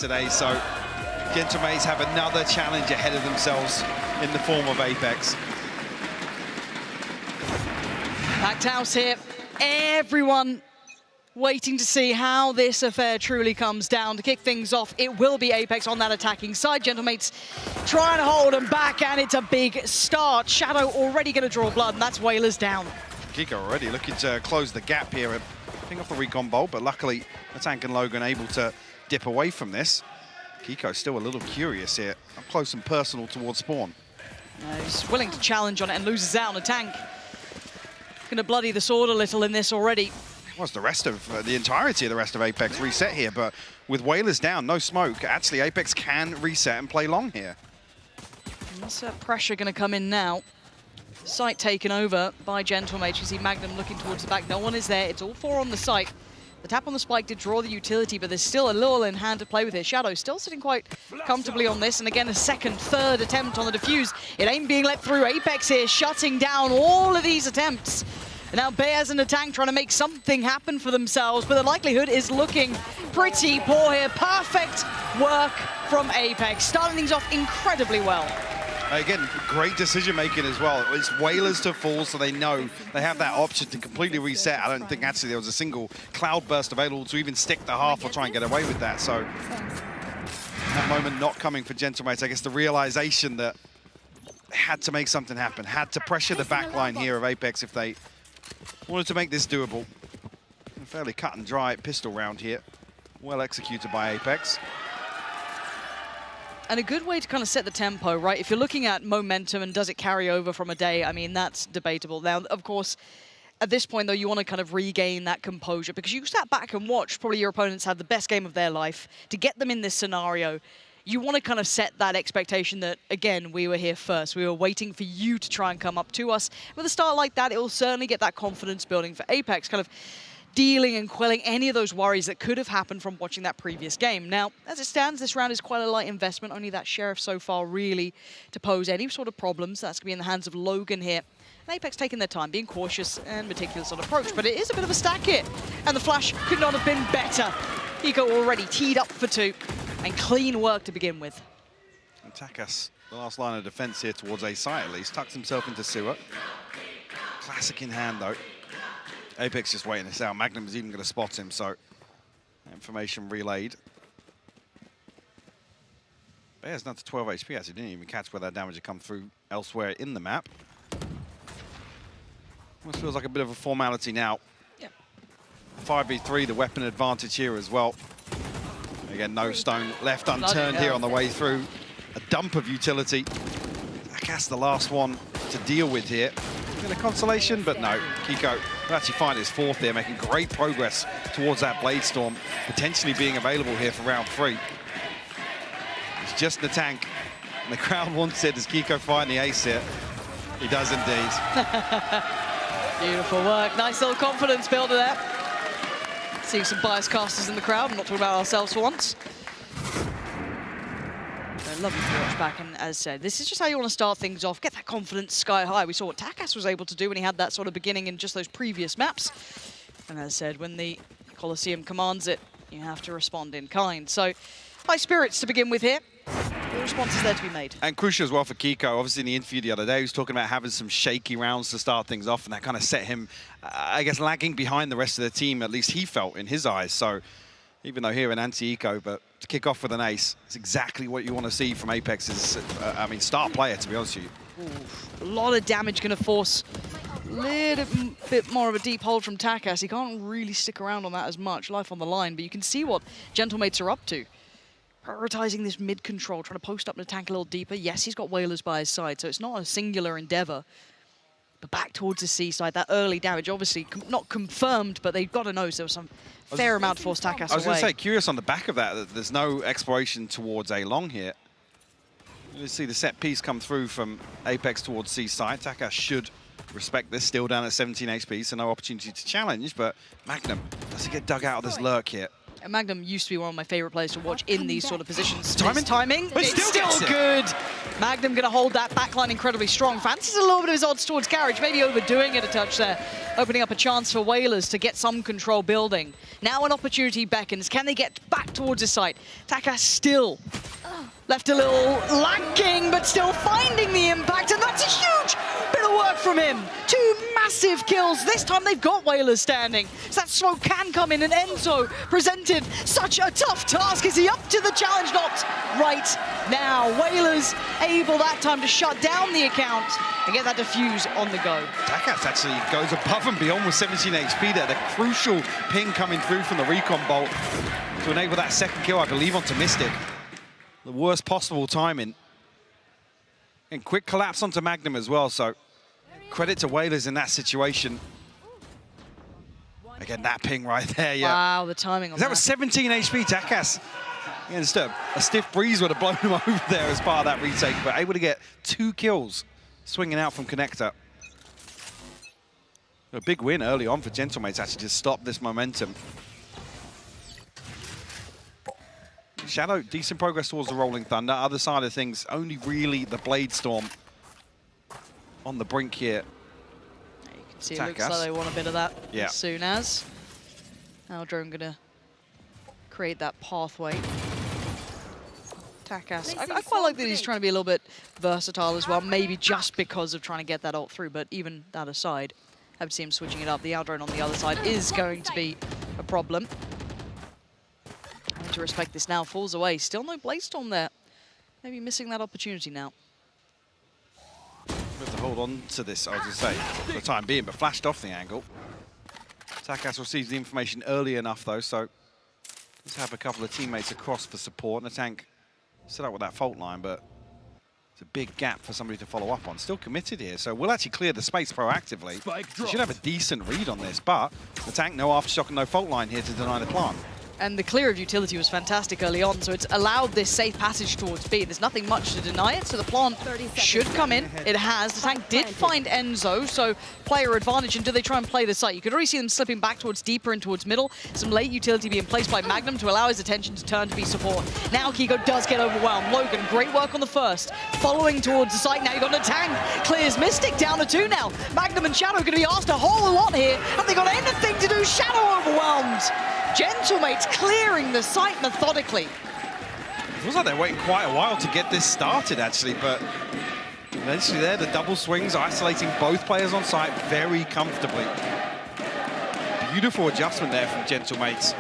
today, so Gentlemates have another challenge ahead of themselves in the form of Apeks. Packed house here. Everyone waiting to see how this affair truly comes down. To kick things off, it will be Apeks on that attacking side. Gentlemates trying to hold them back, and it's a big start. Shadow already going to draw blood, and that's Whalers down. Kiko already looking to close the gap here, picking off the recon bolt, but luckily Tank and Logan able to dip away from this. Kiko's still a little curious here, up close and personal towards spawn. He's willing to challenge on it and loses out on a tank. Going to bloody the sword a little in this already. Was the rest of the entirety of the rest of Apeks reset here, but with Whalers down, no smoke, actually Apeks can reset and play long here. And this pressure going to come in now. Site taken over by Gentlemates. You see Magnum looking towards the back. No one is there. It's all four on the site. The tap on the spike did draw the utility, but there's still a little in hand to play with here. Shadow still sitting quite comfortably on this, and again a second, third attempt on the defuse. It ain't being let through. Apeks here shutting down all of these attempts. And now Bears and the tank trying to make something happen for themselves, but the likelihood is looking pretty poor here. Perfect work from Apeks, starting things off incredibly well. Again, great decision-making as well. It's Whalers to fall, so they know they have that option to completely reset. I don't think actually there was a single cloud burst available to even stick the half or try and get away with that. So that moment not coming for Gentlemates. I guess the realization that they had to make something happen, had to pressure the back line here of Apeks if they wanted to make this doable. A fairly cut and dry pistol round here. Well executed by Apeks. And a good way to kind of set the tempo, right? If you're looking at momentum and does it carry over from a day, I mean, that's debatable. Now, of course, at this point, though, you want to kind of regain that composure because you sat back and watched probably your opponents have the best game of their life. To get them in this scenario, you want to kind of set that expectation that, again, we were here first. We were waiting for you to try and come up to us. With a start like that, it will certainly get that confidence building for Apeks, kind of dealing and quelling any of those worries that could have happened from watching that previous game. Now, as it stands, this round is quite a light investment. Only that Sheriff so far really to pose any sort of problems. That's going to be in the hands of Logan here. And Apeks taking their time, being cautious and meticulous on approach. But it is a bit of a stack hit. And the flash could not have been better. Kiko already teed up for two. And clean work to begin with. And Takas, the last line of defense here towards A site at least, tucks himself into sewer. Classic in hand though. Apeks just waiting this out. Magnum is even going to spot him, so information relayed. Bear's down to 12 HP, as he didn't even catch where that damage had come through elsewhere in the map. Almost feels like a bit of a formality now. Yep. 5v3, the weapon advantage here as well. Again, no stone left unturned here on the way through. A dump of utility. Takas, the last one to deal with here. Get a consolation, but no. Kiko will actually find his fourth there, making great progress towards that Blade Storm, potentially being available here for round 3. It's just the tank, and the crowd wants it. Does Kiko find the ace here? He does indeed. Beautiful work. Nice little confidence builder there. Seeing some biased casters in the crowd. I'm not talking about ourselves for once. Lovely to watch back, and as I said, this is just how you want to start things off. Get that confidence sky high. We saw what Takas was able to do when he had that sort of beginning in just those previous maps. And as I said, when the Colosseum commands it, you have to respond in kind. So, high spirits to begin with here. The response is there to be made. And crucial as well for Kiko. Obviously, in the interview the other day, he was talking about having some shaky rounds to start things off, and that kind of set him, I guess, lagging behind the rest of the team, at least he felt in his eyes. So, even though here an anti-eco, but to kick off with an ace, it's exactly what you want to see from Apeks' I mean, star player, to be honest with you. Ooh, a lot of damage going to force a little bit more of a deep hold from Takas. He can't really stick around on that as much, life on the line, but you can see what Gentlemates are up to. Prioritizing this mid-control, trying to post up the tank a little deeper. Yes, he's got Whalers by his side, so it's not a singular endeavor. But back towards the seaside, that early damage, obviously not confirmed, but they've got to know there was some fair amount to force Takas away. I was going to say, curious on the back of that there's no exploration towards A long here. You see the set piece come through from Apeks towards seaside. Takas should respect this, still down at 17 HP, so no opportunity to challenge, but Magnum does he get dug out of this lurk here. And Magnum used to be one of my favorite players to watch in these sort of positions. Timing? But It's still good. Magnum going to hold that backline incredibly strong. Fancies a little bit of his odds towards Garage, maybe overdoing it a touch there, opening up a chance for Whalers to get some control building. Now an opportunity beckons. Can they get back towards his site? Taka still left a little lacking, but still finding the impact, and that's a huge bit of work from him. 2 massive kills. This time they've got Whalers standing, so that smoke can come in, and Enzo presented such a tough task. Is he up to the challenge? Not right now. Whalers able that time to shut down the account and get that defuse on the go. Takas actually goes above and beyond with 17 HP there. The crucial ping coming through from the recon bolt to enable that second kill, I believe, onto Mystic. The worst possible timing. And quick collapse onto Magnum as well, so credit to Whalers in that situation. Again, that ping right there, yeah. Wow, the timing on that. That was 17 HP, Takas. Yeah, just a stiff breeze would have blown him over there as part of that retake, but able to get 2 kills swinging out from Connector. A big win early on for Gentlemates actually to stop this momentum. Shadow, decent progress towards the Rolling Thunder. Other side of things, only really the Blade Storm on the brink here. You can see it looks like they want a bit of that as soon as. Now Drone gonna create that pathway. Takas, I quite like that he's trying to be a little bit versatile as well, maybe just because of trying to get that ult through, but even that aside, I would see him switching it up. The Drone on the other side is going to be a problem. To respect this now, falls away. Still no Blade Storm there. Maybe missing that opportunity now. We have to hold on to this, I was going to say, for the time being, but flashed off the angle. Takas receives the information early enough, though, so let's have a couple of teammates across for support. And the tank set up with that fault line, but it's a big gap for somebody to follow up on. Still committed here, so we'll actually clear the space proactively. We should have a decent read on this, but the tank, no aftershock and no fault line here to deny the plant. And the clear of utility was fantastic early on, so it's allowed this safe passage towards B. There's nothing much to deny it, so the plant should come in. It has. The tank did find Enzo, so player advantage. And do they try and play the site? You could already see them slipping back towards deeper and towards middle. Some late utility being placed by Magnum to allow his attention to turn to be support. Now Kiko does get overwhelmed. Logan, great work on the first. Following towards the site now. You've got the tank. Clears Mystic down to 2 now. Magnum and Shadow going to be asked a whole lot here. Have they got anything to do? Shadow overwhelmed. Gentlemates clearing the site methodically. It feels like they're waiting quite a while to get this started, actually, but eventually there, the double swings isolating both players on site very comfortably. Beautiful adjustment there from Gentlemates.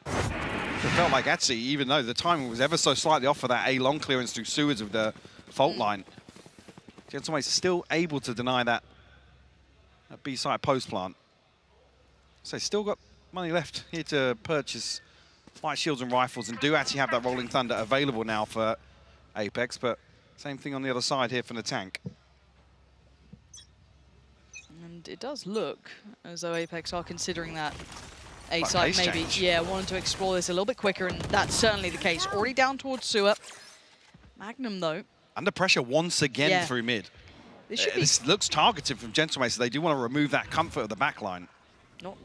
It felt like, actually, even though the timing was ever so slightly off for that A long clearance through sewers of the fault line, Gentlemates still able to deny that B-side post plant. So still got money left here to purchase light shields and rifles, and do actually have that Rolling Thunder available now for Apeks, but same thing on the other side here from the tank. And it does look as though Apeks are considering that A site maybe, wanting to explore this a little bit quicker, and that's certainly the case. Already down towards sewer. Magnum, though. Under pressure once again through mid. This looks targeted from Gentlemates, so they do want to remove that comfort of the back line. Not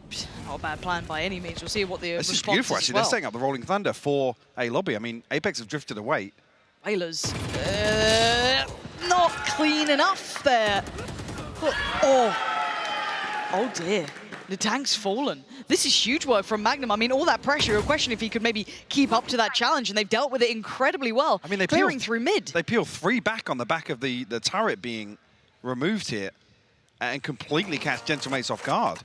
a bad plan by any means. We'll see what the response is. This is beautiful, actually. They're setting up the Rolling Thunder for a lobby. I mean, Apeks have drifted away. Whalers, not clean enough there. Oh dear. The tank's fallen. This is huge work from Magnum. I mean, all that pressure, a question if he could maybe keep up to that challenge, and they've dealt with it incredibly well. I mean, they clearing through mid. They peel 3 back on the back of the turret being removed here and completely catch Gentlemates off guard.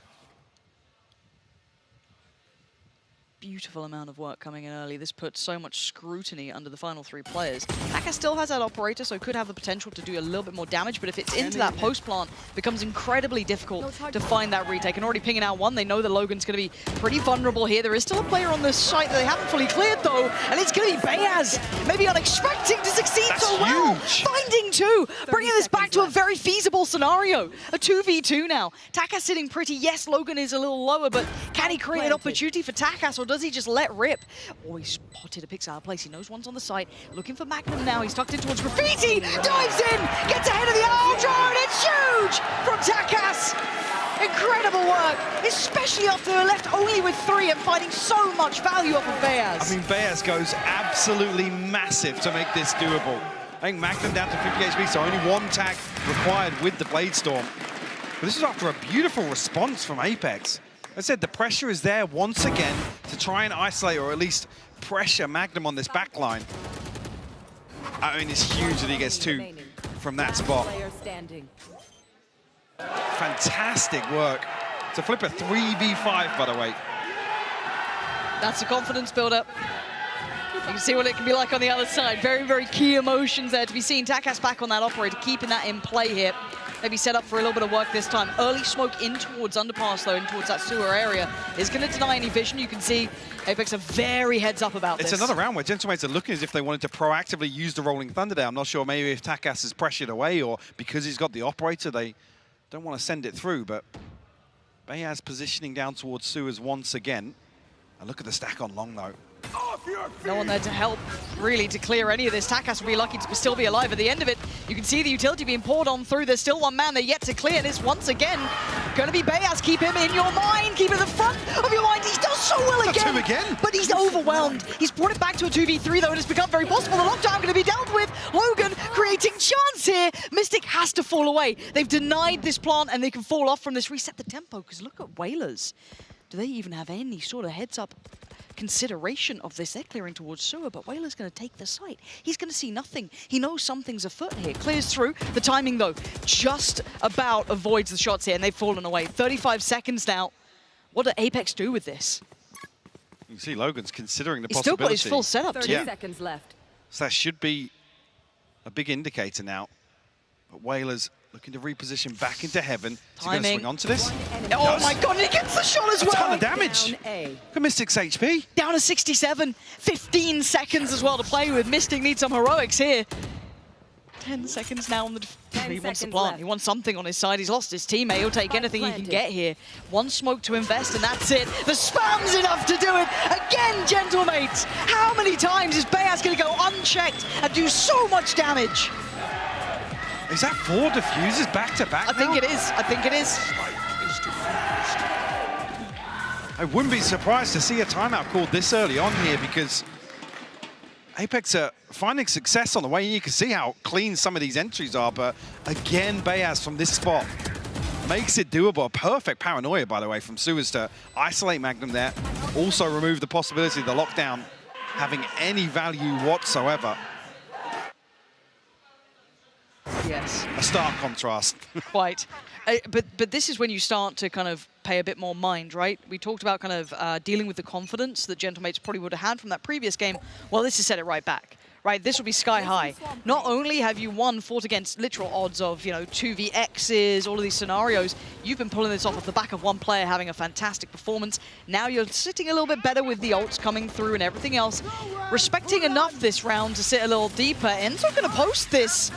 Beautiful amount of work coming in early. This puts so much scrutiny under the final 3 players. Taka still has that operator, so could have the potential to do a little bit more damage, but if it's into that post plant, it becomes incredibly difficult to find that retake. And already pinging out 1, they know that Logan's going to be pretty vulnerable here. There is still a player on this site that they haven't fully cleared, though, and it's going to be Bayaz. Maybe unexpected to succeed so well. Finding 2, bringing this back to a very feasible scenario. A 2v2 now. Taka sitting pretty. Yes, Logan is a little lower, but can he create an opportunity for Takas, or does he just let rip? Oh, he's spotted Apeks out of place. He knows one's on the site. Looking for Magnum now. He's tucked in towards Graffiti. Dives in. Gets ahead of the Ultra, and it's huge from Takas. Incredible work, especially after they're left only with 3 and finding so much value off of Beaz. I mean, Beaz goes absolutely massive to make this doable. I think Magnum down to 50 HP, so only 1 tag required with the Blade Storm. But this is after a beautiful response from Apeks. As I said, the pressure is there once again to try and isolate or at least pressure Magnum on this back line. I mean, it's huge that he gets 2 from that spot. Fantastic work to flip a 3v5, by the way. That's a confidence build-up. You can see what it can be like on the other side. Very, very key emotions there to be seen. Takas back on that operator, keeping that in play here. Maybe set up for a little bit of work this time. Early smoke in towards underpass, though, in towards that sewer area is going to deny any vision. You can see Apeks are very heads up about this. It's another round where Gentlemates are looking as if they wanted to proactively use the Rolling Thunder there. I'm not sure maybe if Takas is pressured away or because he's got the operator, they don't want to send it through. But Beaz positioning down towards sewers once again. And look at the stack on long, though. No one there to help, really, to clear any of this. Takas will be lucky to still be alive at the end of it. You can see the utility being poured on through. There's still 1 man they're yet to clear. This, once again, going to be Beaz. Keep him in your mind. Keep him at the front of your mind. He does so well again. But he's overwhelmed. He's brought it back to a 2v3, though, and it's become very possible. The lockdown going to be dealt with. Logan creating chance here. Mystic has to fall away. They've denied this plant, and they can fall off from this. Reset the tempo, because look at Whalers. Do they even have any sort of heads-up consideration of this? They're clearing towards sewer, but Whaler's going to take the site. He's going to see nothing. He knows something's afoot here. Clears through. The timing, though, just about avoids the shots here, and they've fallen away. 35 seconds now. What do Apeks do with this? You can see Logan's considering the He's possibility. still got his full setup, 30 seconds left. So that should be a big indicator now. But Whalers looking to reposition back into heaven. Is he going to swing onto this? Oh my god, he gets the shot as well! A ton of damage! Look at Mystic's HP. Down to 67. 15 seconds as well to play with. Mystic needs some heroics here. 10 seconds now on the... He wants the plant. He wants something on his side. He's lost his teammate. He'll take anything he can get here. 1 smoke to invest, and that's it. The spam's enough to do it. Again, gentlemates. How many times is Beaz going to go unchecked and do so much damage? Is that 4 diffusers back-to-back I think it is. I think it is. I wouldn't be surprised to see a timeout called this early on here because Apeks are finding success on the way. You can see how clean some of these entries are, but again, Beaz from this spot makes it doable. Perfect paranoia, by the way, from Suez to isolate Magnum there. Also remove the possibility of the lockdown having any value whatsoever. Yes. A stark contrast. Quite. But this is when you start to kind of pay a bit more mind, right? We talked about kind of dealing with the confidence that Gentlemates probably would have had from that previous game. Well, this has set it right back, right? This will be sky high. Not only have you fought against literal odds of, 2vx's, all of these scenarios, you've been pulling this off the back of one player having a fantastic performance. Now you're sitting a little bit better with the ults coming through and everything else. Respecting enough this round to sit a little deeper. Enzo going to post this.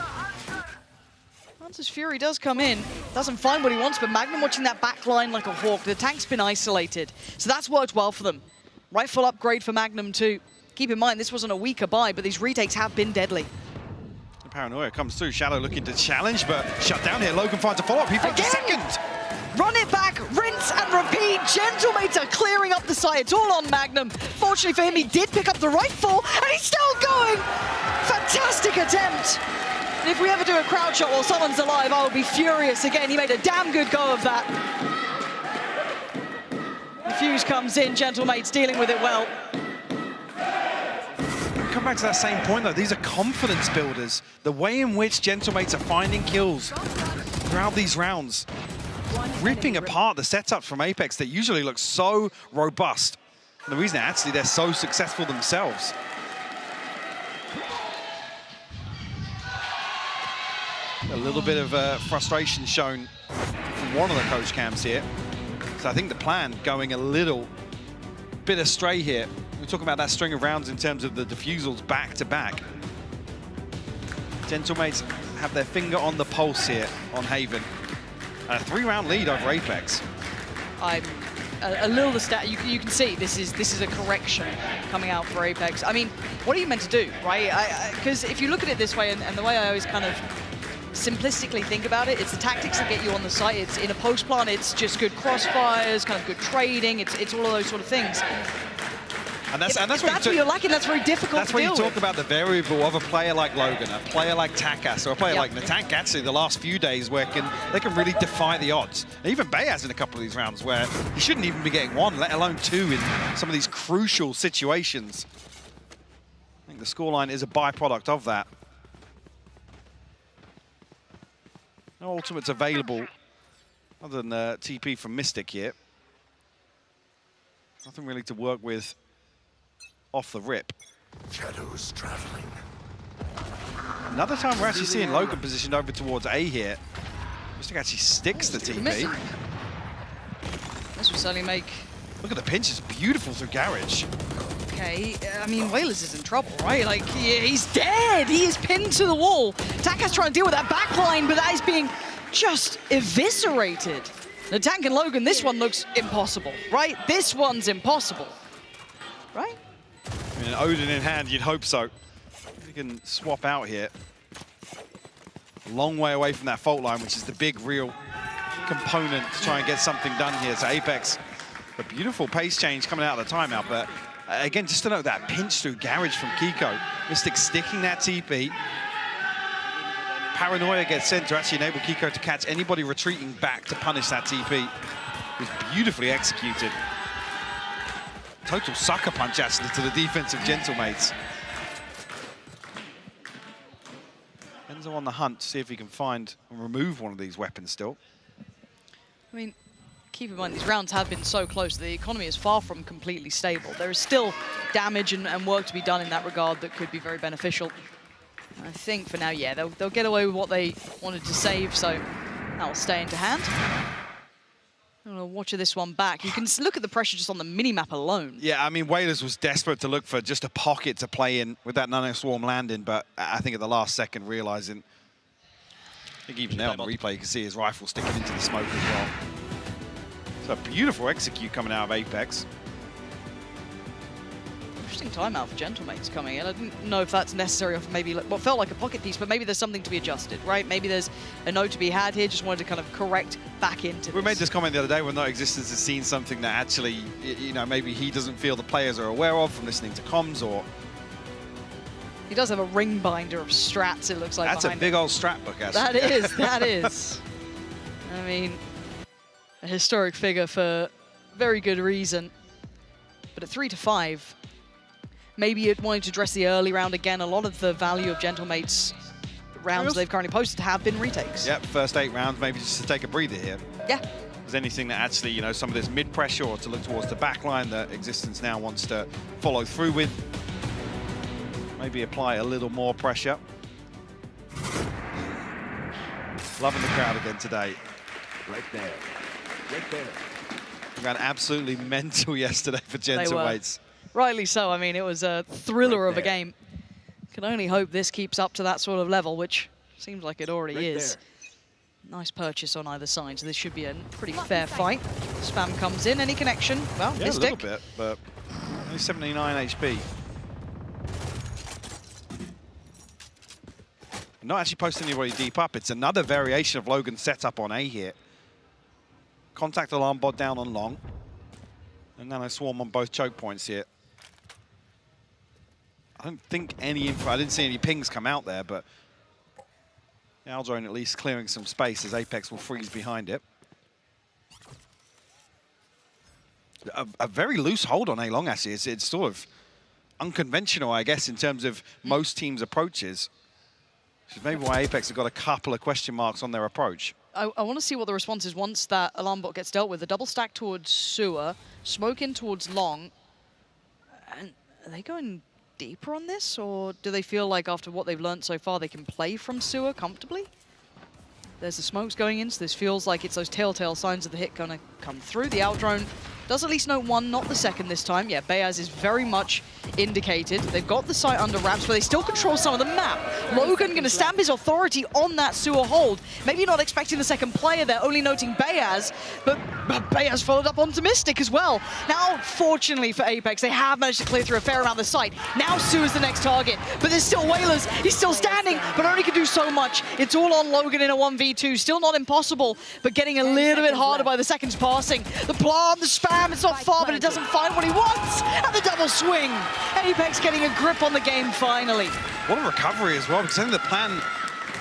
Hunter's Fury does come in, doesn't find what he wants, but Magnum watching that back line like a hawk. The tank's been isolated, so that's worked well for them. Rifle upgrade for Magnum too. Keep in mind, this wasn't a weaker buy, but these retakes have been deadly. The paranoia comes through. Shadow looking to challenge, but shut down here. Logan finds a follow-up. He finds a second. Run it back, rinse and repeat. Gentlemates are clearing up the site. It's all on Magnum. Fortunately for him, he did pick up the rifle, and he's still going. Fantastic attempt. If we ever do a crowd shot while someone's alive, I will be furious again. He made a damn good go of that. The fuse comes in, Gentlemates dealing with it well. Come back to that same point though, these are confidence builders. The way in which Gentlemates are finding kills throughout these rounds, ripping apart the setups from Apeks that usually look so robust. And the reason actually they're so successful themselves. A little bit of frustration shown from one of the coach cams here. So I think the plan going a little bit astray here. We're talking about that string of rounds in terms of the defusals back to back. Gentlemates have their finger on the pulse here on Haven. A 3-round lead over Apeks. I'm a little you can see this is a correction coming out for Apeks. I mean, what are you meant to do, right? Because if you look at it this way, and the way I always kind of simplistically think about it, it's the tactics that get you on the site. It's in a post plant, it's just good crossfires, kind of good trading. It's all of those sort of things. And that's what you're lacking. That's very difficult to deal with. That's when you talk about the variable of a player like Logan, a player like Takas, or a player like Natank actually the last few days where they can really defy the odds. And even Bayaz in a couple of these rounds where he shouldn't even be getting one, let alone two in some of these crucial situations. I think the scoreline is a byproduct of that. No ultimates available other than TP from Mystic here. Nothing really to work with off the rip. Shadows traveling. Another time we're actually seeing Logan positioned over towards A here. Mystic actually sticks the TP. This will certainly make... Look at the pinch, it's beautiful through Garage. Okay, I mean, Wailers is in trouble, right? Like, he's dead! He is pinned to the wall. Taka's trying to deal with that backline, but that is being just eviscerated. The Tank and Logan, this one looks impossible, right? This one's impossible, right? I mean, Odin in hand, you'd hope so. If you can swap out here. Long way away from that fault line, which is the big real component to try and get something done here. So Apeks, a beautiful pace change coming out of the timeout, but again, just to note that pinch through Garage from Kiko. Mystic sticking that TP. Paranoia gets sent to actually enable Kiko to catch anybody retreating back to punish that TP. It was beautifully executed. Total sucker punch, actually, to the defensive Gentlemates. Enzo on the hunt to see if he can find and remove one of these weapons still. I mean, keep in mind, these rounds have been so close. The economy is far from completely stable. There is still damage and work to be done in that regard that could be very beneficial. I think for now, yeah, they'll get away with what they wanted to save, so that will stay into hand. I'm going to watch this one back. You can look at the pressure just on the mini-map alone. Yeah, I mean, Wailers was desperate to look for just a pocket to play in with that Nano Swarm landing, but I think at the last second, realizing, I think even there on the replay, you can see his rifle sticking into the smoke as well. So a beautiful execute coming out of Apeks. Interesting timeout for Gentlemates coming in. I didn't know if that's necessary or maybe what felt like a pocket piece, but maybe there's something to be adjusted, right? Maybe there's a note to be had here. Just wanted to kind of correct back into We made this comment the other day when No Existence has seen something that actually, you know, maybe he doesn't feel the players are aware of from listening to comms or... He does have a ring binder of strats, it looks like. That's a big old strat book, actually. That is. I mean, a historic figure for very good reason. But at 3-5, maybe it wanted to address the early round again. A lot of the value of Gentlemates rounds they've currently posted have been retakes. Yep, first 8 rounds, maybe just to take a breather here. Yeah. If there's anything that actually, you know, some of this mid-pressure or to look towards the back line that Existence now wants to follow through with. Maybe apply a little more pressure. Loving the crowd again today. Right there. Right there. We ran absolutely mental yesterday for Gentlemates. Rightly so. I mean, it was a thriller of a game. Can only hope this keeps up to that sort of level, which seems like it already is. Nice purchase on either side, so this should be a pretty fair fight. Spam comes in, any connection? Well, yeah, Mystic. a little bit, but only 79 HP. Not actually posting anybody deep up. It's another variation of Logan's setup on A here. Contact alarm bot down on long. And Nano Swarm on both choke points here. I don't think any info, I didn't see any pings come out there, but the Aldrone at least clearing some space as Apeks will freeze behind it. A very loose hold on A long, actually. It's sort of unconventional, I guess, in terms of most teams' approaches. Which is maybe why Apeks have got a couple of question marks on their approach. I want to see what the response is once that alarm bot gets dealt with. The double stack towards sewer, smoke in towards long. And are they going deeper on this, or do they feel like after what they've learned so far they can play from sewer comfortably? There's the smokes going in, so this feels like it's those telltale signs of the hit going to come through. The out drone Does at least know one, not the second this time. Yeah, Beyaz is very much indicated. They've got the site under wraps, but they still control some of the map. Logan going to stamp his authority on that sewer hold. Maybe not expecting the second player there, only noting Beyaz, but Beyaz followed up onto Mystic as well. Now, fortunately for Apeks, they have managed to clear through a fair amount of the site. Now Su is the next target, but there's still Whalers. He's still standing, but only can do so much. It's all on Logan in a 1v2. Still not impossible, but getting a little bit harder by the seconds passing. The plant, the spam, it's not far, but it doesn't find what he wants. And the double swing. Apeks getting a grip on the game finally. What a recovery as well, because I think the plan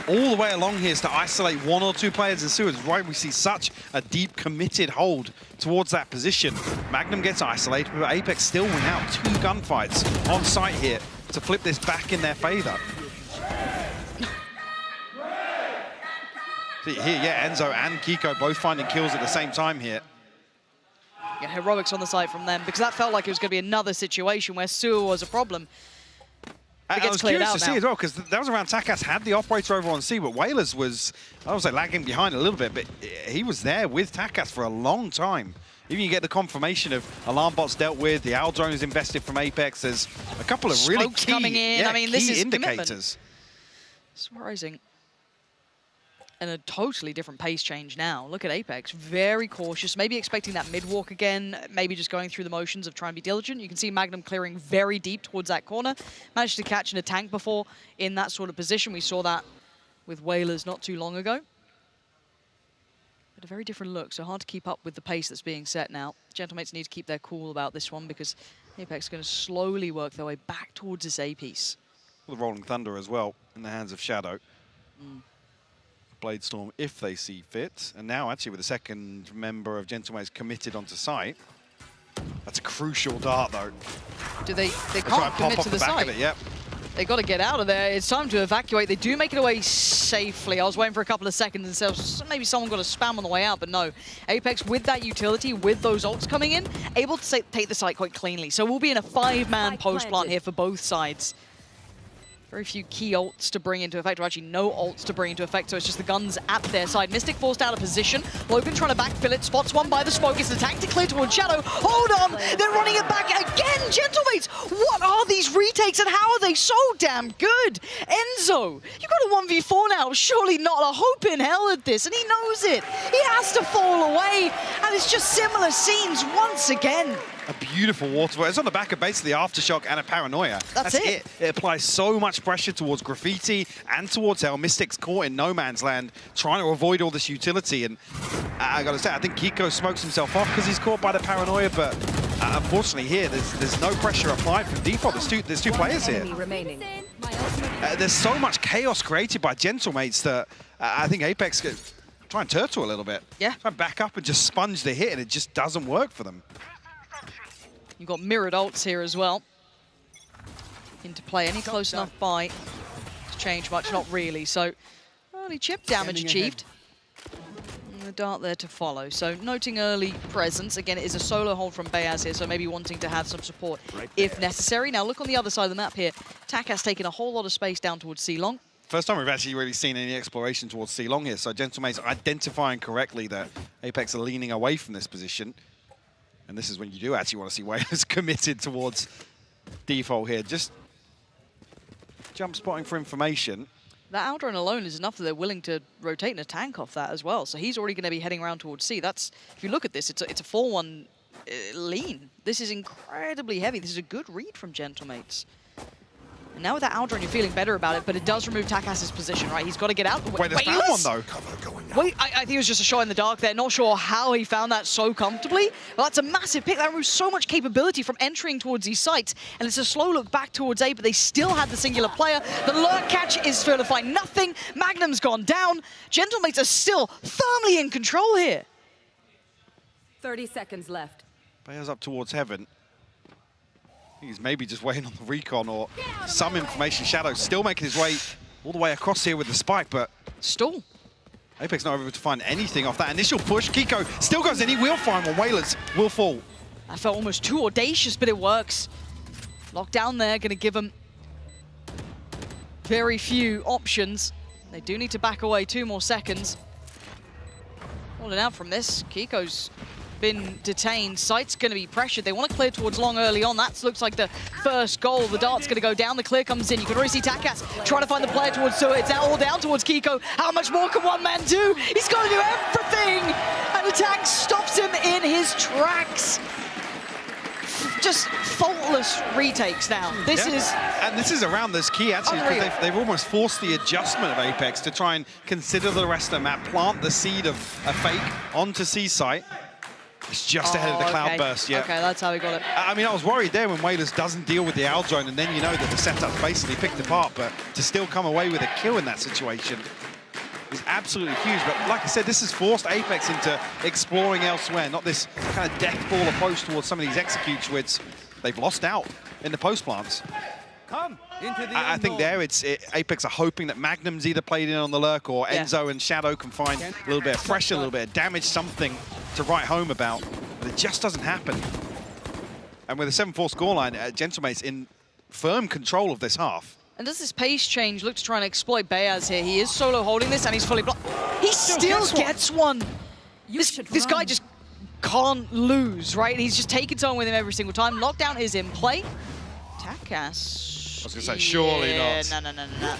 all the way along here is to isolate one or two players in sewers. Right, we see such a deep, committed hold towards that position. Magnum gets isolated, but Apeks still win out 2 gunfights on site here to flip this back in their favor. See here, yeah, Enzo and Kiko both finding kills at the same time here. Yeah, heroics on the site from them, because that felt like it was going to be another situation where Sewer was a problem. I was curious to see as well, because that was around Takas had the operator over on C, but Whalers was, I was like, lagging behind a little bit, but he was there with Takas for a long time. Even you get the confirmation of alarm bots dealt with, the owl drone is invested from Apeks. There's a couple of really Smokes key, coming in. yeah, I mean, key this is indicators. Surprising. And a totally different pace change now. Look at Apeks, very cautious, maybe expecting that mid-walk again, maybe just going through the motions of trying to be diligent. You can see Magnum clearing very deep towards that corner. Managed to catch in a tank before in that sort of position. We saw that with Whalers not too long ago. But a very different look, so hard to keep up with the pace that's being set now. Gentlemates need to keep their cool about this one because Apeks are going to slowly work their way back towards this A piece. The Rolling Thunder as well in the hands of Shadow. Bladestorm if they see fit. And now actually with the second member of Gentlemates committed onto site. That's a crucial dart though. Do they can't commit to the site. Yep. They got to get out of there. It's time to evacuate. They do make it away safely. I was waiting for a couple of seconds and said maybe someone got a spam on the way out, but no. Apeks with that utility, with those ults coming in, able to take the site quite cleanly. So we'll be in a 5-man post plant here for both sides. Very few key ults to bring into effect, or actually no ults to bring into effect, so it's just the guns at their side. Mystic forced out of position. Logan trying to backfill it, spots one by the smoke. It's the tank to clear towards Shadow. Hold on, they're running it back again, Gentlemates! What are these retakes and how are they so damn good? Enzo, you got a 1v4 now, surely not a hope in hell at this, and he knows it. He has to fall away, and it's just similar scenes once again. A beautiful waterfall. It's on the back of basically Aftershock and a Paranoia. That's it. It applies so much pressure towards Graffiti and towards Hell. Mystic's caught in no man's land, trying to avoid all this utility. And I gotta say, I think Kiko smokes himself off because he's caught by the Paranoia, but unfortunately here, there's no pressure applied from default. There's two players here. There's so much chaos created by Gentlemates that I think Apeks could try and turtle a little bit. Yeah. Try and back up and just sponge the hit, and it just doesn't work for them. You've got mirrored ults here as well. Into play. Any close enough buy to change much? Not really. So, early chip damage achieved. And the dart there to follow. So, noting early presence. Again, it is a solo hold from Beyaz here, so maybe wanting to have some support if necessary. Now, look on the other side of the map here. Takas taking a whole lot of space down towards C-Long. First time we've actually really seen any exploration towards C-Long here. So, Gentlemates identifying correctly that Apeks are leaning away from this position. And this is when you do actually want to see Whalers committed towards default here. Just jump spotting for information. That Aldrin alone is enough that they're willing to rotate in a tank off that as well. So he's already going to be heading around towards C. That's, if you look at this, it's a 4-1 lean. This is incredibly heavy. This is a good read from Gentlemates. And now with that Aldrin, you're feeling better about it, but it does remove Takas's position, right? He's got to get out. Wait, there's that one, though. Wait, I think it was just a shot in the dark there. Not sure how he found that so comfortably. But that's a massive pick. That removes so much capability from entering towards these sites. And it's a slow look back towards A, but they still had the singular player. The lurk catch is fair to find nothing. Magnum's gone down. Gentlemates are still firmly in control here. 30 seconds left. Players up towards Heaven. He's maybe just waiting on the recon or some information. Shadow still making his way all the way across here with the spike, but Stall. Apeks not able to find anything off that initial push. Kiko still goes in. He will find one. Whalers will fall. That felt almost too audacious, but it works. Locked down there, going to give them very few options. They do need to back away 2 more seconds. Holding out from this. Kiko's been detained. Sight's going to be pressured. They want to clear towards long early on. That looks like the first goal. The dart's going to go down. The clear comes in. You can already see Takas trying to find the player towards Sua. It's now all down towards Kiko. How much more can one man do? He's got to do everything! And the tank stops him in his tracks. Just faultless retakes now. This is... And this is around this key, actually, because they've almost forced the adjustment of Apeks to try and consider the rest of the map, plant the seed of a fake onto C-site. It's just ahead of the cloud burst, yeah. Okay, that's how he got it. I mean, I was worried there when Wailers doesn't deal with the owl drone, and then you know that the setup's basically picked apart, but to still come away with a kill in that situation is absolutely huge. But like I said, this has forced Apeks into exploring elsewhere, not this kind of death ball approach towards some of these executes, which they've lost out in the post plants. Come into the I think there Apeks are hoping that Magnum's either played in on the lurk or Enzo and Shadow can find a little bit of pressure, a little bit of damage, something to write home about. But it just doesn't happen. And with a 7-4 scoreline, Gentlemate's in firm control of this half. And does this pace change look to try and exploit Bayaz here? He is solo holding this and he's fully blocked. He still gets one. This guy just can't lose, right? He's just taking someone with him every single time. Lockdown is in play. Takas. I was going to say, surely not. No.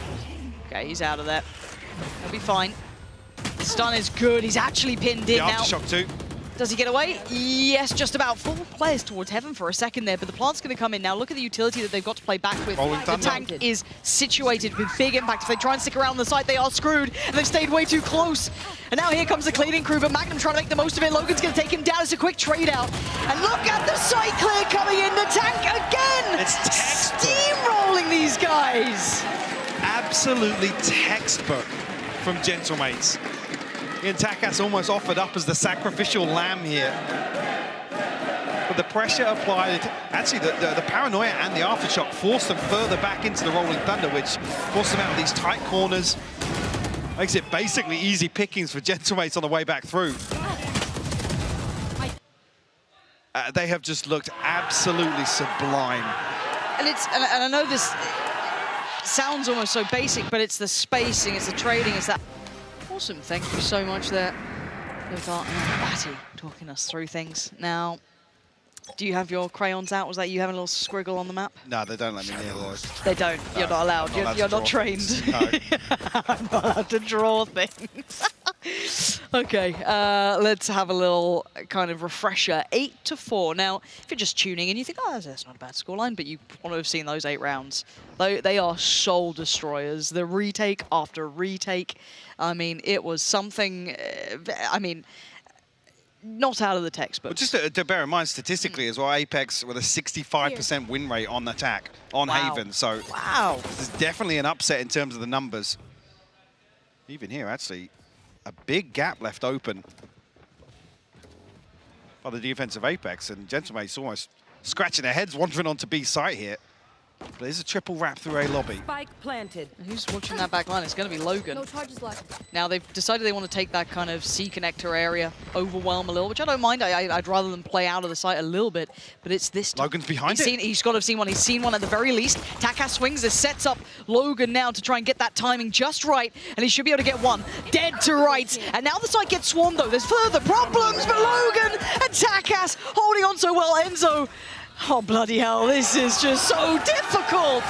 Okay, he's out of there. He'll be fine. Stun is good. He's actually pinned in now. Aftershock too. Does he get away? Yes, just about. 4 players towards heaven for a second there, but the plant's going to come in now. Look at the utility that they've got to play back with. The tank is situated with big impact. If they try and stick around the site, they are screwed, and they've stayed way too close. And now here comes the cleaning crew, but Magnum trying to make the most of it. Logan's going to take him down. It's a quick trade out. And look at the site clear coming in. The tank again! It's steamrolling these guys! Absolutely textbook from Gentlemates. And Takas almost offered up as the sacrificial lamb here. But the pressure applied, actually the paranoia and the aftershock forced them further back into the rolling thunder, which forced them out of these tight corners. Makes it basically easy pickings for Gentlemates on the way back through. They have just looked absolutely sublime. And I know this sounds almost so basic, but it's the spacing, it's the trading, it's that. Awesome, thank you so much there. We've got Batty talking us through things. Now, do you have your crayons out? Was that you having a little squiggle on the map? No, they don't let me near those. They don't. No, you're not allowed. You're not trained. No. I'm not allowed to draw things. Okay, let's have a little kind of refresher. 8-4. Now, if you're just tuning in, you think, oh, that's not a bad scoreline, but you want to have seen those 8 rounds. They are soul destroyers. The retake after retake. I mean, it was something, not out of the textbook. Well, just to bear in mind, statistically as well, Apeks with a 65% win rate on attack on Haven. So this is definitely an upset in terms of the numbers. Even here, actually, a big gap left open by the defense of Apeks, and Gentlemates almost scratching their heads, wandering onto B site here. But there's a triple wrap through A lobby. Spike planted. Who's watching that back line? It's going to be Logan. No charges left. Now, they've decided they want to take that kind of C connector area, overwhelm a little, which I don't mind. I'd rather them play out of the site a little bit, but it's this time. Logan's behind it. He's got to have seen one. He's seen one at the very least. Takas swings this, sets up Logan now to try and get that timing just right, and he should be able to get one. Dead to right. And now the site gets swarmed, though. There's further problems, but Logan and Takas holding on so well. Enzo. Oh, bloody hell, this is just so difficult.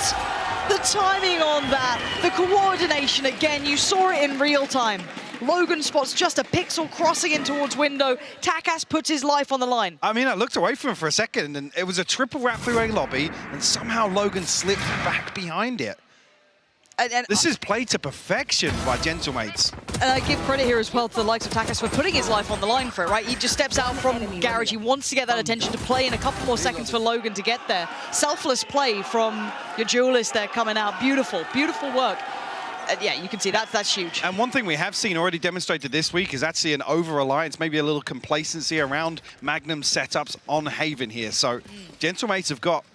The timing on that, the coordination again, you saw it in real time. Logan spots just a pixel crossing in towards window. Takas puts his life on the line. I mean, I looked away from him for a second, and it was a triple wrap through A lobby, and somehow Logan slipped back behind it. And this is played to perfection by Gentlemates. And I give credit here as well to the likes of Takas for putting his life on the line for it, right? He just steps out from Garage. He wants to get that attention to play in a couple more seconds for Logan to get there. Selfless play from your duelist there coming out. Beautiful, beautiful work. Yeah, you can see that's huge. And one thing we have seen already demonstrated this week is actually an over-reliance, maybe a little complacency around Magnum setups on Haven here. So Gentlemates have got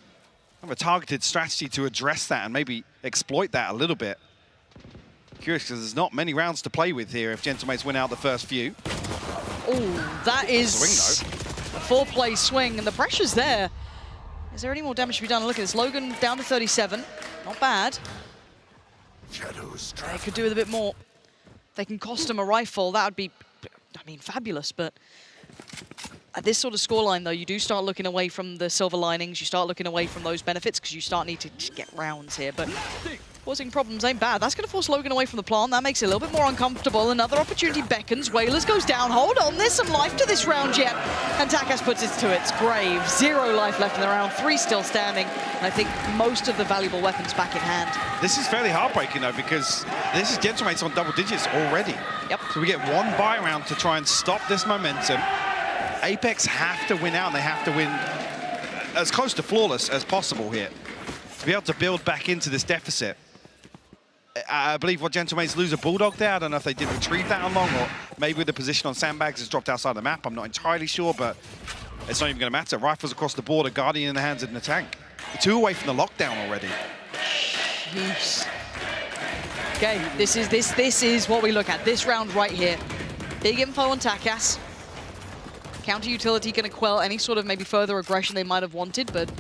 a targeted strategy to address that and maybe exploit that a little bit. Curious, because there's not many rounds to play with here if Gentlemates win out the first few. Oh, that is swing, a four-play swing, and the pressure's there. Is there any more damage to be done? Look at this, Logan down to 37. Not bad. Shadows They could do with a bit more. They can cost him a rifle. That would be, I mean, fabulous, but At this sort of scoreline, though, you do start looking away from the silver linings. You start looking away from those benefits because you start needing to just get rounds here. But causing problems ain't bad. That's going to force Logan away from the plant. That makes it a little bit more uncomfortable. Another opportunity beckons. Whalers goes down. Hold on, there's some life to this round yet. And Takas puts it to its grave. 0 life left in the round, 3 still standing. And I think most of the valuable weapons back in hand. This is fairly heartbreaking, though, because this is Gentlemates on double digits already. Yep. So we get 1 buy round to try and stop this momentum. Apeks have to win out, and they have to win as close to flawless as possible here to be able to build back into this deficit. I believe what Gentlemates lose a Bulldog there. I don't know if they did retrieve that on long, or maybe the position on sandbags has dropped outside the map. I'm not entirely sure, but it's not even going to matter. Rifles across the board, a Guardian in the hands of the tank. 2 away from the lockdown already. Jeez. Okay, this is what we look at. This round right here. Big info on Takas. Counter utility going to quell any sort of maybe further aggression they might have wanted, but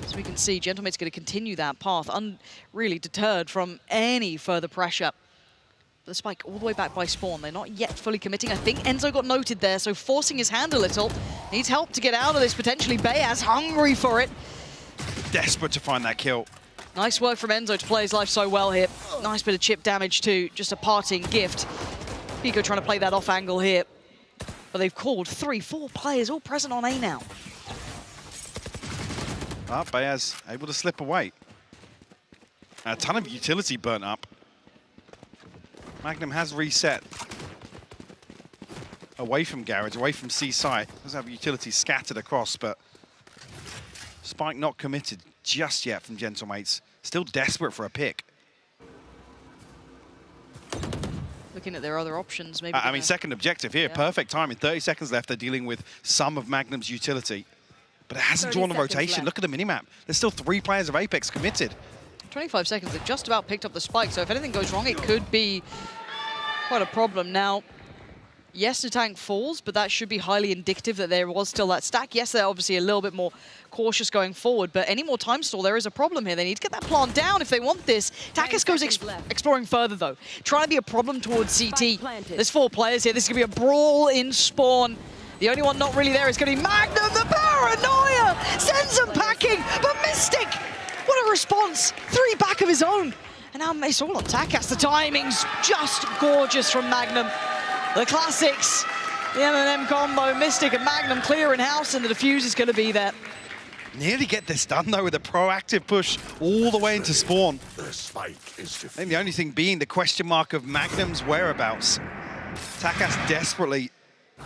as we can see, Gentlemate's going to continue that path, really deterred from any further pressure. The spike all the way back by spawn. They're not yet fully committing. I think Enzo got noted there, so forcing his hand a little. Needs help to get out of this, potentially. Bayaz hungry for it. Desperate to find that kill. Nice work from Enzo to play his life so well here. Nice bit of chip damage too, just a parting gift. Pico trying to play that off angle here. But they've called 3-4 players all present on A now. Bayaz able to slip away. A ton of utility burnt up. Magnum has reset away from Garage, away from C side. Does have utility scattered across, but Spike not committed just yet from Gentlemates. Still desperate for a pick. Looking at their other options, maybe. I mean, second objective here, yeah. Perfect timing. 30 seconds left. They're dealing with some of Magnum's utility, but it hasn't drawn a rotation. Look at the minimap. There's still 3 players of Apeks committed. 25 seconds, they just about picked up the spike, so if anything goes wrong, it could be quite a problem. Now, yes, the tank falls, but that should be highly indicative that there was still that stack. Yes, they're obviously a little bit more cautious going forward, but any more time stall, there is a problem here. They need to get that plant down if they want this. Takas goes exploring further, though. Trying to be a problem towards CT. There's 4 players here. This is going to be a brawl in spawn. The only one not really there is going to be Magnum. The paranoia sends them packing, but Mystic, what a response. 3 back of his own. And now it's all on Takas. The timing's just gorgeous from Magnum. The classics, the M&M combo, Mystic and Magnum clearing house, and the defuse is going to be there. Nearly get this done, though, with a proactive push all the way into spawn. The spike is I think the only thing being the question mark of Magnum's whereabouts. Takas desperately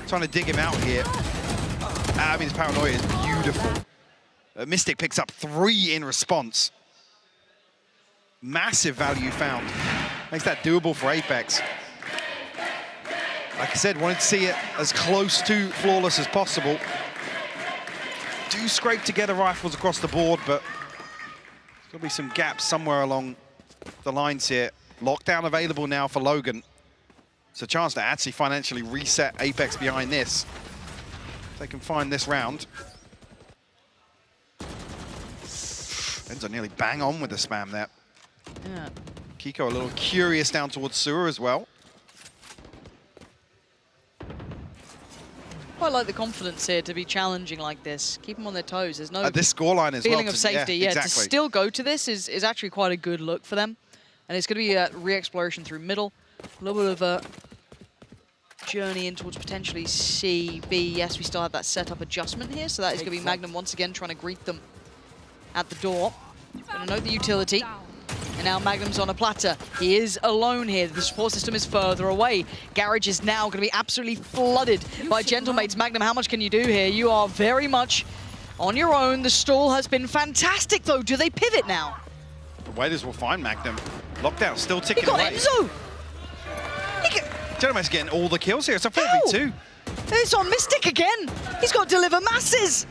trying to dig him out here. I mean, his paranoia is beautiful. Mystic picks up 3 in response. Massive value found. Makes that doable for Apeks. Like I said, wanted to see it as close to flawless as possible. Do scrape together rifles across the board, but there's going to be some gaps somewhere along the lines here. Lockdown available now for Logan. It's a chance to actually financially reset Apeks behind this. If they can find this round. Enzo nearly bang on with the spam there. Yeah. Kiko a little curious down towards Sewer as well. Quite like the confidence here to be challenging like this. Keep them on their toes. There's no This scoreline as feeling well. of safety. Yeah, exactly. to still go to this is actually quite a good look for them. And it's going to be a re-exploration through middle. A little bit of a journey in towards potentially C, B. Yes, we still have that setup adjustment here. So that is going to be Magnum once again trying to greet them at the door. Going to note the utility. And now Magnum's on a platter. He is alone here. The support system is further away. Garage is now going to be absolutely flooded by Gentlemates. Magnum, how much can you do here? You are very much on your own. The stall has been fantastic, though. Do they pivot now? The Waiters will find Magnum. Lockdown still ticking He got away. Enzo! Gentlemate's getting all the kills here. It's a 4v2. It's on Mystic again. He's got to deliver masses.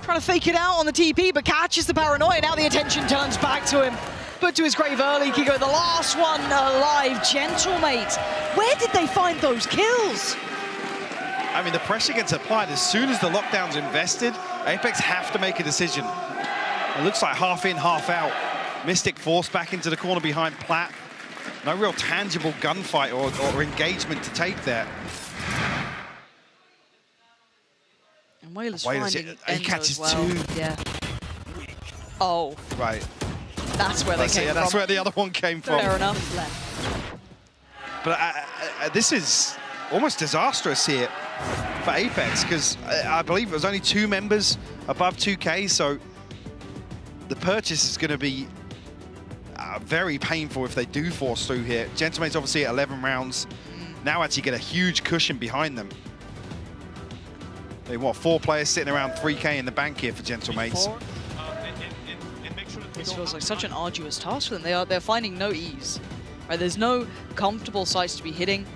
Trying to fake it out on the TP, but catches the paranoia. Now the attention turns back to him. Put to his grave early. Kiko, the last one alive. Gentlemate. Where did they find those kills? I mean, the pressure gets applied as soon as the lockdown's invested. Apeks have to make a decision. It looks like half in, half out. Mystic forced back into the corner behind Platt. No real tangible gunfight or engagement to take there. And Whalers Whalers, finding he Enzo catches as well. two. Yeah. Oh, Right. that's where they came That's from. where the other one came from. Fair enough. But this is almost disastrous here for Apeks, because I believe it was only 2 members above 2K, so the purchase is going to be very painful if they do force through here. Gentlemates obviously at 11 rounds. Now actually get a huge cushion behind them. They what, 4 players sitting around 3K in the bank here for Gentlemates. This feels like such an arduous task for them. They're finding no ease. Right? There's no comfortable sites to be hitting.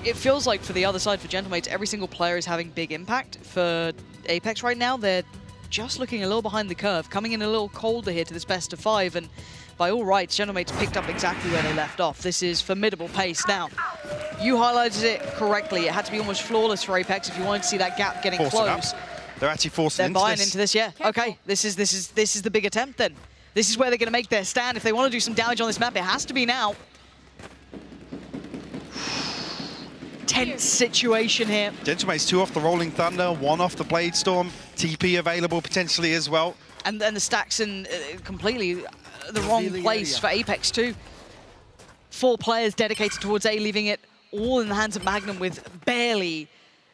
It feels like for the other side, for Gentlemates, every single player is having big impact. For Apeks right now, they're just looking a little behind the curve, coming in a little colder here to this best of 5, and by all rights, Gentlemates picked up exactly where they left off. This is formidable pace. Now, you highlighted it correctly. It had to be almost flawless for Apeks if you wanted to see that gap getting close. They're actually forcing into buying into this, yeah. Okay, this is the big attempt then. This is where they're going to make their stand. If they want to do some damage on this map, it has to be now. Tense situation here. Gentlemates 2 off the Rolling Thunder, 1 off the Blade Storm. TP available potentially as well. And the stacks in completely the wrong place for Apeks too. 4 players dedicated towards A, leaving it all in the hands of Magnum with barely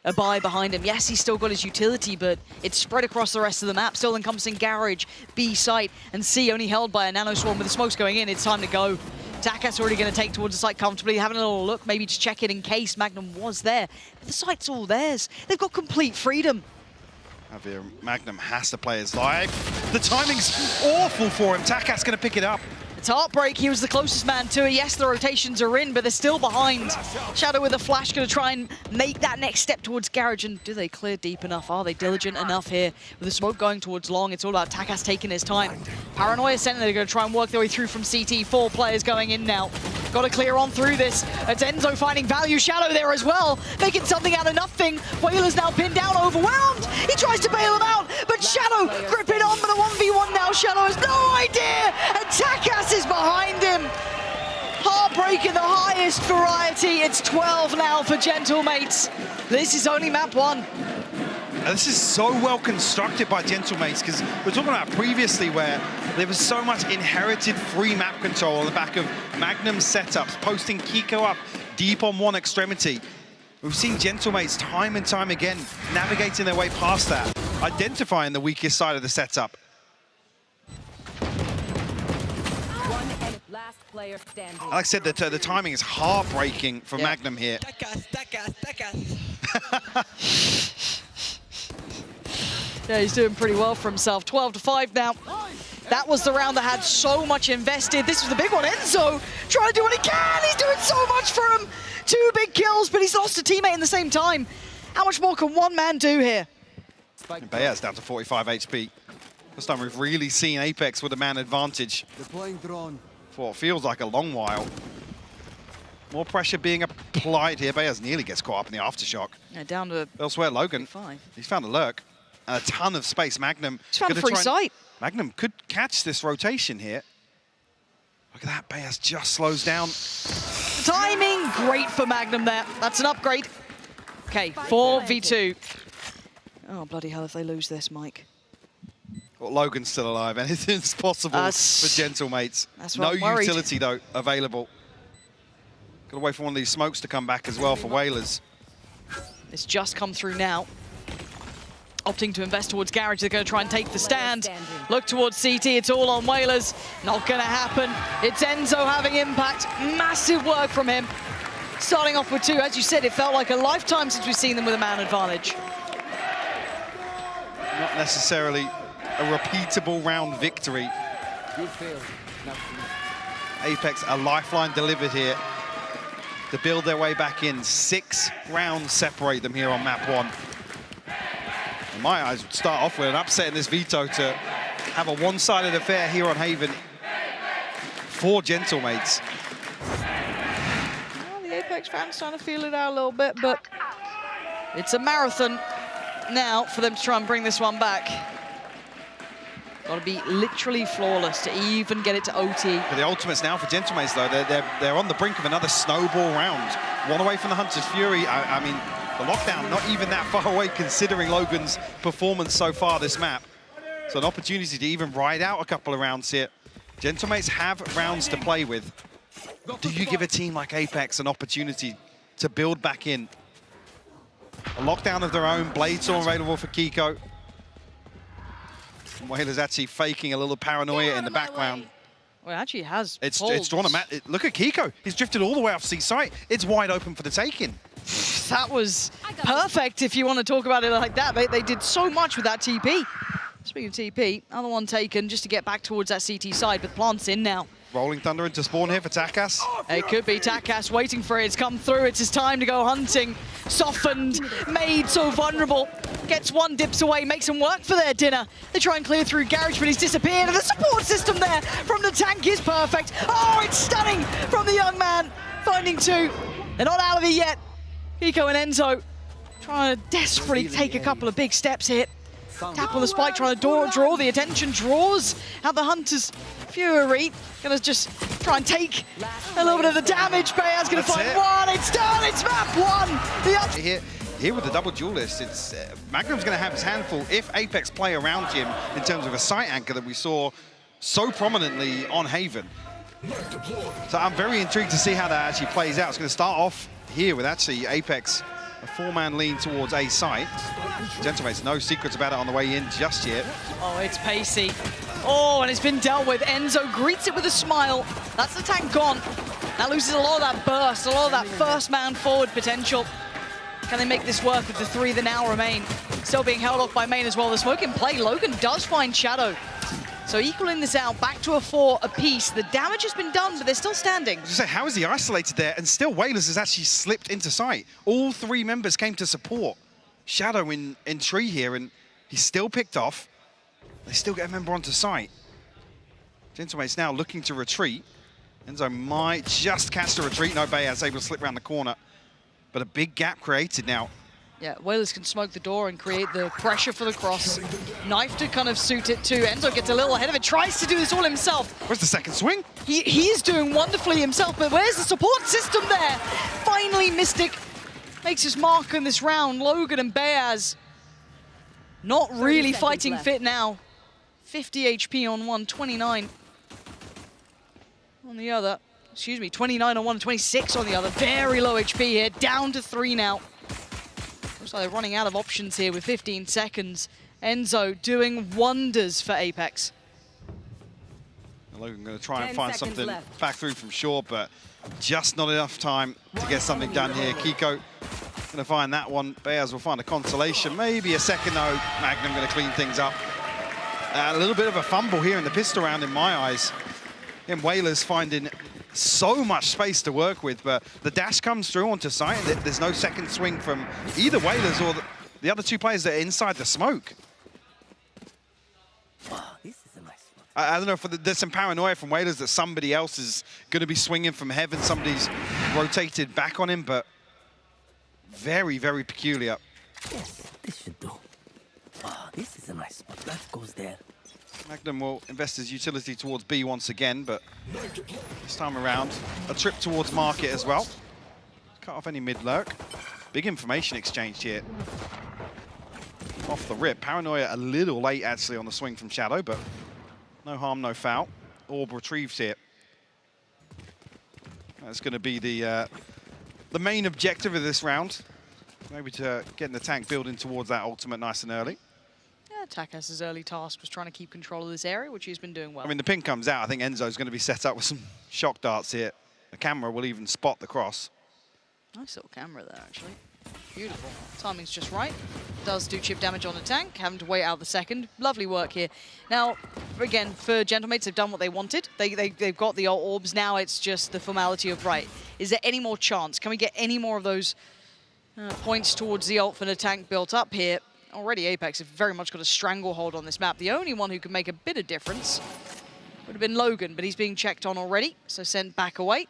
a buy behind him. Yes, he's still got his utility, but it's spread across the rest of the map, still encompassing Garage, B site, and C only held by a Nano Swarm. With the smokes going in, it's time to go. Takas already going to take towards the site comfortably, having a little look, maybe to check it in case Magnum was there. But the site's all theirs. They've got complete freedom. Javier, Magnum has to play his life. The timing's awful for him. Takas going to pick it up. It's Heartbreak, he was the closest man to it. Yes, the rotations are in, but they're still behind. Shadow with a flash, going to try and make that next step towards Garage. And do they clear deep enough? Are they diligent enough here? With the smoke going towards long, it's all about Takas taking his time. Paranoia Sentinel, they're going to try and work their way through from CT. 4 players going in now. Got to clear on through this. It's Enzo finding value. Shadow there as well, making something out of nothing. Whaler's now pinned down, overwhelmed. He tries to bail him out, but Shadow gripping on for the 1v1 now. Shadow has no idea, and Takas is behind him. Heartbreak in the highest variety. It's 12 now for Gentlemates. This is only map 1. This is so well constructed by Gentlemates, because we're talking about previously where there was so much inherited free map control on the back of Magnum setups, posting Kiko up deep on one extremity. We've seen Gentlemates time and time again navigating their way past that, identifying the weakest side of the setup. Last player standing. Like I said, the timing is heartbreaking for Magnum here. Yeah, he's doing pretty well for himself. 12-5 now. That was the round that had so much invested. This was the big one. Enzo trying to do what he can. He's doing so much for him. 2 big kills, but he's lost a teammate in the same time. How much more can one man do here? Baez down to 45 HP. First time we've really seen Apeks with a man advantage Deploying drone. for what feels like a long while. More pressure being applied here. Baez nearly gets caught up in the aftershock. Yeah, down to Elsewhere, Logan. 5. He's found a lurk. And a ton of space. Magnum. He's found a gonna free try and- sight. Magnum could catch this rotation here. Look at that. Baez just slows down. Timing, great for Magnum there. That's an upgrade. Okay, 4v2. Oh, bloody hell, if they lose this, Mike. Well, Logan's still alive. Anything's possible for Gentlemates. That's No what I'm worried. utility, though, available. Got to wait for one of these smokes to come back as well for Whalers. It's just come through now. Opting to invest towards Garage, they're going to try and take the stand. Look towards CT, it's all on Whalers. Not going to happen. It's Enzo having impact. Massive work from him. Starting off with 2, as you said, it felt like a lifetime since we've seen them with a man advantage. Not necessarily a repeatable round victory. You failed. Apeks, a lifeline delivered here to build their way back in. 6 rounds separate them here on map 1. In my eyes, would start off with an upset in this veto to have a one-sided affair here on Haven for Gentlemates. Well, the Apeks fans starting to feel it out a little bit, but it's a marathon now for them to try and bring this one back. Got to be literally flawless to even get it to OT. But the ultimates now for Gentlemates, though, they're on the brink of another snowball round. One away from the Hunter's Fury. I mean, The lockdown, not even that far away considering Logan's performance so far this map. So an opportunity to even ride out a couple of rounds here. Gentlemates have rounds to play with. Do you give a team like Apeks an opportunity to build back in? A lockdown of their own, Blade Saw available for Kiko. Whalers actually faking a little paranoia in the background. Well, it actually has. It's drawn a mat. Look at Kiko. He's drifted all the way off C site. It's wide open for the taking. That was perfect if you want to talk about it like that. They did so much with that TP. Speaking of TP, another one taken just to get back towards that CT side, but Plant's in now. Rolling Thunder into spawn here for Takas. It could be Takas waiting for it. It's come through. It's his time to go hunting. Softened, made so vulnerable. Gets one, dips away, makes them work for their dinner. They try and clear through Garage, but he's disappeared. And the support system there from the tank is perfect. Oh, it's stunning from the young man. Finding two. They're not out of it yet. Kiko and Enzo trying to desperately take a couple of big steps here. Tap on the spike, trying to draw the attention, draws out the Hunter's fury. Gonna just try and take a little bit of the damage. Bayard's gonna find one. It's done. It's map one. Here with the double duelist, it's Magnum's gonna have his handful if Apeks play around him in terms of a site anchor that we saw so prominently on Haven. So I'm very intrigued to see how that actually plays out. It's gonna start off here with actually Apeks, a four-man lean towards A site. Gentlemates, no secrets about it on the way in just yet. Oh, it's pacey. Oh, and it's been dealt with. Enzo greets it with a smile. That's the tank gone. That loses a lot of that burst, a lot of that first man forward potential. Can they make this work with the three that now remain? Still being held off by main as well. The smoke in play. Logan does find Shadow. So equaling this out, back to a 4 apiece. The damage has been done, but they're still standing. I was just saying, how is he isolated there? And still Whalers has actually slipped into sight. All three members came to support Shadow in tree here, and he's still picked off. They still get a member onto site. Gentlemate's now looking to retreat. Enzo might just catch the retreat. No, Bayard's able to slip around the corner. But a big gap created now. Yeah, Whalers can smoke the door and create the pressure for the cross. Knife to kind of suit it too. Enzo gets a little ahead of it, tries to do this all himself. Where's the second swing? He is doing wonderfully himself, but where's the support system there? Finally, Mystic makes his mark in this round. Logan and Bayaz not really fighting fit now. 50 HP on one, 29 on the other. Excuse me, 29 on one, 26 on the other. Very low HP here, down to 3 now. Looks like they're running out of options here with 15 seconds. Enzo doing wonders for Apeks. Logan going to try and find something back through from short, but just not enough time to get something done here. Kiko going to find that one. Bayaz will find a consolation, maybe a second though. Magnum going to clean things up. A little bit of a fumble here in the pistol round in my eyes. And Whalers finding so much space to work with, but the dash comes through onto site. There's no second swing from either Whalers or the other two players that are inside the smoke. This is a nice spot. I don't know if there's some paranoia from Whalers that somebody else is going to be swinging from heaven. Somebody's rotated back on him, but very, very peculiar. Yes, this should do. This is a nice spot. That goes there. Magnum will invest his utility towards B once again, but this time around, a trip towards market as well. Cut off any mid-lurk. Big information exchange here. Off the rip. Paranoia a little late, actually, on the swing from Shadow, but no harm, no foul. Orb retrieved here. That's going to be the main objective of this round. Maybe to getting the tank building towards that ultimate nice and early. Takas' early task was trying to keep control of this area, which he's been doing well. I mean, the ping comes out. I think Enzo's going to be set up with some shock darts here. The camera will even spot the cross. Nice little camera there, actually. Beautiful. Timing's just right. Does do chip damage on the tank, having to wait out the second. Lovely work here. Now, again, for Gentlemates, they've done what they wanted. They've got the orbs. Now it's just the formality of, right, is there any more chance? Can we get any more of those points towards the ult for the tank built up here? Already Apeks have very much got a stranglehold on this map. The only one who can make a bit of difference would have been Logan, but he's being checked on already, so sent back away.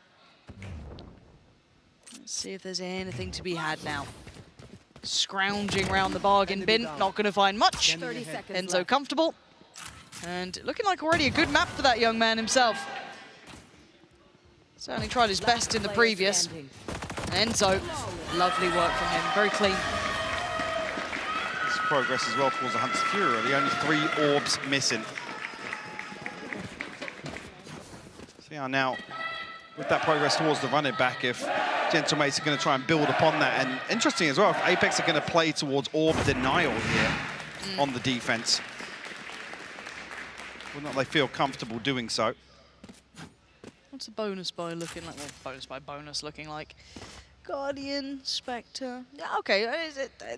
Let's see if there's anything to be had now. Scrounging around the bargain bin, not going to find much. 30 seconds Enzo left. comfortable. And looking like already a good map for that young man himself. Certainly tried his best in the previous. Enzo, lovely work from him, very clean. This progress as well towards the Hunter's Fury, really. Only 3 orbs missing. See how now, with that progress towards the run it back, if Gentlemates are going to try and build upon that. And interesting as well, if Apeks are going to play towards orb denial here on the defense. Would not they feel comfortable doing so? What's a bonus buy looking like? Well, bonus looking like. Guardian, Spectre. Yeah, okay,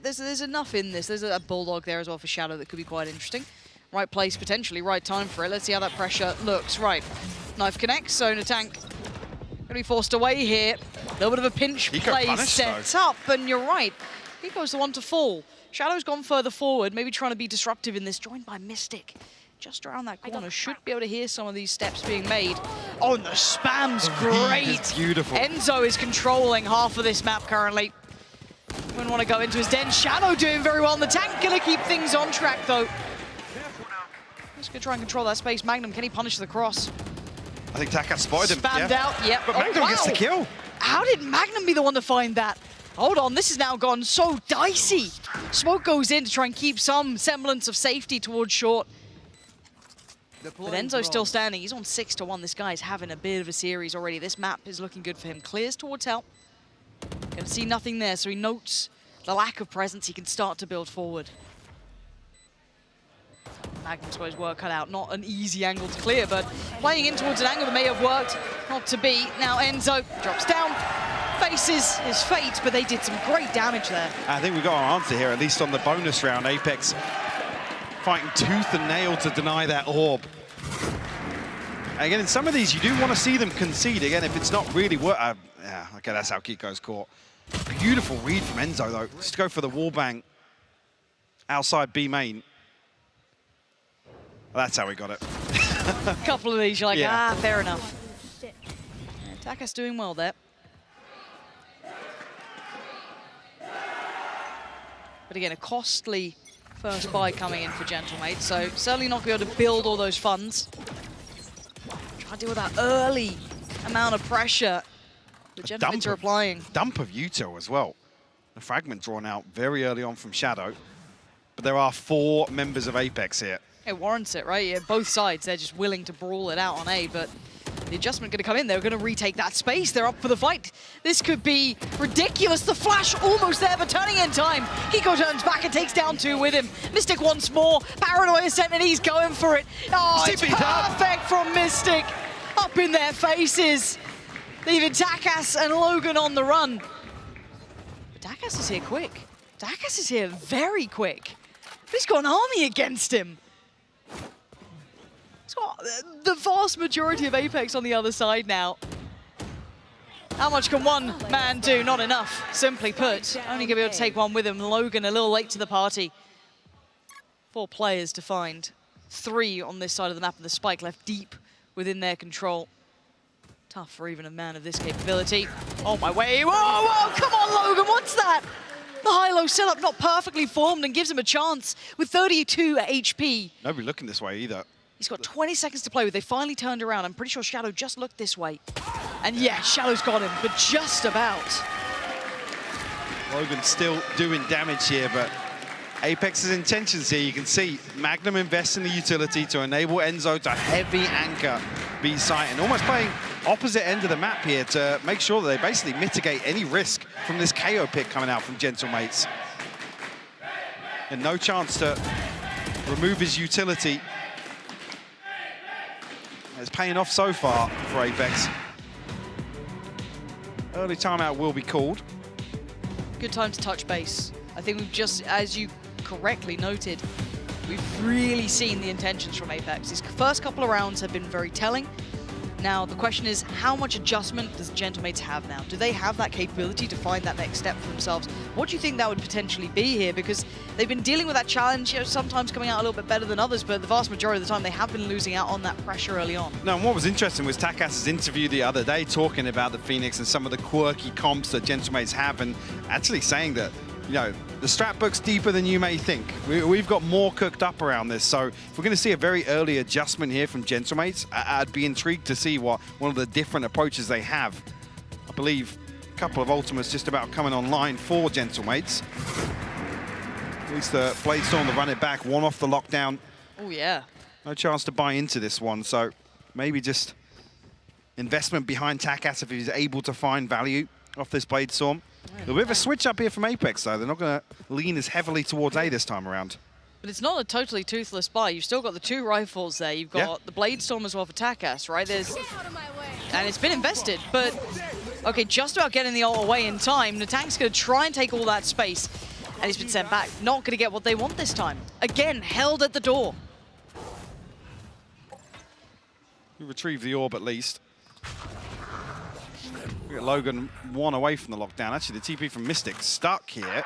there's enough in this. There's a Bulldog there as well for Shadow that could be quite interesting. Right place, potentially, right time for it. Let's see how that pressure looks. Right, knife connects, Sonar Tank gonna be forced away here. A little bit of a pinch play set up, and you're right. Hiko's the one to fall. Shadow's gone further forward, maybe trying to be disruptive in this, joined by Mystic. Just around that corner, should be able to hear some of these steps being made. Oh, and the spam's great. Beautiful. Enzo is controlling half of this map currently. Wouldn't want to go into his den. Shadow doing very well, and the tank gonna keep things on track though. Just gonna try and control that space. Magnum, can he punish the cross? I think Taka spotted him. Spammed out, yep. But Magnum gets the kill. How did Magnum be the one to find that? Hold on, this has now gone so dicey. Smoke goes in to try and keep some semblance of safety towards short. But Enzo's still standing. He's on 6-1. This guy's having a bit of a series already. This map is looking good for him. Clears towards help. Gonna see nothing there, so he notes the lack of presence. He can start to build forward. Magnum's got his work cut out. Not an easy angle to clear, but playing in towards an angle that may have worked. Not to be. Now Enzo drops down, faces his fate, but they did some great damage there. I think we got our answer here, at least on the bonus round. Apeks fighting tooth and nail to deny that orb. Again, in some of these, you do want to see them concede. Again, if it's not really work. Yeah, okay, that's how Kiko's caught. Beautiful read from Enzo, though. Just to go for the wallbang outside B main. Well, that's how we got it. A couple of these, you're like, yeah. Fair enough. Yeah, Taka's doing well there. But again, a costly first buy coming in for Gentlemate, so certainly not going to be able to build all those funds. Try to deal with that early amount of pressure the Gentlemates are applying. Dump of util as well. The fragment drawn out very early on from Shadow. But there are 4 members of Apeks here. It warrants it, right? Yeah, both sides, they're just willing to brawl it out on A, but the adjustment going to come in. They're going to retake that space. They're up for the fight. This could be ridiculous. The flash almost there, but turning in time. Hiko turns back and takes down 2 with him. Mystic once more. Paranoia sent, and he's going for it. Oh, it's perfect from Mystic. Up in their faces. Leaving Takas and Logan on the run. But Takas is here quick. Takas is here very quick. But he's got an army against him. He's got the vast majority of Apeks on the other side now. How much can one man do? Not enough, simply put. Only gonna be able to take one with him. Logan a little late to the party. 4 players to find. 3 on this side of the map, and the spike left deep within their control. Tough for even a man of this capability. Oh my way, whoa, whoa, come on Logan, what's that? The high-low setup not perfectly formed and gives him a chance with 32 HP. Nobody looking this way either. He's got 20 seconds to play with. They finally turned around. I'm pretty sure Shadow just looked this way. And yeah, Shadow's got him, but just about. Logan still doing damage here, but Apex's intentions here, you can see Magnum invests in the utility to enable Enzo to heavy anchor B site, and almost playing opposite end of the map here to make sure that they basically mitigate any risk from this KO pick coming out from Gentlemates. And no chance to remove his utility. It's paying off so far for Apeks. Early timeout will be called. Good time to touch base. I think we've just, as you correctly noted, we've really seen the intentions from Apeks. These first couple of rounds have been very telling. Now, the question is, how much adjustment does Gentlemates have now? Do they have that capability to find that next step for themselves? What do you think that would potentially be here? Because they've been dealing with that challenge, you know, sometimes coming out a little bit better than others, but the vast majority of the time they have been losing out on that pressure early on. No, and what was interesting was Takas's interview the other day talking about the Phoenix and some of the quirky comps that Gentlemates have, and actually saying that, you know, the strat book's deeper than you may think. We've got more cooked up around this, so if we're going to see a very early adjustment here from Gentlemates, I'd be intrigued to see what one of the different approaches they have. I believe couple of ultimates just about coming online for Gentlemates. At least the Bladestorm to run it back, one off the lockdown. Oh, yeah. No chance to buy into this one, so maybe just investment behind Takas if he's able to find value off this Bladestorm. A bit of a switch up here from Apeks, though. They're not going to lean as heavily towards A this time around. But it's not a totally toothless buy. You've still got the 2 rifles there. You've got the Bladestorm as well for Takas, right? And it's been invested, but okay, just about getting the ult away in time. Natank's going to try and take all that space, and he's been sent back. Not going to get what they want this time. Again, held at the door. We retrieve the orb at least. We got Logan 1 away from the lockdown. Actually, the TP from Mystic stuck here.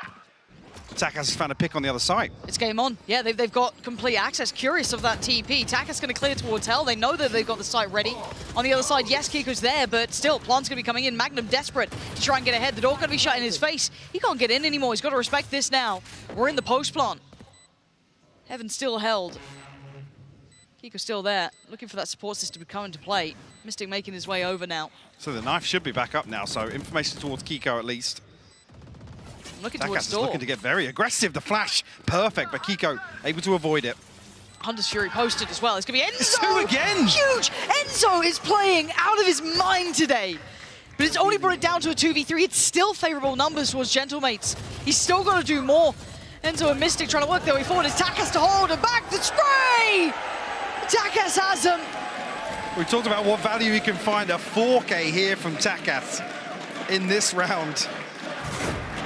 Takas has found a pick on the other side. It's game on. Yeah, they've got complete access. Curious of that TP. Takas going to clear towards Hell. They know that they've got the site ready. On the other side, yes, Kiko's there, but still, Plant's going to be coming in. Magnum desperate to try and get ahead. The door going to be shut in his face. He can't get in anymore. He's got to respect this now. We're in the post plant. Heaven still held. Kiko's still there, looking for that support system to come into play. Mystic making his way over now. So the knife should be back up now, so information towards Kiko at least. Looking Takas towards is door. looking to get very aggressive. The flash, perfect, but Kiko able to avoid it. Hunter's Fury posted as well. It's going to be Enzo! 2 again! Huge! Enzo is playing out of his mind today. But it's only brought it down to a 2v3. It's still favorable numbers towards Gentlemates. He's still got to do more. Enzo and Mystic trying to work their way forward. It's Takas to hold and back the spray! Takas has him. We talked about what value he can find. A 4K here from Takas in this round.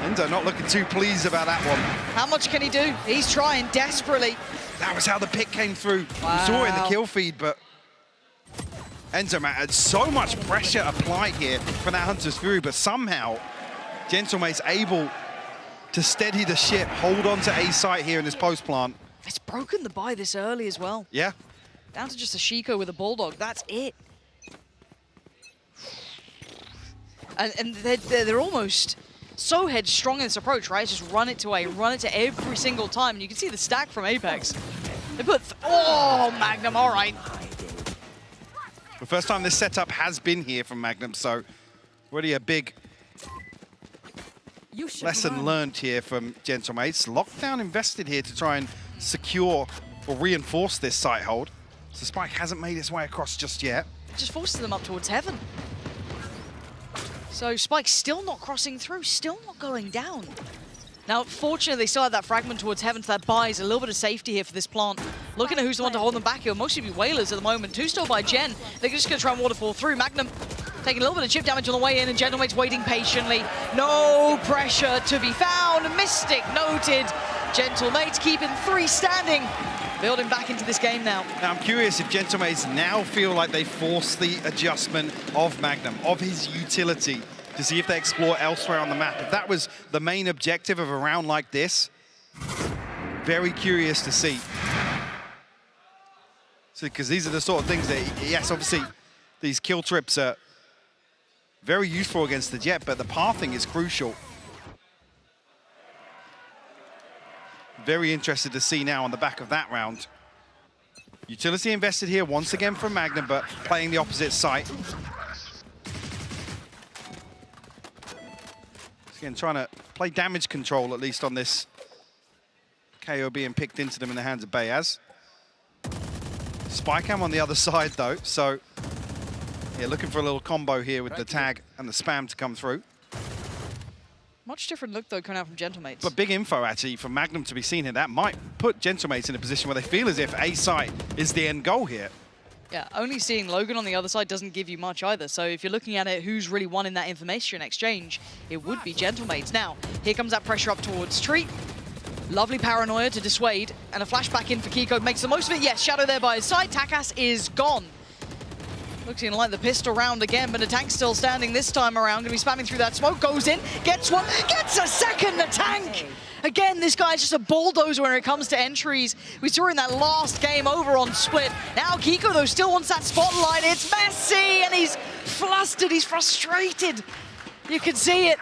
Enzo not looking too pleased about that one. How much can he do? He's trying desperately. That was how the pick came through. Wow. We saw it in the kill feed, but Enzo, man, had so much pressure applied here from that Hunter's Fury, but somehow Gentlemate's able to steady the ship, hold on to A site here in this post plant. It's broken the buy this early as well. Yeah. Down to just a Shiko with a Bulldog. That's it. And they're almost so headstrong in this approach, right? Just run it to A, run it to every single time. And you can see the stack from Apeks. They put, oh, Magnum, all right. The first time this setup has been here from Magnum, so really a big lesson learned here from Gentlemates. Lockdown invested here to try and secure or reinforce this site hold. So Spike hasn't made its way across just yet. Just forces them up towards Heaven. So Spike's still not crossing through, still not going down. Now, fortunately, they still have that fragment towards Heaven, so that buys a little bit of safety here for this plant. Looking at who's the one to hold them back here. Mostly be Whalers at the moment. 2 still by Gen. They're just going to try and waterfall through. Magnum taking a little bit of chip damage on the way in, and Gentlemate's waiting patiently. No pressure to be found. Mystic noted. Gentlemates keeping 3 standing. Building back into this game now. Now, I'm curious if Gentlemates now feel like they force the adjustment of Magnum, of his utility, to see if they explore elsewhere on the map. If that was the main objective of a round like this, very curious to see. So, because these are the sort of things that, yes, obviously, these kill trips are very useful against the Jet, but the pathing is crucial. Very interested to see now on the back of that round. Utility invested here once again from Magnum, but playing the opposite site. Again, trying to play damage control, at least on this KO being picked into them in the hands of Bayaz. Spycam on the other side, though, so yeah, looking for a little combo here with the tag and the spam to come through. Much different look, though, coming out from Gentlemates. But big info, actually, from Magnum to be seen here. That might put Gentlemates in a position where they feel as if A site is the end goal here. Yeah, only seeing Logan on the other side doesn't give you much either. So if you're looking at it, who's really won in that information exchange, it would be Gentlemates. Now, here comes that pressure up towards Treat. Lovely paranoia to dissuade, and a flashback in for Kiko. Makes the most of it. Yes, Shadow there by his side. Takas is gone. Looking like the pistol round again, but the tank's still standing this time around. Gonna be spamming through that smoke. Goes in, gets one, gets a second. The tank. Again, this guy's just a bulldozer when it comes to entries. We saw in that last game over on Split. Now Kiko, though, still wants that spotlight. It's messy, and he's flustered. He's frustrated. You can see it.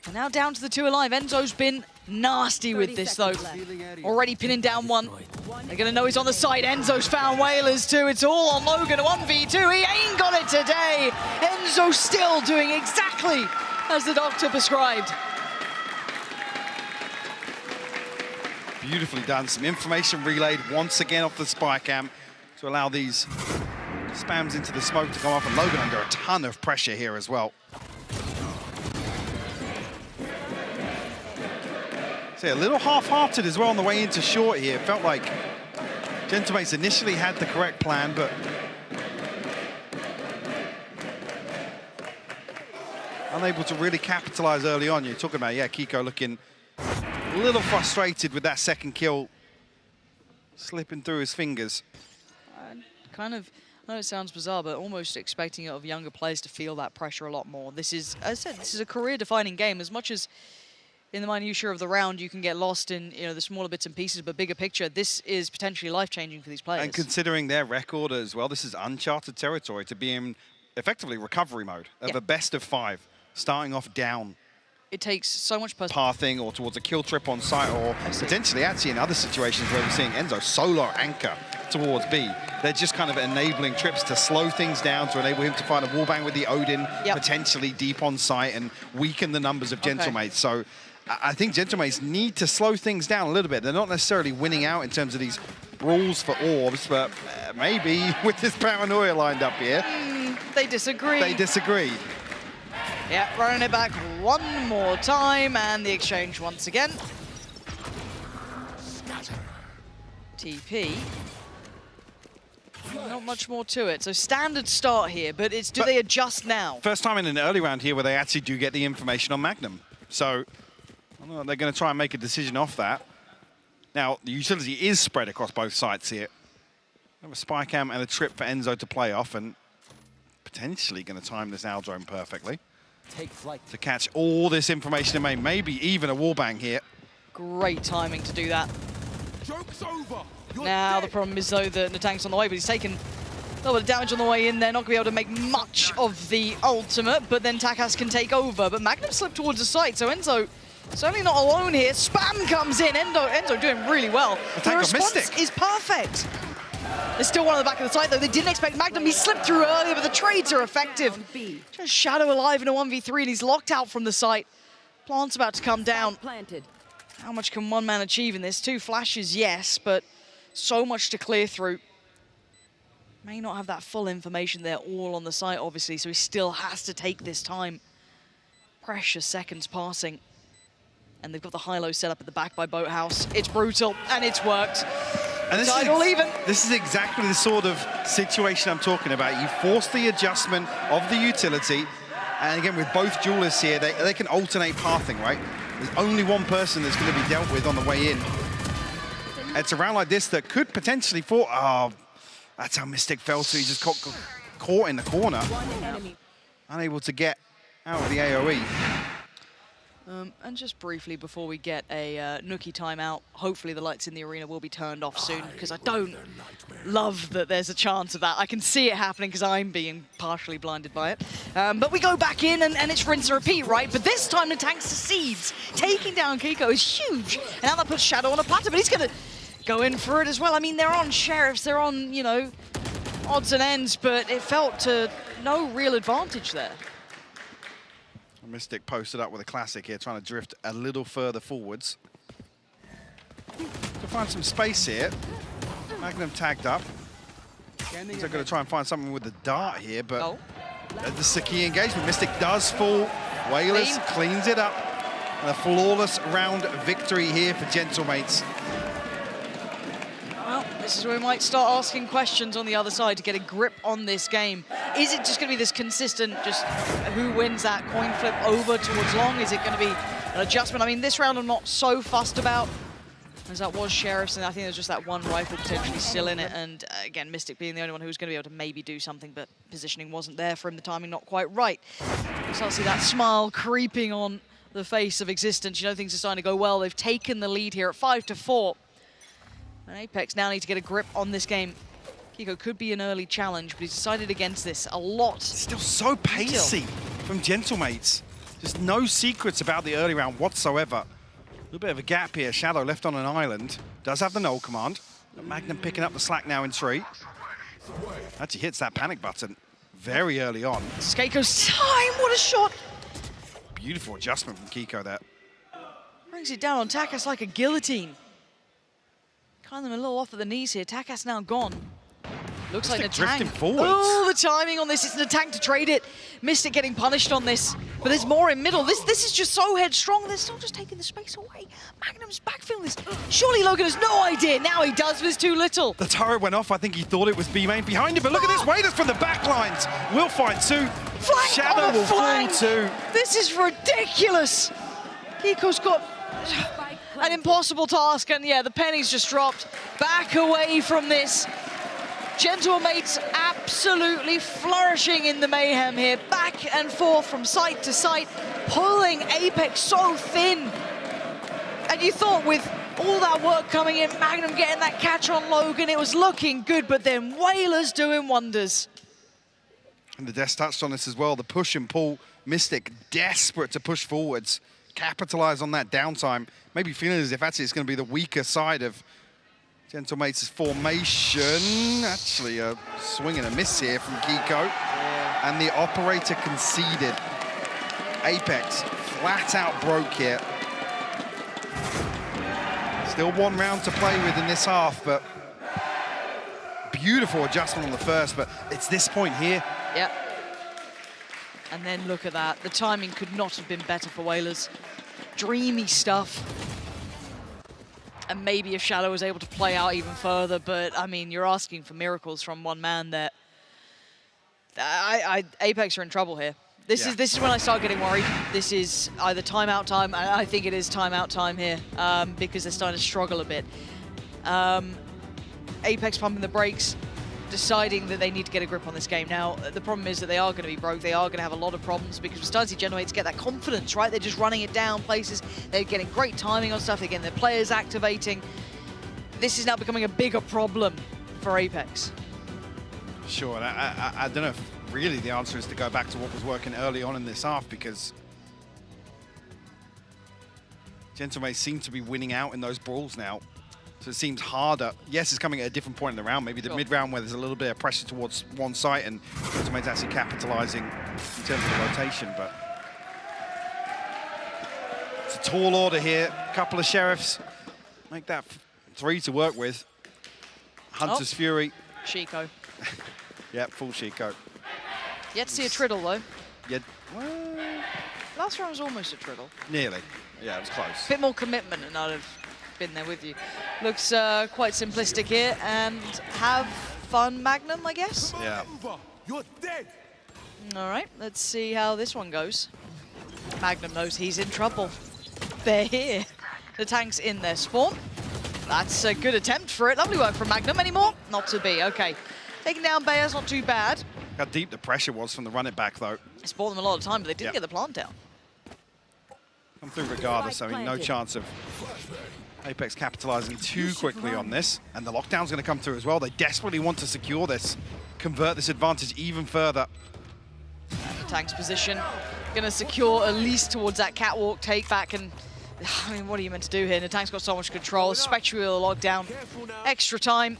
And now down to the 2 alive. Enzo's been nasty with this, though. Already pinning down one. They're going to know he's on the side. Enzo's found Whalers, too. It's all on Logan. 1v2. He ain't got it today. Enzo still doing exactly as the doctor prescribed. Beautifully done. Some information relayed once again off the spy cam to allow these spams into the smoke to come off, and Logan under a ton of pressure here as well. See, a little half-hearted as well on the way into short here. It felt like Gentlemates initially had the correct plan, but unable to really capitalize early on. You're talking about, yeah, Kiko looking a little frustrated with that second kill slipping through his fingers. Kind of, I know it sounds bizarre, but almost expecting of younger players to feel that pressure a lot more. This is, as I said, this is a career-defining game. As much as in the minutiae of the round you can get lost in, you know, the smaller bits and pieces, but bigger picture, this is potentially life-changing for these players. And considering their record as well, this is uncharted territory to be in effectively recovery mode of a best of 5, starting off down. It takes so much pathing or towards a kill trip on site, or potentially actually in other situations where we're seeing Enzo solo anchor towards B. They're just kind of enabling trips to slow things down to enable him to find a wallbang with the Odin, potentially deep on site, and weaken the numbers of Gentlemates. So I think Gentlemates need to slow things down a little bit. They're not necessarily winning out in terms of these brawls for orbs, but maybe with this paranoia lined up here. They disagree. They disagree. Yeah, running it back one more time, and the exchange once again. TP. Not much more to it. So standard start here, but it's do they adjust now? First time in an early round here where they actually do get the information on Magnum. So I don't know, they're going to try and make a decision off that. Now, the utility is spread across both sites here. We have a spy cam and a trip for Enzo to play off, and potentially going to time this Al drone perfectly. Take flight. To catch all this information in Main, maybe even a wallbang here. Great timing to do that. Joke's over. Now the problem is though that Natang's on the way, but he's taken a little bit of damage on the way in there, not going to be able to make much of the ultimate, but then Takas can take over. But Magnum slipped towards the site, so Enzo certainly not alone here. Spam comes in, Enzo doing really well. The response is perfect. There's still one on the back of the site, though. They didn't expect Magnum. He slipped through earlier, but the trades are effective. Just Shadow alive in a 1v3, and he's locked out from the site. Plant's about to come down. Planted. How much can one man achieve in this? 2 flashes, yes, but so much to clear through. May not have that full information there all on the site, obviously, so he still has to take this time. Precious seconds passing. And they've got the high-low set up at the back by Boathouse. It's brutal, and it's worked. And this is exactly the sort of situation I'm talking about. You force the adjustment of the utility, and again, with both duelists here, they can alternate pathing, right? There's only one person that's going to be dealt with on the way in. It's a round like this that could potentially fall. Oh, that's how Mystic fell to. He just got caught in the corner. Unable to get out of the AoE. And just briefly, before we get a Nookie timeout, hopefully the lights in the arena will be turned off soon, because I don't love that there's a chance of that. I can see it happening because I'm being partially blinded by it. But we go back in, and it's rinse and repeat, right? But this time the tank succeeds. Taking down Kiko is huge. And now that puts Shadow on a platter, but he's going to go in for it as well. I mean, they're on sheriffs, they're on, you know, odds and ends, but it felt to no real advantage there. Mystic posted up with a classic here, trying to drift a little further forwards. To find some space here. Magnum tagged up. They're going to try and find something with the dart here, but this is a key engagement. Mystic does fall. Whalers cleans it up. And a flawless round victory here for Gentlemates. Well, this is where we might start asking questions on the other side to get a grip on this game. Is it just going to be this consistent, just who wins that coin flip over towards long? Is it going to be an adjustment? I mean, this round I'm not so fussed about, as that was Sheriff's, and I think there's just that one rifle potentially still in it. And again, Mystic being the only one who was going to be able to maybe do something, but positioning wasn't there for him, the timing not quite right. You start to see that smile creeping on the face of existence. You know things are starting to go well. They've taken the lead here at 5-4. And Apeks now need to get a grip on this game. Kiko could be an early challenge, but he's decided against this a lot. Still so pacey from Gentlemates. Just no secrets about the early round whatsoever. A little bit of a gap here. Shadow left on an island. Does have the null command. But Magnum picking up the slack now in 3. Actually hits that panic button very early on. Keiko's time, what a shot! Beautiful adjustment from Kiko there. Brings it down on Takas like a guillotine. Kind of a little off at the knees here. Takas now gone. Looks like Mystic drifting Natang. forwards. Oh, the timing on this. It's Natang to trade it. Mystic getting punished on this. But there's more in middle. This is just so headstrong. They're still just taking the space away. Magnum's backfilling this. Surely Logan has no idea. Now he does, but it's too little. The turret went off. I think he thought it was B main behind him, but look at this. Waiters from the back lines. Will find two. Flank Shadow on the will flank. fall too. This is ridiculous. Kiko's got an impossible task, and yeah, the penny's just dropped. Back away from this. Gentlemates absolutely flourishing in the mayhem here. Back and forth from site to site, pulling Apeks so thin. And you thought with all that work coming in, Magnum getting that catch on Logan, it was looking good, but then Whalers doing wonders. And the Des touched on this as well. The push and pull. Mystic desperate to push forwards, capitalize on that downtime. Maybe feeling as if actually it's going to be the weaker side of Gentlemates' formation. Actually, a swing and a miss here from Kiko. Yeah. And the operator conceded. Apeks flat out broke here. Still one round to play with in this half, but beautiful adjustment on the first, but it's this point here. Yep. And then look at that. The timing could not have been better for Whalers. Dreamy stuff. And maybe if Shadow was able to play out even further, but I mean, you're asking for miracles from one man there. Apeks are in trouble here. This is when I start getting worried. This is either timeout time, and I think it is timeout time here, because they're starting to struggle a bit. Apeks pumping the brakes, deciding that they need to get a grip on this game. Now, the problem is that they are going to be broke. They are going to have a lot of problems because we're starting to see Gentlemates get that confidence, right? They're just running it down places. They're getting great timing on stuff. They're getting their players activating. This is now becoming a bigger problem for Apeks. Sure, and I don't know if really the answer is to go back to what was working early on in this half, because Gentlemates seem to be winning out in those brawls now. So it seems harder. Yes, it's coming at a different point in the round, maybe the mid-round where there's a little bit of pressure towards one site and Gentlemates actually capitalizing in terms of the rotation, but it's a tall order here. A couple of Sheriffs make that 3 to work with. Hunter's Fury. Chico. Yep, full Chico. Yet to see a Triddle, though. Yeah, well, last round was almost a Triddle. nearly. Yeah, it was close. Bit more commitment, and I'd have been there with you. Looks quite simplistic here, and have fun, Magnum, I guess. Yeah. You're dead. All right, let's see how this one goes. Magnum knows he's in trouble. They're here. The tank's in their spawn. That's a good attempt for it. Lovely work from Magnum. Any more? Not to be. Okay. Taking down Bayer's not too bad. How deep the pressure was from the run it back, though. It's bought them a lot of time, but they didn't get the plant down. Come through regardless. I mean, no chance of Apeks capitalizing too quickly on this. And the lockdown's going to come through as well. They desperately want to secure this, convert this advantage even further. And the tank's position going to secure at least towards that catwalk take back. And I mean, what are you meant to do here? The tank's got so much control, especially with the lockdown. Extra time.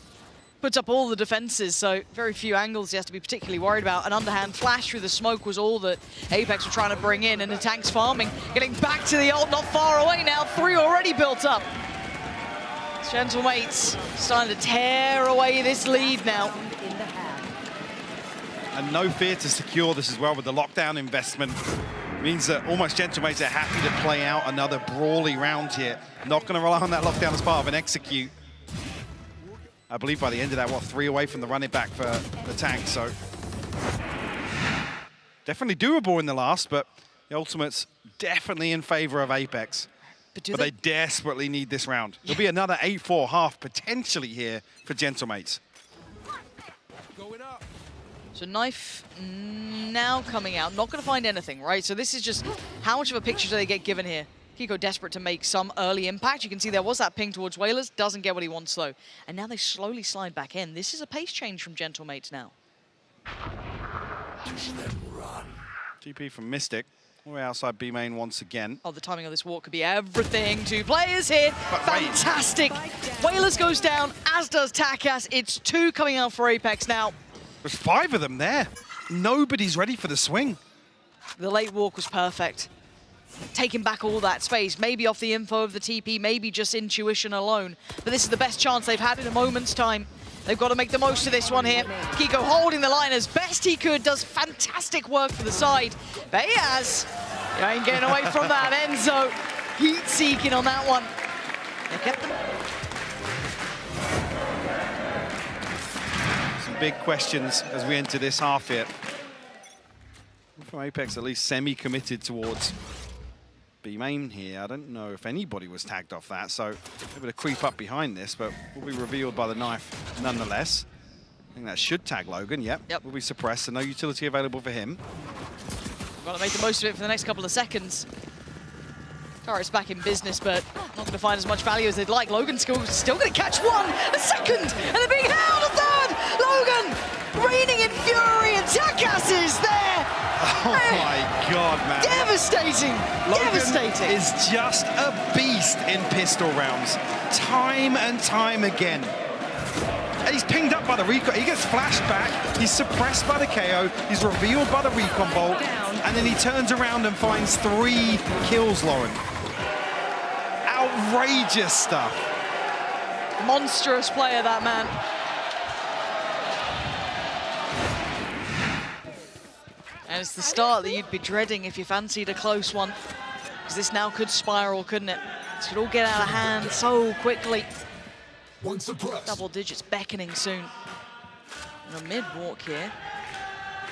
Puts up all the defenses, so very few angles he has to be particularly worried about. An underhand flash through the smoke was all that Apeks were trying to bring in, and the tank's farming, getting back to the ult, not far away now. 3 already built up. Gentlemates starting to tear away this lead now. And no fear to secure this as well with the lockdown investment. Means that almost Gentlemates are happy to play out another brawly round here. Not going to rely on that lockdown as part of an execute. I believe by the end of that, 3 away from the run it back for the tank, so definitely doable in the last, but the ultimate's definitely in favor of Apeks. But they desperately need this round. There'll be another 8-4 half potentially here for Gentlemates. So Knife now coming out, not going to find anything, right? So this is just how much of a picture do they get given here? Kiko desperate to make some early impact. You can see there was that ping towards Whalers. Doesn't get what he wants, though. And now they slowly slide back in. This is a pace change from Gentlemates now. TP from Mystic. All the way outside B main once again. Oh, the timing of this walk could be everything. 2 players here. Fantastic. Whalers goes down, as does Takas. It's 2 coming out for Apeks now. There's 5 of them there. Nobody's ready for the swing. The late walk was perfect. taking back all that space, maybe off the info of the TP, maybe just intuition alone. But this is the best chance they've had in a moment's time. They've got to make the most of this one here. Kiko holding the line as best he could, does fantastic work for the side. Bayaz, you ain't getting away from that. Enzo, heat-seeking on that one. They kept them. Some big questions as we enter this half here. From Apeks, at least semi-committed towards B main here. I don't know if anybody was tagged off that, so able to creep up behind this, but will be revealed by the knife nonetheless. I think that should tag Logan. Yep. Will be suppressed, so no utility available for him. Got to make the most of it for the next couple of seconds. Turret's back in business, but not going to find as much value as they'd like. Logan's still going to catch one, a second, and they're being held a third. Logan reigning in fury, and Takas is there. Oh my God, man. Devastating, devastating. Is just a beast in pistol rounds, time and time again. And he's pinged up by the recon, he gets flashed back, he's suppressed by the KO, he's revealed by the recon bolt, and then he turns around and finds 3 kills, Lauren. Outrageous stuff. Monstrous player, that man. And it's the start that you'd be dreading if you fancied a close one. Because this now could spiral, couldn't it? This could all get out of hand so quickly. Double digits beckoning soon. And a mid-walk here.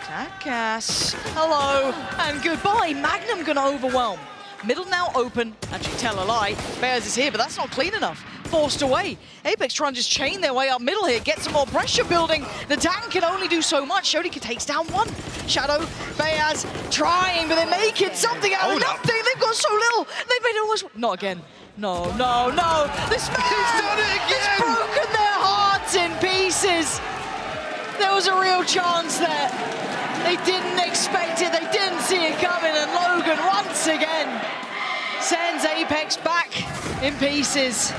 Takas, hello, and goodbye. Magnum gonna overwhelm. Middle now open. Actually, tell a lie. Bears is here, but that's not clean enough. Forced away. Apeks trying to just chain their way up middle here, get some more pressure building. The tank can only do so much. Shodika takes down one. Shadow, Bayaz trying, but they're making something out of nothing. They've got so little. They've made it almost. Not again. No. This man He's done it again. has broken their hearts in pieces. There was a real chance there. They didn't expect it. They didn't see it coming. And Logan once again sends Apeks back in pieces.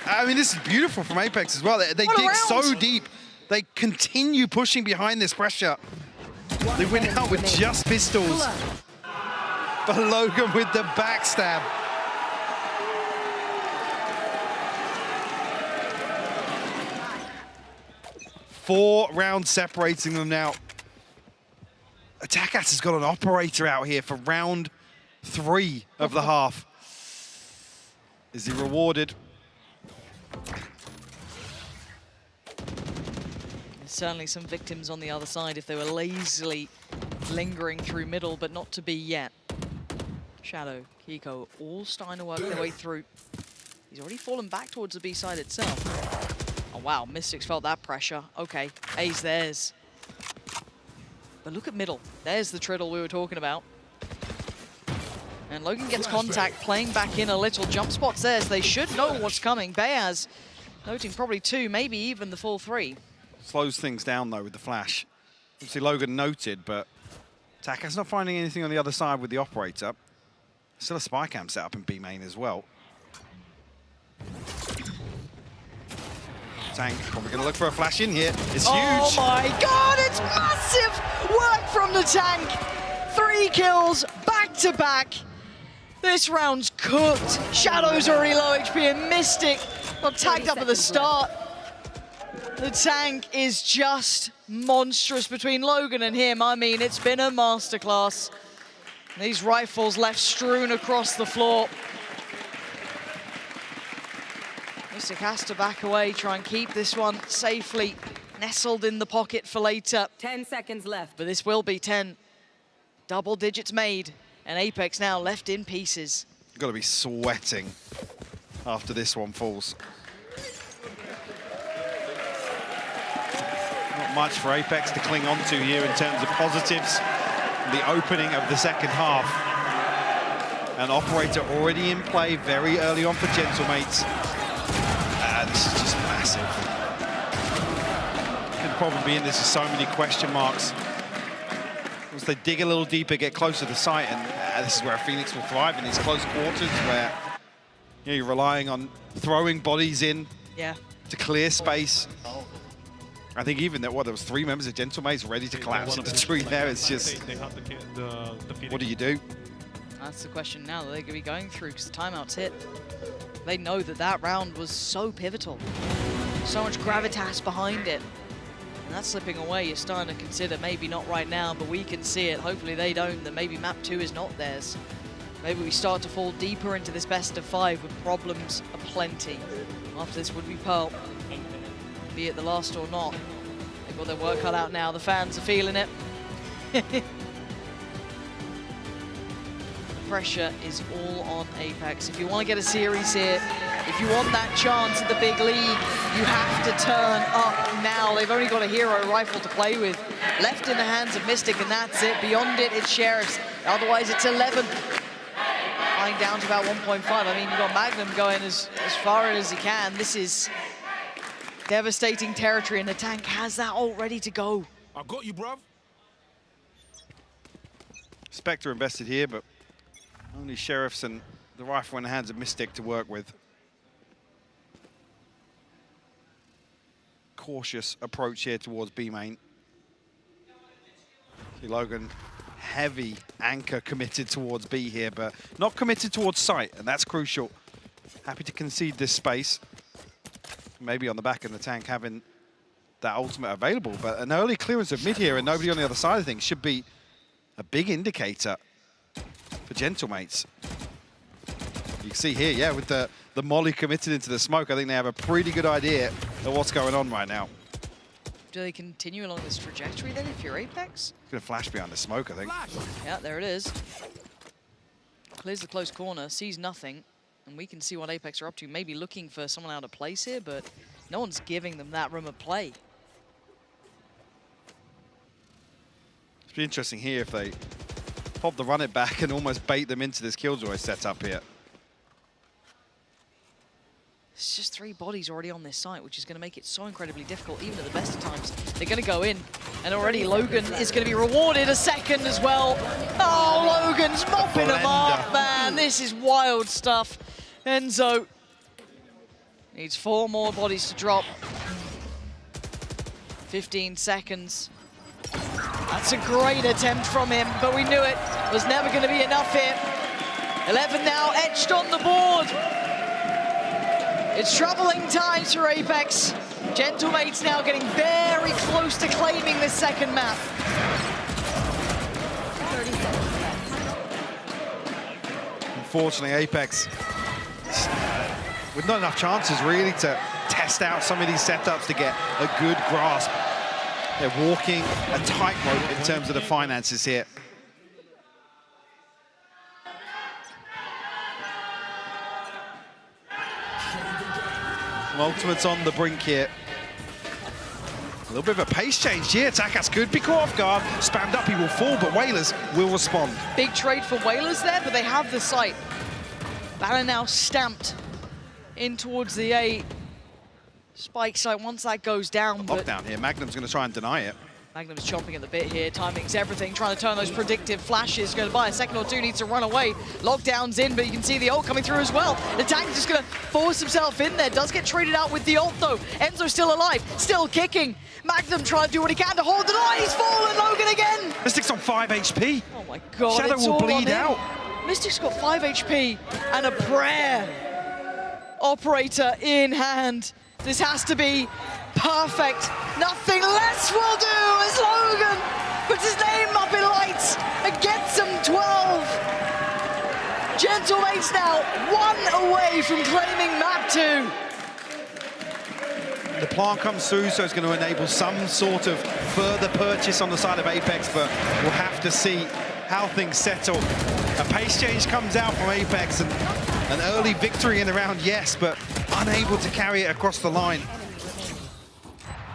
I mean, this is beautiful from Apeks as well. They dig so deep. They continue pushing behind this pressure. They win out with just pistols. But Logan with the backstab. Four rounds separating them now. Takas has got an operator out here for round 3 of the half. Is he rewarded? There's certainly some victims on the other side if they were lazily lingering through middle, but not to be yet. Shadow, Kiko, all starting to work their way through. He's already fallen back towards the B side itself. Oh wow, Mystics felt that pressure. Okay, A's theirs. But look at middle. There's the triddle we were talking about. And Logan gets contact, playing back in a little. Jump spots there, so they should know what's coming. Bayaz noting probably 2, maybe even the full 3. Slows things down though with the flash. Obviously Logan noted, but Takas not finding anything on the other side with the operator. Still a spy cam set up in B main as well. Tank probably going to look for a flash in here. It's huge. Oh my God, it's massive work from the tank. 3 kills back to back. This round's cooked. Shadow's already low HP and Mystic got tagged up at the start. The tank is just monstrous between Logan and him. I mean, it's been a masterclass. These rifles left strewn across the floor. Mystic has to back away, try and keep this one safely nestled in the pocket for later. 10 seconds left. But this will be 10. Double digits made, and Apeks now left in pieces. Got to be sweating after this one falls. Not much for Apeks to cling on to here in terms of positives. The opening of the second half. An operator already in play very early on for Gentlemates. This is just massive. Could probably be in this with so many question marks. Once they dig a little deeper, get closer to sight, and this is where Phoenix will thrive in these close quarters, where you're relying on throwing bodies in to clear space. I think even that, there was 3 members of Gentlemates ready to collapse into tree there. It's just, what do you do? That's the question now that they're going to be going through because the timeout's hit. They know that that round was so pivotal. So much gravitas behind it. And that's slipping away. You're starting to consider maybe not right now, but we can see it. Hopefully they don't, that maybe map 2 is not theirs. Maybe we start to fall deeper into this best of 5 with problems aplenty. After this would be Pearl. Be it the last or not. They've got their work cut out now. The fans are feeling it. Pressure is all on Apeks. If you want to get a series here, if you want that chance at the big league, you have to turn up now. They've only got a hero rifle to play with. Left in the hands of Mystic, and that's it. Beyond it, it's Sheriffs. Otherwise, it's 11. Flying down to about 1.5. I mean, you've got Magnum going as far as he can. This is devastating territory, and the tank has that all ready to go. I got you, bruv. Spectre invested here, but only Sheriffs and the rifle in the hands of Mystic to work with. Cautious approach here towards B main. See Logan, heavy anchor committed towards B here, but not committed towards site, and that's crucial. Happy to concede this space. Maybe on the back of the tank having that ultimate available, but an early clearance of mid here and nobody on the other side of things should be a big indicator for Gentlemates. You can see here, yeah, with the molly committed into the smoke, I think they have a pretty good idea of what's going on right now. Do they continue along this trajectory then if you're Apeks? Gonna flash behind the smoke, I think. Yeah, there it is. Clears the close corner, sees nothing, and we can see what Apeks are up to. Maybe looking for someone out of place here, but no one's giving them that room of play. It's be interesting here if they pop the run it back and almost bait them into this Killjoy setup here. It's just 3 bodies already on this site, which is going to make it so incredibly difficult, even at the best of times. They're going to go in, and already Logan is going to be rewarded a second as well. Oh, Logan's mopping them up, man. This is wild stuff. Enzo needs 4 more bodies to drop. 15 seconds. That's a great attempt from him, but we knew it was never going to be enough here. 11 now etched on the board. It's troubling times for Apeks. Gentlemates now getting very close to claiming this second map. 30 seconds left. Unfortunately, Apeks, with not enough chances really to test out some of these setups to get a good grasp. They're walking a tightrope in terms of the finances here. Ultimate's on the brink here. A little bit of a pace change here. Takas could be caught off guard. Spammed up, he will fall, but Whalers will respond. Big trade for Whalers there, but they have the site. Banner now stamped in towards the A. Spike site once that goes down. Lockdown here. Magnum's going to try and deny it. Magnum's chomping at the bit here. Timing's everything. Trying to turn those predictive flashes. Going to buy a second or two. Needs to run away. Lockdown's in, but you can see the ult coming through as well. The tank just going to force himself in there. Does get traded out with the ult though. Enzo's still alive. Still kicking. Magnum trying to do what he can to hold the line. He's fallen. Logan again. Mystic's on 5 HP. Oh my God. Shadow it's will all bleed on him. out. Mystic's got 5 HP and a prayer. Operator in hand. This has to be perfect. Nothing less will do as Logan puts his name up in lights and gets him 12. Gentlemates now 1 away from claiming map 2. The plant comes through, so it's going to enable some sort of further purchase on the side of Apeks, but we'll have to see how things settle. A pace change comes out from Apeks, and an early victory in the round, yes, but unable to carry it across the line.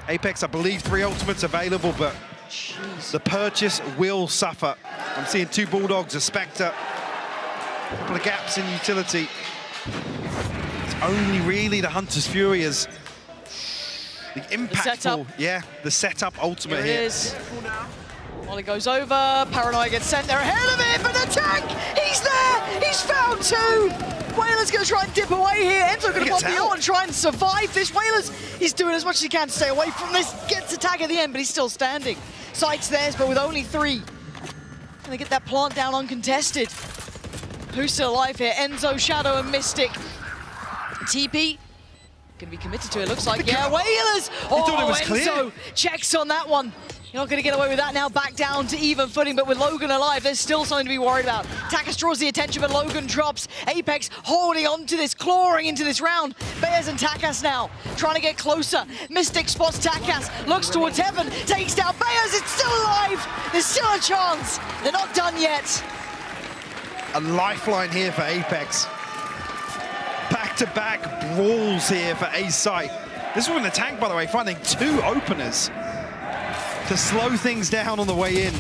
Apeks, I believe, 3 ultimates available, but the purchase will suffer. I'm seeing 2 Bulldogs, a Spectre, a couple of gaps in utility. It's only really the Hunter's Fury as the impactful, the setup ultimate Here it is. Molly goes over, Paranoia gets sent there ahead of him, but the tank, he's there, he's found 2. Whalers going to try and dip away here. Enzo going to pop the ult and try and survive this. Whalers, he's doing as much as he can to stay away from this. Gets the tag at the end, but he's still standing. Sight's theirs, but with only 3. And they get that plant down uncontested. Who's still alive here? Enzo, Shadow, and Mystic. TP gonna be committed to it, looks like. Yeah, Whalers! thought it was Enzo clear. checks on that one. You're not gonna get away with that now, back down to even footing, but with Logan alive, there's still something to be worried about. Takas draws the attention, but Logan drops. Apeks holding on to this, clawing into this round. Bears and Takas now, trying to get closer. Mystic spots Takas, looks towards heaven, takes down Bears, it's still alive! There's still a chance, they're not done yet. A lifeline here for Apeks. Back-to-back brawls here for A-Site. This was in the tank, by the way, finding 2 openers to slow things down on the way in.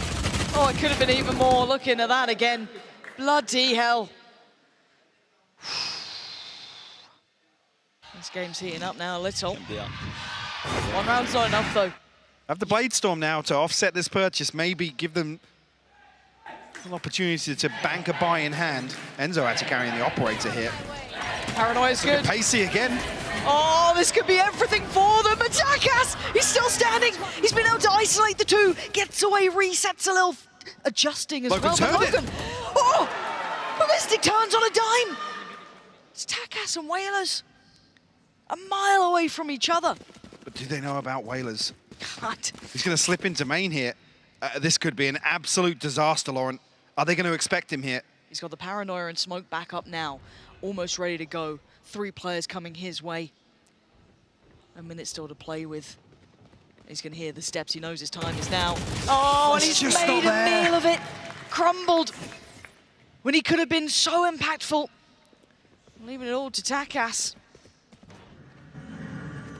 Oh, it could have been even more. Looking at that again. Bloody hell. This game's heating up now a little. One round's not enough, though. Have the Bladestorm now to offset this purchase, maybe give them an opportunity to bank a buy in hand. Enzo actually carrying the operator here. Paranoia's good. Pacey again. Oh, this could be everything for them. But Takas, he's still standing. He's been able to isolate the 2. Gets away, resets a little, adjusting as Logan's well. heard But Logan, oh, but Mystic turns on a dime. It's Takas and Whalers a mile away from each other. But do they know about Whalers? God. He's going to slip into main here. This could be an absolute disaster, Lauren. Are they going to expect him here? He's got the Paranoia and Smoke back up now. Almost ready to go. 3 players coming his way. A minute still to play with. He's going to hear the steps. He knows his time is now. Oh, and he's just made not a there. meal of it. Crumbled. When he could have been so impactful. Leaving it all to Takas.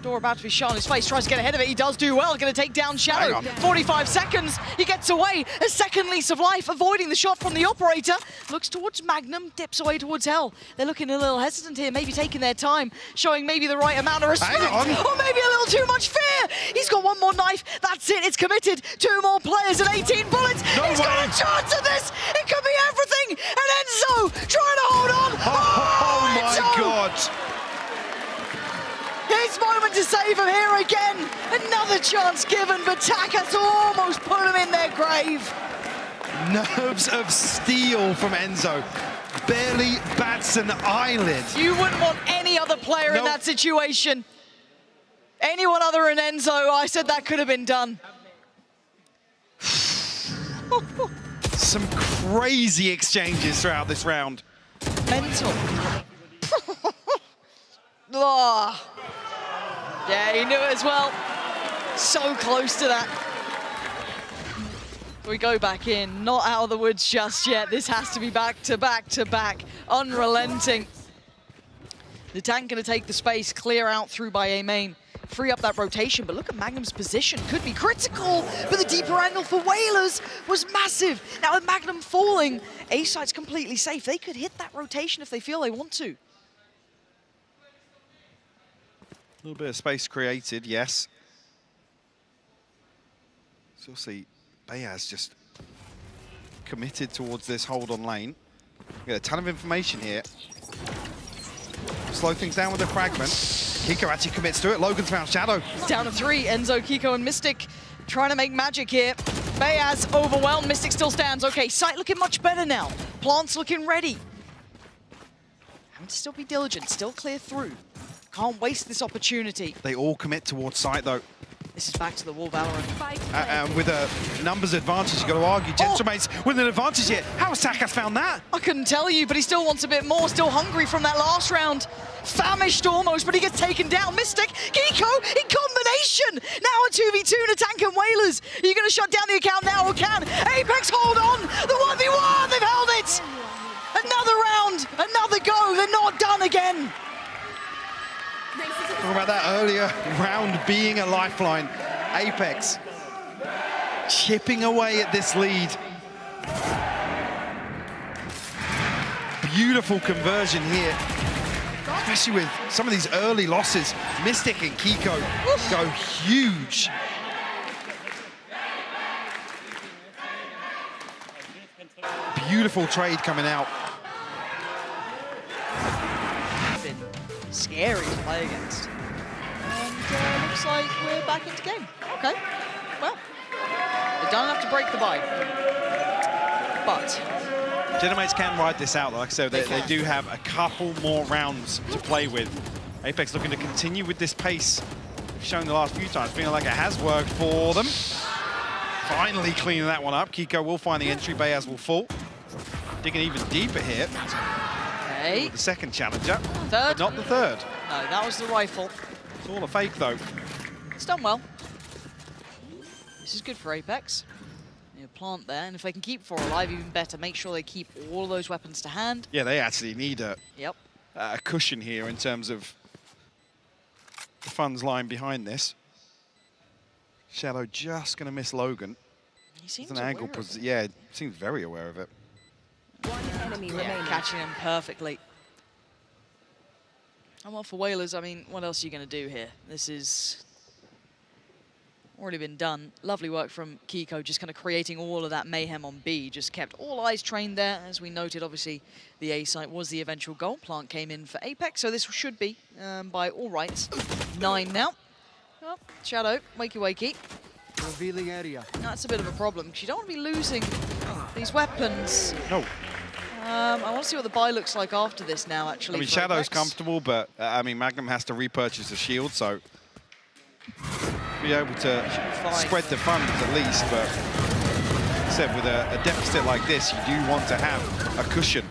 Door about to be shot on his face, tries to get ahead of it. He does do well, going to take down Shadow. 45 seconds, he gets away. A second lease of life, avoiding the shot from the operator. Looks towards Magnum, dips away towards Hell. They're looking a little hesitant here, maybe taking their time, showing maybe the right amount of respect. Or maybe a little too much fear. He's got one more knife, that's it, it's committed. 2 more players and 18 bullets. He's got a chance at this. It could be everything. And Enzo trying to hold on. Oh my Enzo! God. His moment to save him here again. Another chance given, but Takas almost put him in their grave. Nerves of steel from Enzo. Barely bats an eyelid. You wouldn't want any other player in that situation. Anyone other than Enzo, I said that could have been done. Some crazy exchanges throughout this round. Mental. Oh. Yeah, he knew it as well. So close to that. We go back in, not out of the woods just yet. This has to be back to back to back, unrelenting. The tank gonna take the space, clear out through by A main, free up that rotation, but look at Magnum's position, could be critical, but the deeper angle for Whalers was massive. Now with Magnum falling, A-Site's completely safe. They could hit that rotation if they feel they want to. A little bit of space created, yes. So you'll see Bayaz just committed towards this hold on lane. We get a ton of information here. Slow things down with the fragment. Kiko actually commits to it. Logan's found Shadow. Down to 3, Enzo, Kiko, and Mystic trying to make magic here. Bayaz overwhelmed, Mystic still stands. Okay, Sight looking much better now. Plant's looking ready. Having to still be diligent, still clear through. Can't waste this opportunity. They all commit towards Sight though. This is back to the wall, VALORANT. With a numbers advantage, you've got to argue. Gentlemates with an advantage here. How has Takas found that? I couldn't tell you, but he still wants a bit more, still hungry from that last round. Famished almost, but he gets taken down. Mystic, Kiko in combination. Now a 2v2 to Tank and Whalers. Are you going to shut down the account now or can? Apeks hold on. The 1v1, they've held it. Another round, another go. They're not done again. Talking about that earlier round being a lifeline. Apeks chipping away at this lead. Beautiful conversion here, especially with some of these early losses. Mystic and Kiko go huge. Beautiful trade coming out. Scary to play against. And looks like we're back into game. Okay, well, they've done enough to break the bye. But Genomates can ride this out. Like I said, they do have a couple more rounds to play with. Apex looking to continue with this pace they've shown the last few times, feeling like it has worked for them. Finally cleaning that one up. Kiko will find the entry, Bayaz will fall. Digging even deeper here. Okay. The second challenger, Third. but not the third. No, that was the rifle. It's all a fake though. It's done well. This is good for Apeks. You plant there, and if they can keep 4 alive, even better. Make sure they keep all of those weapons to hand. Yeah, they actually need a Yep. cushion here in terms of the funds lying behind this. Shadow just going to miss Logan. He seems It's an angle, aware of it. yeah, seems very aware of it. One enemy Yeah, remaining. catching him perfectly. And well, for Whalers, I mean, what else are you going to do here? This is already been done. Lovely work from Kiko, just kind of creating all of that mayhem on B. Just kept all eyes trained there. As we noted, obviously, the A site was the eventual goal. Plant came in for Apeks, so this should be, by all rights, 9 now. Oh, Shadow, wakey wakey. Revealing area. That's a bit of a problem, because you don't want to be losing these weapons. No, I want to see what the buy looks like after this now, actually. I mean, for Shadow's Apeks. I mean, Magnum has to repurchase the shield, so be able to fine. spread the funds at least, but like I said, with a deficit like this, you do want to have a cushion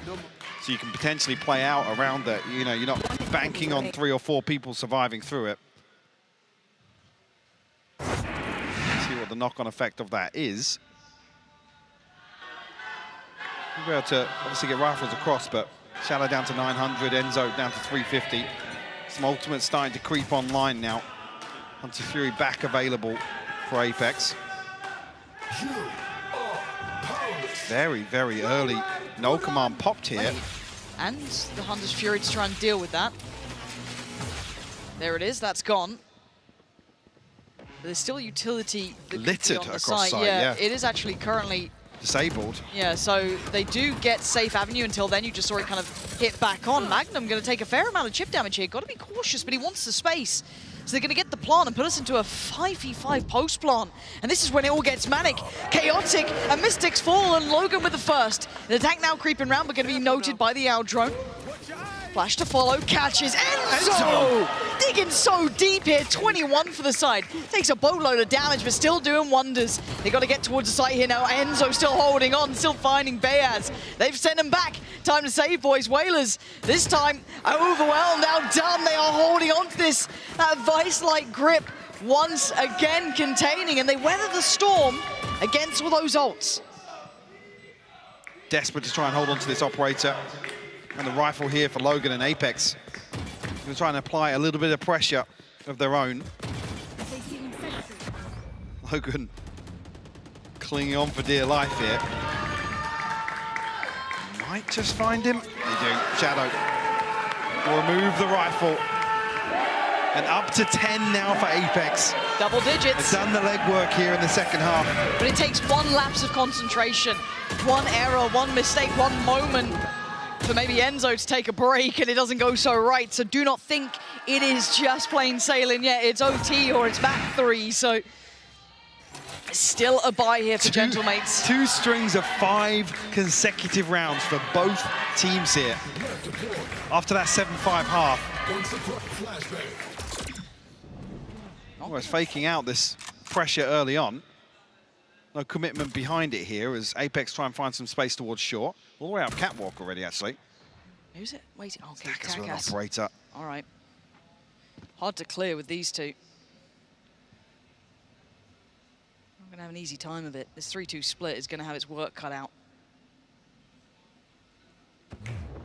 so you can potentially play out around that. You know, you're not banking on 3 or 4 people surviving through it. See what the knock-on effect of that is. You'll be able to obviously get rifles across, but Shadow down to 900, Enzo down to 350. Some ultimates starting to creep online now. Hunter Fury back available for Apeks. Very, very early. No command popped here. And the Hunter's Fury to try and deal with that. There it is, that's gone. But there's still utility that could be Littered on the across site, yeah, yeah. it is actually currently, Disabled. yeah, so they do get safe avenue. Until then, you just saw it kind of hit back on. Magnum going to take a fair amount of chip damage here. Got to be cautious, but he wants the space. So they're going to get the plant and put us into a 5v5 post plant. And this is when it all gets manic, chaotic, and Mystics fall, and Logan with the first. The attack now creeping round, but going to be noted by the out drone. Flash to follow, catches Enzo! Digging so deep here, 21 for the side. Takes a boatload of damage, but still doing wonders. They got to get towards the site here now. Enzo still holding on, still finding Bayaz. They've sent him back. Time to save, boys. Whalers, this time, overwhelmed, outdone. They are holding on to this, that vice-like grip, once again containing, and they weather the storm against all those ults. Desperate to try and hold on to this operator. And the rifle here for Logan and Apeks. They're trying to apply a little bit of pressure of their own. Logan clinging on for dear life here. Might just find him. They do. Shadow will remove the rifle. And up to 10 now for Apeks. Double digits. They've done the legwork here in the second half. But it takes one lapse of concentration, one error, one mistake, one moment for maybe Enzo to take a break, and it doesn't go so right. So do not think it is just plain sailing yet. It's OT or it's back 3. So still a bye here for Gentlemates. 2 strings of 5 consecutive rounds for both teams here. After that 7-5 half. Almost faking out this pressure early on. No commitment behind it here as Apeks try and find some space towards shore. All the way up catwalk already, actually. Who's it? Wait, okay, Takas with an Takas. operator. All right. Hard to clear with these two. I'm going to have an easy time of it. This 3-2 split is going to have its work cut out.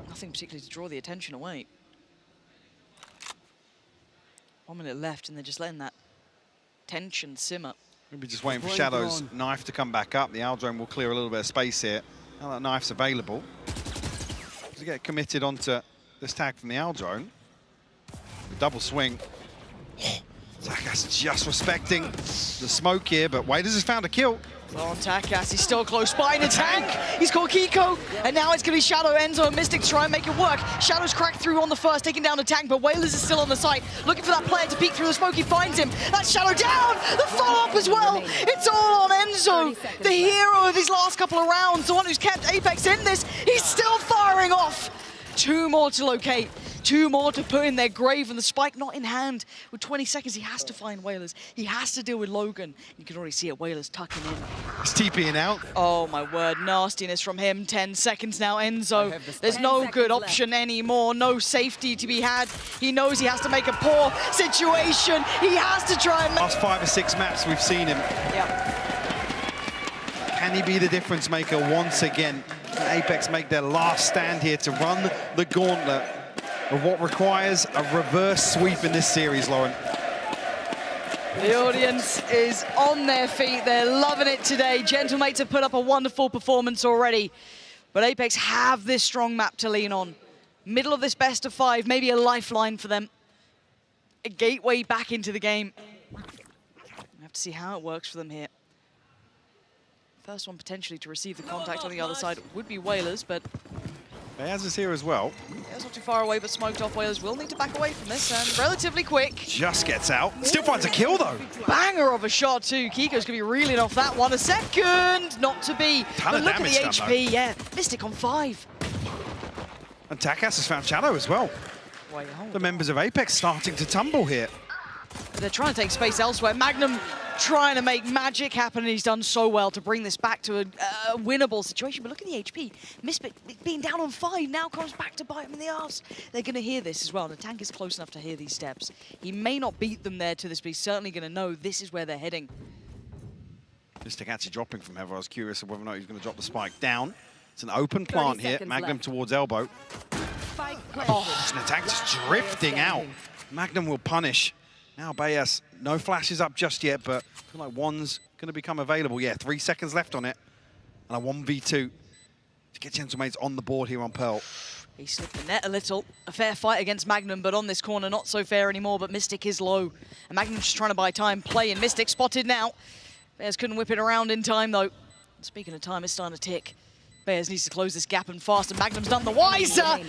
Nothing particularly to draw the attention away. 1 minute left, and they're just letting that tension simmer. Maybe just waiting for Shadow's knife to come back up. The Aldrome will clear a little bit of space here. Now that knife's available. To get committed onto this tag from the Aldrone. The double swing. Takas just respecting the smoke here, but Waders has found a kill. On Takas, he's still close by in the tank. He's called Kiko, and now it's going to be Shadow, Enzo, and Mystic to try and make it work. Shadow's cracked through on the first, taking down the tank, but Whalers is still on the site, looking for that player to peek through the smoke. He finds him. That's Shadow down. The follow-up as well. It's all on Enzo, the hero of these last couple of rounds, the one who's kept Apeks in this. He's still firing off. 2 more to locate. 2 more to put in their grave, and the spike not in hand. With 20 seconds, he has to find Whalers. He has to deal with Logan. You can already see it, Whalers tucking in. He's TPing out. Oh my word, nastiness from him. 10 seconds now, Enzo. There's no good option anymore, no safety to be had. He knows he has to make a poor situation. He has to try and... Last 5 or 6 maps we've seen him. Yeah. Can he be the difference maker once again? Can Apeks make their last stand here to run the gauntlet of what requires a reverse sweep in this series, Lauren? The audience is on their feet. They're loving it today. Gentlemates have put up a wonderful performance already, but Apeks have this strong map to lean on. Middle of this best of 5, maybe a lifeline for them. A gateway back into the game. We have to see how it works for them here. First one potentially to receive the contact on the other side would be Whalers, but Bears is here as well. Bears not too far away, but smoked off. Whalers will need to back away from this, and relatively quick. Just gets out. Still finds a kill, though. Banger of a shot, too. Kiko's going to be reeling off that one. A second, not to be. Ton But of look at the damage done, HP, yeah. Mystic on 5. And Takas has found Shadow as well. Wait, hold The on. members of Apeks starting to tumble here. They're trying to take space elsewhere. Magnum trying to make magic happen, and he's done so well to bring this back to a winnable situation. But look at the HP. Misfit being down on 5 now comes back to bite him in the arse. They're going to hear this as well. The tank is close enough to hear these steps. He may not beat them there to this, but he's certainly going to know this is where they're heading. Mystic actually dropping from Heather. I was curious of whether or not he's going to drop the spike down. It's an open plant here. Magnum left. towards elbow. Oh, and the tank just drifting out. Magnum will punish. Now Bayas, no flashes up just yet, but I feel like one's going to become available. Yeah, 3 seconds left on it. And a 1v2 to get Gentlemates on the board here on Pearl. He slipped the net a little. A fair fight against Magnum, but on this corner, not so fair anymore. But Mystic is low. And Magnum's just trying to buy time, play, and Mystic spotted now. Bears couldn't whip it around in time, though. Speaking of time, it's starting to tick. Bears needs to close this gap and fast, and Magnum's none the wiser.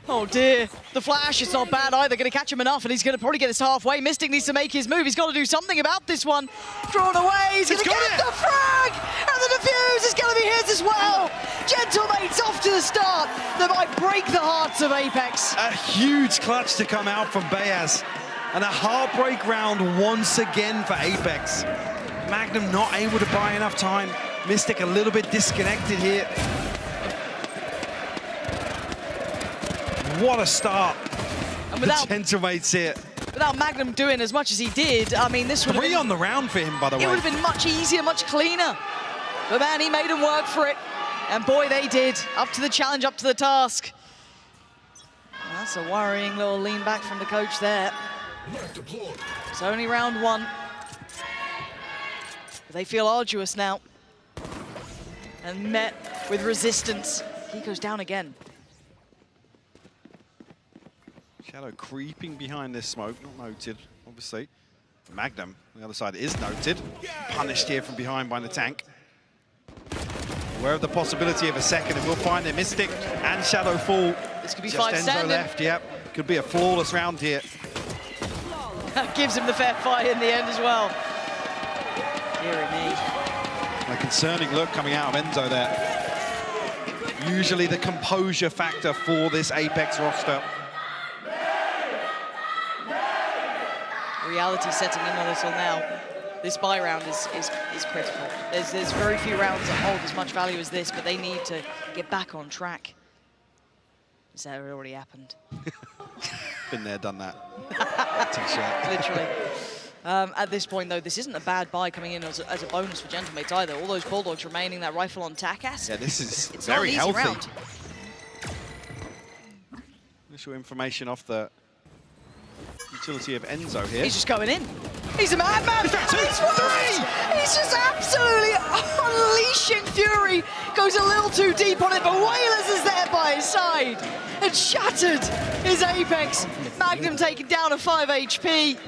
Oh dear, the flash is not bad either. Going to catch him enough, and he's going to probably get us halfway. Mystic needs to make his move. He's got to do something about this one. Drawn away, he's going to get the frag! And the defuse is going to be his as well. Gentlemates off to the start. That might break the hearts of Apeks. A huge clutch to come out from Bayas. And a heartbreak round once again for Apeks. Magnum not able to buy enough time. Mystic a little bit disconnected here. What a start. And without, Gentlemates here. without Magnum doing as much as he did, I mean, this would have 3 been, on the round for him, by the way. it would have been much easier, much cleaner. But man, he made them work for it. And boy, they did. Up to the challenge, up to the task. Well, that's a worrying little lean back from the coach there. It's only round 1. But they feel arduous now. And met with resistance. He goes down again. Shadow creeping behind this smoke, not noted, obviously. Magnum, on the other side, is noted. Punished here from behind by the tank. Aware of the possibility of a second, and we'll find it. Mystic and Shadow fall. This could be Just 5 Enzo standing. left, yep. Could be a flawless round here. That gives him the fair fight in the end as well. Dear me. A concerning look coming out of Enzo there. Usually the composure factor for this Apeks roster. Reality setting in a little now. This buy round is critical. There's very few rounds that hold as much value as this, but they need to get back on track. Has that already happened? Been there, done that. Literally. At this point, though, this isn't a bad buy coming in as a bonus for Gentlemates either. All those Bulldogs remaining, that rifle on Takas. Yeah, this is It's not an very easy healthy. round. Initial information off the utility of Enzo here. He's just going in. He's a madman. He's 3. He's just absolutely unleashing fury. Goes a little too deep on it, but Whalers is there by his side. And shattered his Apeks. Magnum taken down to 5 HP.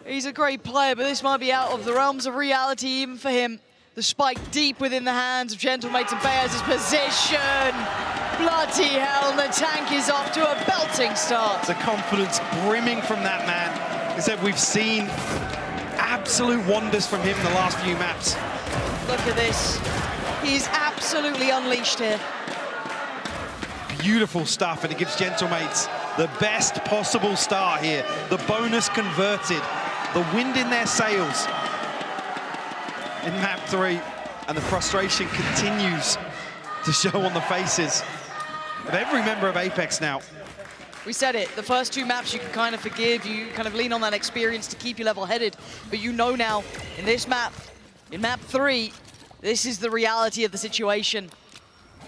He's a great player, but this might be out of the realms of reality even for him. The spike deep within the hands of Gentlemates and Bayers' position. Bloody hell, and the tank is off to a belting start. The confidence brimming from that man. As I said, we've seen absolute wonders from him in the last few maps. Look at this. He's absolutely unleashed here. Beautiful stuff, and it gives Gentlemates the best possible start here. The bonus converted, the wind in their sails in map 3, and the frustration continues to show on the faces of every member of Apeks now. We said it, the first 2 maps you can kind of forgive, you kind of lean on that experience to keep you level-headed, but you know now, in this map, in map 3, this is the reality of the situation.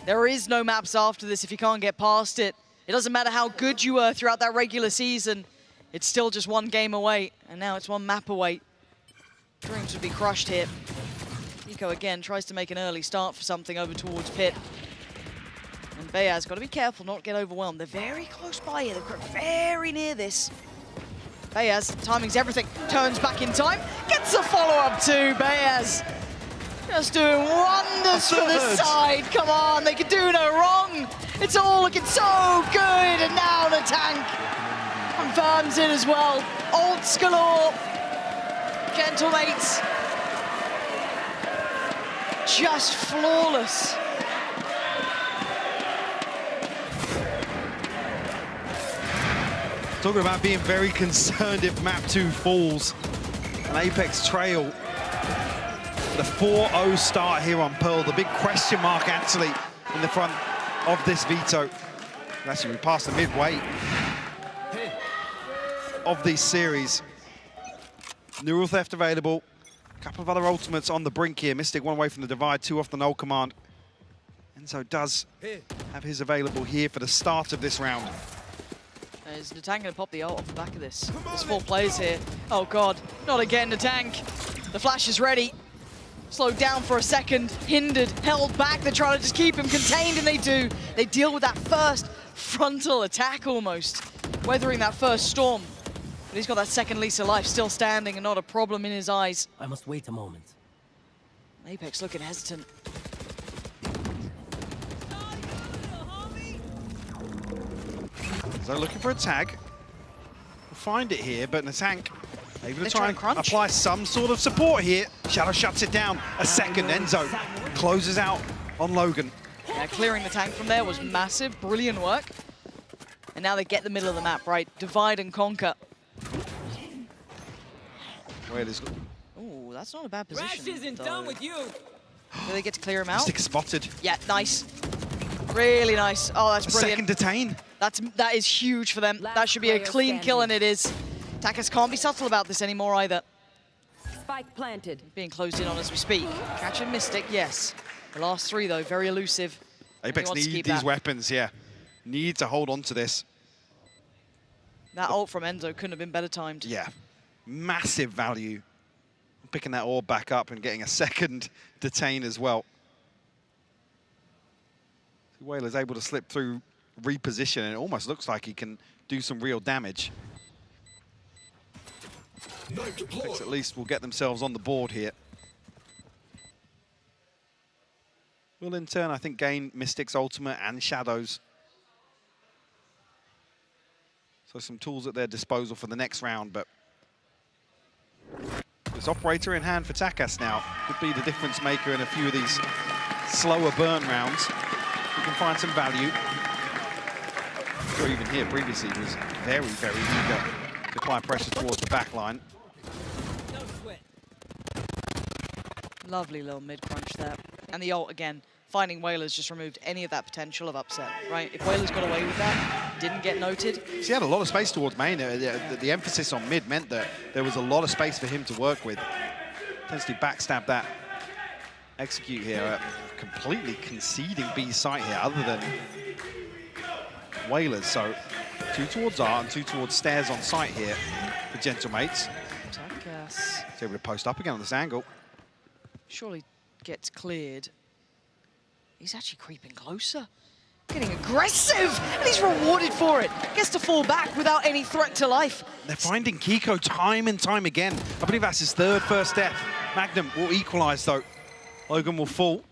There is no maps after this if you can't get past it. It doesn't matter how good you were throughout that regular season, it's still just 1 game away, and now it's 1 map away. Dreams would be crushed here. Nico again tries to make an early start for something over towards Pit. And Bayaz got to be careful not to get overwhelmed. They're very close by here, they're very near this. Bayaz, timing's everything, turns back in time, gets a follow-up too, Bayaz. Just doing wonders for the side, come on, they could do no wrong. It's all looking so good, and now the tank confirms it as well. Ults galore, Gentlemates, just flawless. Talking about being very concerned if map 2 falls. An Apeks trail. The 4-0 start here on Pearl. The big question mark actually in the front of this veto. Actually, we passed the midway of these series. Neural Theft available. A couple of other ultimates on the brink here. Mystic 1 away from the divide, 2 off the null command. Enzo does have his available here for the start of this round. Is Natang going to pop the ult off the back of this? There's 4 players here. Oh God, not again, Natang. The flash is ready. Slowed down for a second, hindered, held back. They're trying to just keep him contained, and they do. They deal with that first frontal attack almost, weathering that first storm. But he's got that second lease of life still standing and not a problem in his eyes. I must wait a moment. Apeks looking hesitant. So looking for a tag. We'll find it here, but Natang able to try and crunch. apply some sort of support here. Shadow shuts it down. A second, Enzo closes out on Logan. Yeah, clearing the tank from there was massive, brilliant work. And now they get the middle of the map, right? Divide and conquer. Oh, that's not a bad position. Rash isn't done with you. Do they get to clear him out? Stick spotted. Yeah, nice. Really nice. Oh, that's brilliant. Second detain. That is huge for them. That should be a clean kill, and it is. Takas can't be subtle about this anymore either. Spike planted. Being closed in on as we speak. Catching Mystic, yes. The last 3 though, very elusive. Apeks need these weapons, yeah. Need to hold on to this. That ult from Enzo couldn't have been better timed. Yeah, massive value. Picking that orb back up and getting a second detain as well. Whaler's able to slip through, reposition, and it almost looks like he can do some real damage. Apeks at least will get themselves on the board here. Will in turn, I think, gain Mystic's ultimate and Shadow's. So some tools at their disposal for the next round, but this operator in hand for Takas now could be the difference maker in a few of these slower burn rounds. We can find some value. Or even here previously was very, very eager to apply pressure towards the back line. No sweat. Lovely little mid-crunch there. And the ult again, finding Whalers just removed any of that potential of upset, right? If Whalers got away with that, didn't get noted. He had a lot of space towards main. The emphasis on mid meant that there was a lot of space for him to work with. Potentially backstab that execute here, completely conceding B's site here, other than Whalers. So 2 towards R and 2 towards stairs on site here for Gentlemates. Takas He's able to post up again on this angle. surely gets cleared. He's actually creeping closer. getting aggressive, and he's rewarded for it. Gets to fall back without any threat to life. They're finding Kiko time and time again. I believe that's his third first death. Magnum will equalize though. Logan will fall.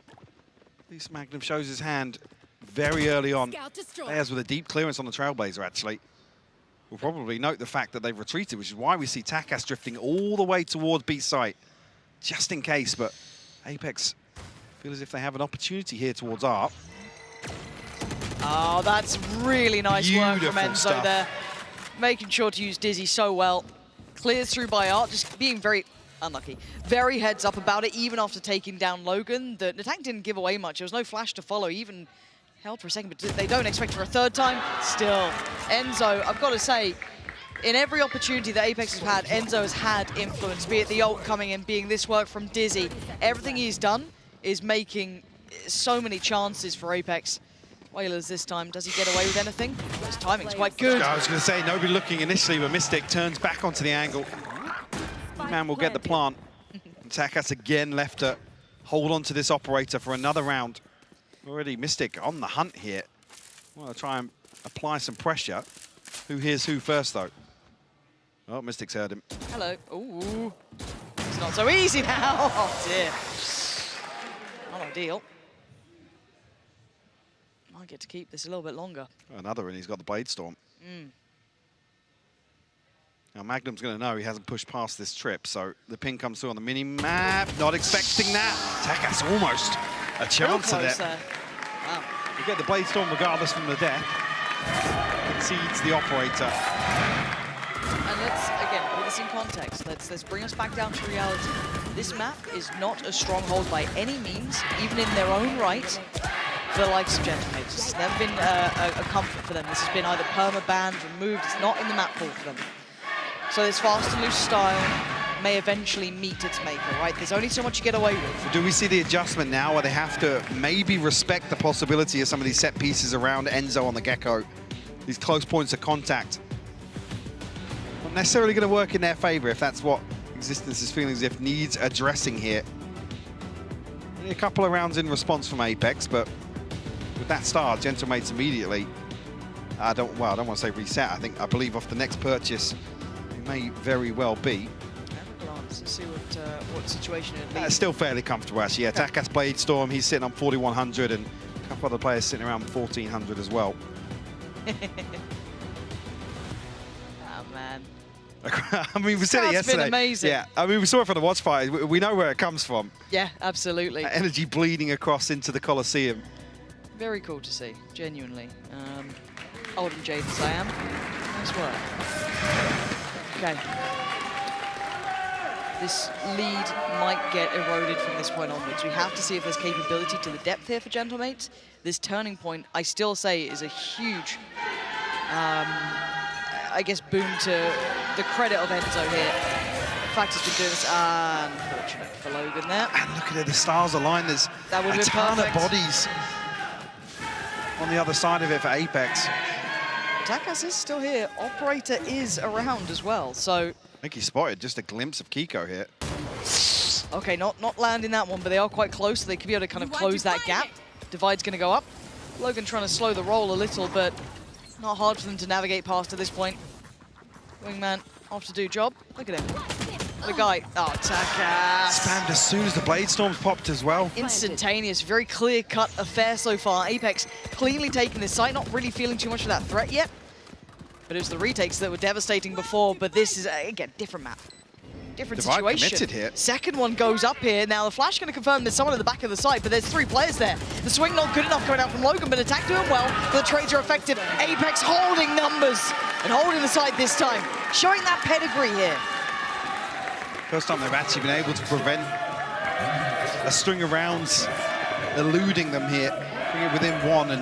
At least Magnum shows his hand very early on. Scout destroyed. Players with a deep clearance on the Trailblazer, actually, will probably note the fact that they've retreated, which is why we see Takas drifting all the way towards B site, just in case. But Apeks feel as if they have an opportunity here towards ARP. Oh, that's really nice work from Beautiful Enzo stuff. there. Making sure to use Dizzy so well. Clears through by Art, just being very unlucky. Very heads up about it, even after taking down Logan. The tank didn't give away much. There was no flash to follow, even held for a second, but they don't expect for a third time. Still, Enzo, I've got to say, in every opportunity that Apeks has had, Enzo has had influence, be it the ult coming in, being this work from Dizzy. Everything he's done is making so many chances for Apeks. Whalers this time, does he get away with anything? His timing's quite good. I was going to say, nobody looking initially, but Mystic turns back onto the angle. Man will get the plant. And Takas again left to hold on to this operator for another round. Already Mystic on the hunt here. Want to try and apply some pressure. Who hears who first, though? Oh, Mystic's heard him. Hello. Ooh. It's not so easy now. Oh, dear. Not ideal. Might get to keep this a little bit longer. Another, and he's got the Blade Storm. Now, Magnum's going to know he hasn't pushed past this trip, so the ping comes through on the mini-map. Not expecting that. Takas almost a chance at it. There. Wow. You get the Blade Storm regardless from the death. Concedes the operator. And let's, again, put this in context. Let's bring us back down to reality. This map is not a stronghold by any means, even in their own right, for the likes of Gentlemates. It's never been a comfort for them. This has been either perma-banned, removed. It's not in the map pool for them. So this fast and loose style may eventually meet its maker, right? There's only so much you get away with. Do we see the adjustment now where they have to maybe respect the possibility of some of these set pieces around Enzo on the Gecko? These close points of contact. Not necessarily going to work in their favor if that's what Existence is feeling as if needs addressing here. Only a couple of rounds in response from Apeks, but with that start, Gentlemates immediately, I don't want to say reset. I believe off the next purchase, it may very well be. Have a glance and see what situation it would be. Still fairly comfortable, actually. Yeah, Okay. Takas Blade Storm, he's sitting on 4,100, and a couple other players sitting around 1,400 as well. Oh, man. I mean, we said it That's been yesterday. amazing. Yeah, I mean, we saw it from the watch party. We know where it comes from. Yeah, absolutely. That energy bleeding across into the Colosseum. Very cool to see, genuinely. Old and jaded as I am. Nice work. Okay. This lead might get eroded from this point onwards. We have to see if there's capability to the depth here for Gentlemates. This turning point, I still say, is a huge, I guess, boon to the credit of Enzo here. The fact he's been doing this, unfortunate for Logan there. And look at it, the stars align. There's That would've a been ton perfect. of bodies on the other side of it for Apeks. Takas is still here. Operator is around as well, so... I think he spotted just a glimpse of Kiko here. Okay, not landing that one, but they are quite close, so they could be able to kind of close that gap. Divide's going to go up. Logan trying to slow the roll a little, but not hard for them to navigate past at this point. Wingman off to do job. Look at him. The guy. Oh, Takas. Spammed as soon as the Blade Storms popped as well. Instantaneous, very clear-cut affair so far. Apeks cleanly taking this site, not really feeling too much of that threat yet. But it was the retakes that were devastating before, but this is, again, different map. Different Divide situation. committed here. Second one goes up here. Now the flash going to confirm there's someone at the back of the site, but there's 3 players there. The swing not good enough coming out from Logan, but attack doing well. The trades are effective. Apeks holding numbers and holding the site this time. Showing that pedigree here. First time they've actually been able to prevent a string of rounds eluding them here. Bring it within 1, and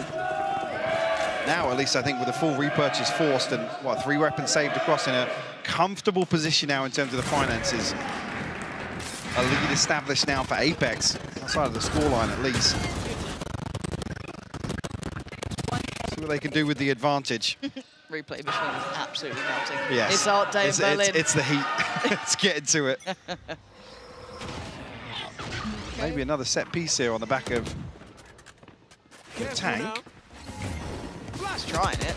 now at least I think with a full repurchase forced and 3 weapons saved across, in a comfortable position now in terms of the finances. A lead established now for Apeks, outside of the scoreline at least. See what they can do with the advantage. Replay machine is absolutely melting. Yes. It's Art Day in Berlin. It's the heat. Let's get into it. Maybe another set piece here on the back of the tank. He's trying it.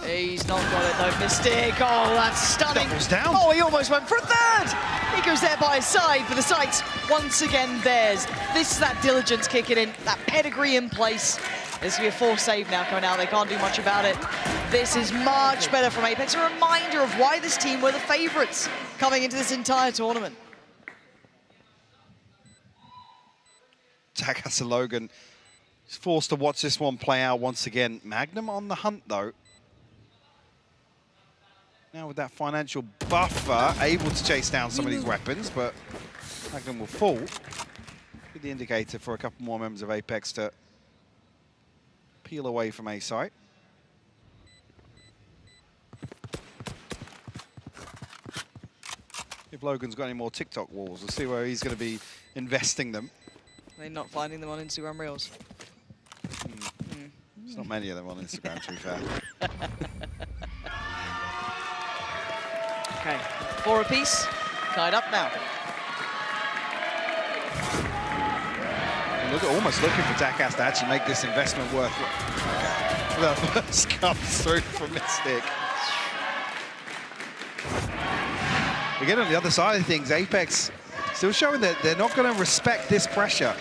He's not got it though. Mystic. Oh, that's stunning. Doubles down. Oh, he almost went for a third. He goes there by his side, but the sight's once again theirs. This is that diligence kicking in, that pedigree in place. There's going to be a 4 save now coming out. They can't do much about it. This is much better from Apeks. A reminder of why this team were the favorites coming into this entire tournament. Takas and Logan is forced to watch this one play out once again. Magnum on the hunt, though. Now with that financial buffer, able to chase down some of these weapons, but Magnum will fall. Be the indicator for a couple more members of Apeks to peel away from A site. If Logan's got any more TikTok walls, we'll see where he's going to be investing them. They're not finding them on Instagram Reels. There's not many of them on Instagram, to be fair. Okay, 4 apiece. Tied up now. Almost looking for Takas to actually make this investment worth it. The first comes through from Mystic. Again, on the other side of things, Apeks still showing that they're not going to respect this pressure.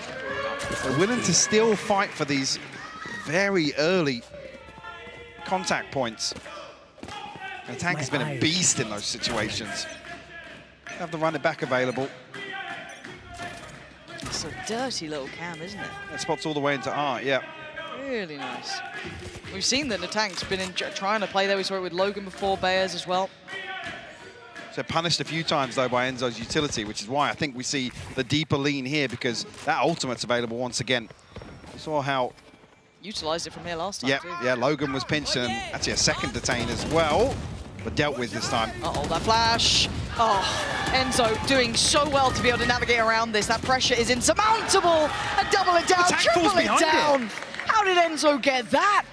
They're willing to still fight for these very early contact points. And Tank has been a beast in those situations. Have the running back available. It's a dirty little cam, isn't it? That spots all the way into Art, yeah. Really nice. We've seen that the Tank's been trying to play there. We saw it with Logan before, Bayers as well. So punished a few times, though, by Enzo's utility, which is why I think we see the deeper lean here, because that ultimate's available once again. We saw how... Utilised it from here last time, too. Yeah, Logan was pinched and actually a second detain as well, but dealt with this time. Uh-oh, that flash. Oh, Enzo doing so well to be able to navigate around this. That pressure is insurmountable. And double it down, triple it down. How did Enzo get that?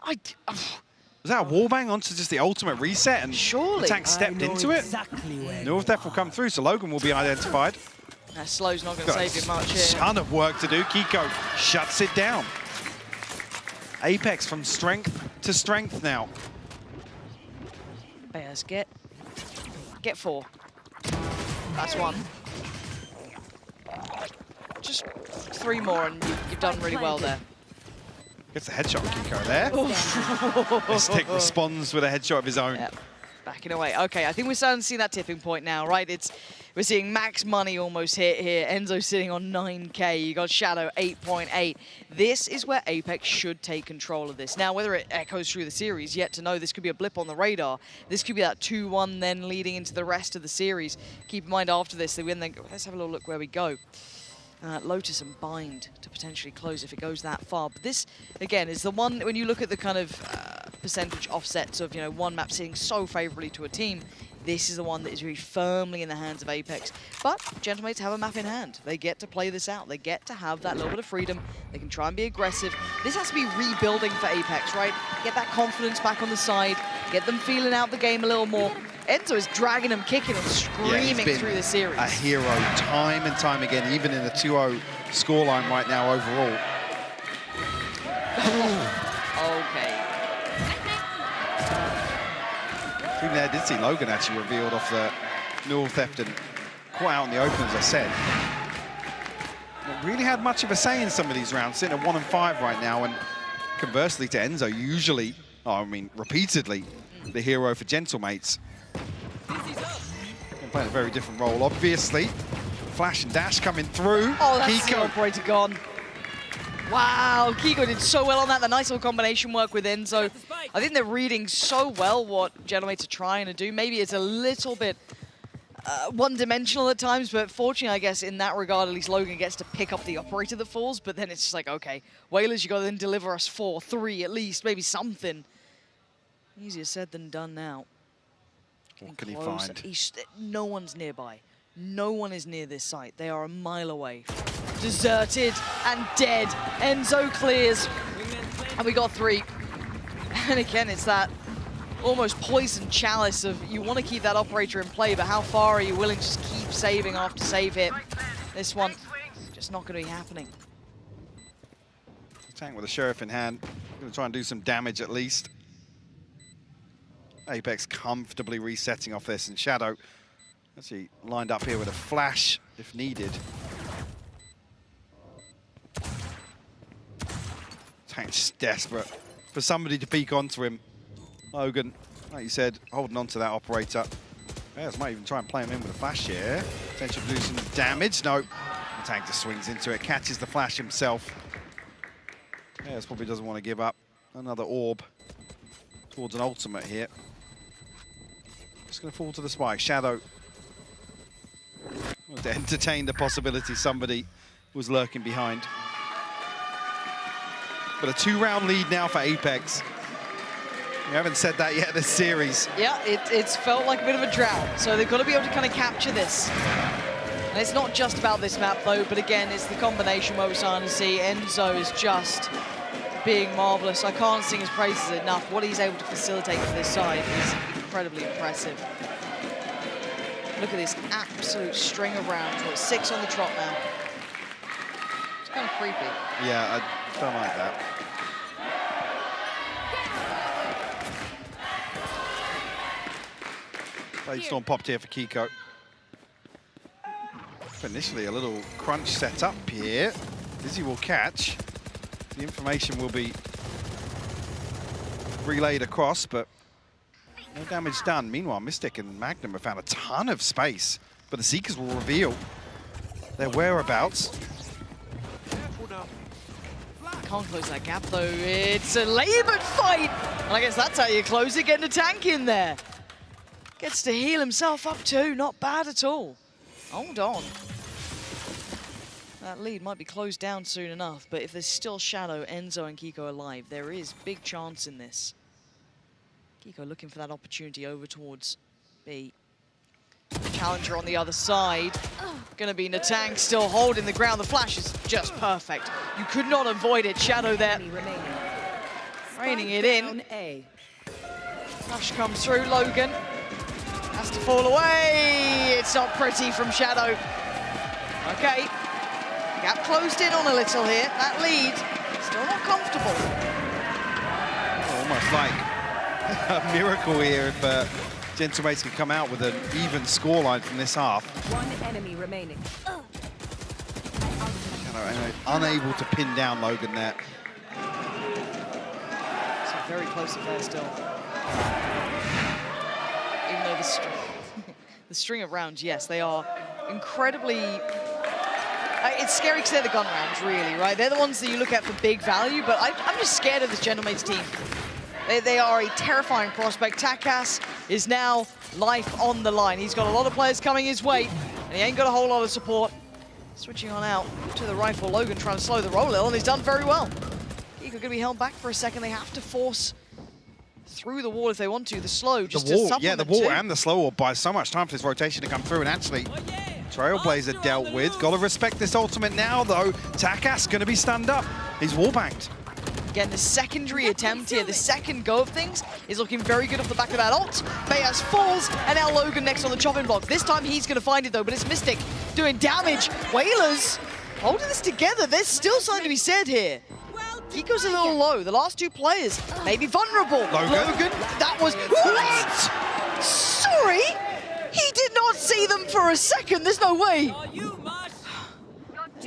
Was that a wallbang onto just the ultimate reset? And surely. The Tank stepped into it. North Def will come through, so Logan will be identified. That slow's not going to save you much here. Ton of work to do. Kiko shuts it down. Apeks from strength to strength now. Bears, get 4. That's 1. Just 3 more and you've done really well there. Gets a headshot of Kiko there. Mystic responds with a headshot of his own. Yep. Backing away. Okay, I think we're starting to see that tipping point now, right? We're seeing max money almost hit here. Enzo sitting on 9K. You got Shadow 8.8. This is where Apeks should take control of this. Now, whether it echoes through the series, yet to know. This could be a blip on the radar. This could be that 2-1 then leading into the rest of the series. Keep in mind after this, they win. Then let's have a little look where we go. Lotus and Bind to potentially close if it goes that far. But this, again, is the one, when you look at the kind of percentage offsets of, one map sitting so favorably to a team, this is the one that is very firmly in the hands of Apeks. But Gentlemates have a map in hand. They get to play this out. They get to have that little bit of freedom. They can try and be aggressive. This has to be rebuilding for Apeks, right? Get that confidence back on the side. Get them feeling out the game a little more. Enzo is dragging them, kicking them, screaming through the series. A hero time and time again, even in the 2-0 scoreline right now overall. Okay. Even there, I did see Logan actually revealed off the North Theft and quite out in the open, as I said. Not really had much of a say in some of these rounds, sitting at 1 and 5 right now, and conversely to Enzo, usually, repeatedly, the hero for Gentlemates. Playing a very different role, obviously. Flash and dash coming through. Oh, that's Kiko. the operator gone. Wow, Kiko did so well on that. The nice little combination work with Enzo. I think they're reading so well what Gentlemates are trying to do. Maybe it's a little bit one-dimensional at times, but fortunately, I guess, in that regard, at least Logan gets to pick up the operator that falls, but then it's just like, okay, Whalers, you got to then deliver us 4, 3 at least, maybe something. Easier said than done now. What can he find? No one's nearby. No one is near this site. They are a mile away. Deserted and dead. Enzo clears. And we got 3. And again, it's that almost poison chalice of you want to keep that operator in play, but how far are you willing to just keep saving after save hit? This one, just not going to be happening. Tank with a sheriff in hand. going to try and do some damage at least. Apeks comfortably resetting off this, and Shadow actually lined up here with a flash if needed. Tank's just desperate for somebody to peek onto him. Logan, like you said, holding on to that operator. Bears might even try and play him in with a flash here. Potential to do some damage. No, the Tank just swings into it, catches the flash himself. Bears probably doesn't want to give up another orb towards an ultimate here. Just going to fall to the spike. Shadow to entertain the possibility somebody was lurking behind. But a 2-round lead now for Apeks. We haven't said that yet this series. Yeah, it's felt like a bit of a drought, so they've got to be able to kind of capture this. And it's not just about this map, though, but again, it's the combination where we're starting to see Enzo is just being marvelous. I can't sing his praises enough. What he's able to facilitate for this side is incredibly impressive. Look at this absolute string of rounds. We're at 6 on the trot now. It's kind of creepy. Yeah, I don't like that. Storm popped here for Kiko. Initially, a little crunch set up here. Dizzy will catch. The information will be relayed across, but no damage done. Meanwhile, Mystic and Magnum have found a ton of space, but the Seekers will reveal their whereabouts. Can't close that gap, though. It's a labored fight. And I guess that's how you close it, getting a tank in there. Gets to heal himself up too, not bad at all. Hold on. That lead might be closed down soon enough, but if there's still Shadow, Enzo and Kiko alive, there is big chance in this. Kiko looking for that opportunity over towards B. Challenger on the other side. Gonna be Natang still holding the ground. The flash is just perfect. You could not avoid it. Shadow there. Raining it in. Flash comes through, Logan. Has to fall away. It's not pretty from Shadow. Okay. Gap closed in on a little here. That lead, still not comfortable. Almost like a miracle here if Gentlemates can come out with an even scoreline from this half. One enemy remaining. Unable to pin down Logan there. It's a very close affair still. Even though the string of rounds, yes, they are incredibly... it's scary because they're the gun rounds, really, right? They're the ones that you look at for big value, but I'm just scared of this Gentlemates team. They are a terrifying prospect. Takas is now life on the line. He's got a lot of players coming his way, and he ain't got a whole lot of support. Switching on out to the rifle. Logan trying to slow the roll a little, and he's done very well. Kiko going to be held back for a second. They have to force through the wall if they want to. The slow, just to supplement yeah, the wall too. and the slow will buy so much time for this rotation to come through, and actually, Trailblazer dealt with. Got to respect this ultimate now, though. Takas going to be stunned up. He's wallbanged. Again, the secondary attempt here, the second go of things, is looking very good off the back of that ult. Bayas falls, and now Logan next on the chopping block. This time he's going to find it, though, but it's Mystic doing damage. Whalers holding this together. There's still something to be said here. Kiko's a little low. The last two players may be vulnerable. Logan, that was... What? Sorry? He did not see them for a second. There's no way.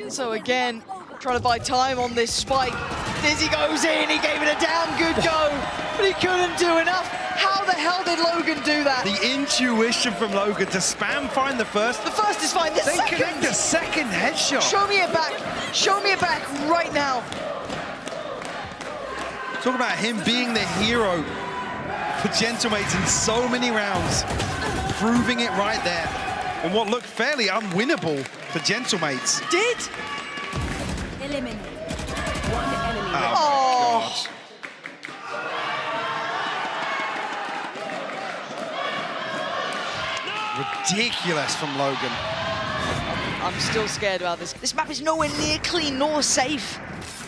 So again, trying to buy time on this spike. Dizzy goes in, he gave it a damn good go, but he couldn't do enough. How the hell did Logan do that? The intuition from Logan to spam find the first. The first is fine, the then second! Connect the second headshot. Show me it back. Show me it back right now. Talk about him being the hero for Gentlemates in so many rounds. Proving it right there. And what looked fairly unwinnable for Gentlemates. Did? Eliminate. One enemy. Oh. Ridiculous from Logan. I'm still scared about this. This map is nowhere near clean nor safe.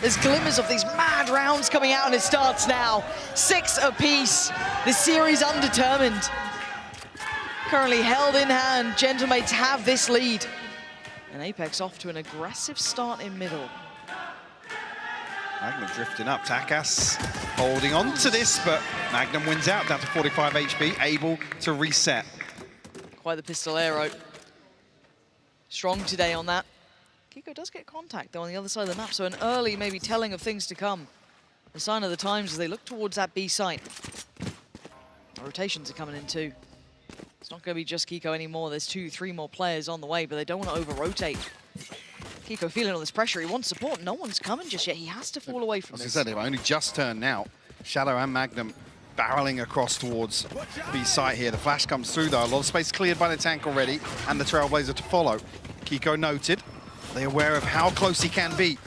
There's glimmers of these mad rounds coming out, and it starts now. 6 apiece. The series undetermined. Currently held in hand. Gentlemates have this lead. And Apeks off to an aggressive start in middle. Magnum drifting up. Takas holding on to this, but Magnum wins out, down to 45 HP, able to reset. Quite the pistol arrow. Strong today on that. Kiko does get contact, though, on the other side of the map, so an early, maybe telling of things to come. A sign of the times as they look towards that B site. Rotations are coming in, too. It's not going to be just Kiko anymore. There's 2-3 more players on the way, but they don't want to over-rotate. Kiko feeling all this pressure. He wants support. No one's coming just yet. He has to fall away from this. As I said, they've only just turned now. Shadow and Magnum barreling across towards B site here. The flash comes through, though. A lot of space cleared by the tank already, and the Trailblazer to follow. Kiko noted. They're aware of how close he can be.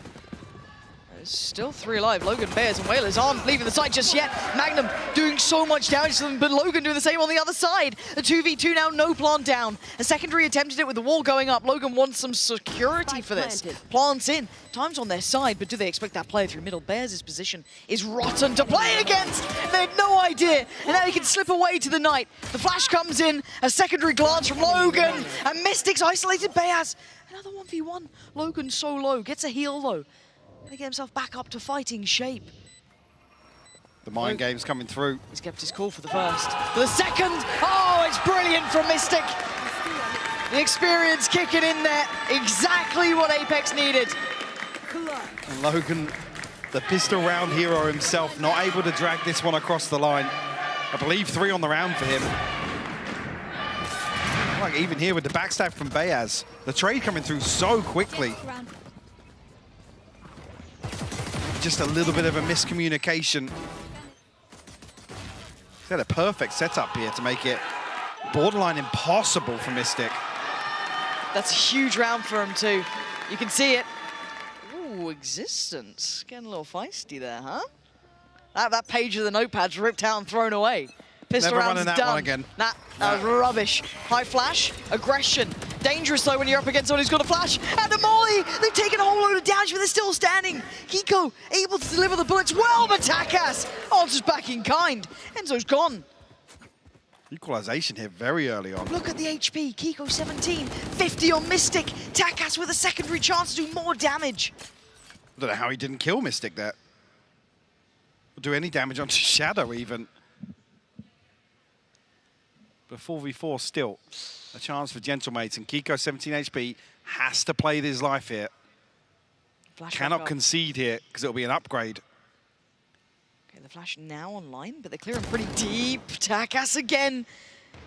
There's still 3 alive. Logan, Bears, and Whalers aren't leaving the site just yet. Magnum doing so much damage to them, but Logan doing the same on the other side. The 2v2 now, no plant down. A secondary attempted it with the wall going up. Logan wants some security for this. Plants in. Time's on their side, but do they expect that player through middle? Bears' position is rotten to play against. They had no idea. And now he can slip away to the night. The flash comes in. A secondary glance from Logan. And Mystics isolated Bears. Another 1v1. Logan so low. Gets a heal, though. To get himself back up to fighting shape. The mind game's coming through. He's kept his cool for the first. For the second, oh, it's brilliant from Mystic. The experience kicking in there. Exactly what Apeks needed. And Logan, the pistol round hero himself, not able to drag this one across the line. I believe 3 on the round for him. Like even here with the backstab from Bayaz, the trade coming through so quickly. Just a little bit of a miscommunication. He's had a perfect setup here to make it borderline impossible for Mystic. That's a huge round for him too. You can see it. Ooh, Existence. Getting a little feisty there, huh? That page of the notepad's ripped out and thrown away. Pistol Never round's running that done. one again. Nah, that was rubbish. High flash, aggression. Dangerous though when you're up against someone who's got a flash. And a molly! They've taken a whole load of damage, but they're still standing. Kiko able to deliver the bullets well, but Takas answers back in kind. Enzo's gone. Equalization here very early on. Look at the HP. Kiko 17, 50 on Mystic. Takas with a secondary chance to do more damage. I don't know how he didn't kill Mystic there. Or do any damage onto Shadow even. But 4v4 still. A chance for Gentlemates, and Kiko 17 HP has to play this life here. Flash Cannot concede here because it'll be an upgrade. Okay, the flash now online, but they're clearing pretty deep. Takas again,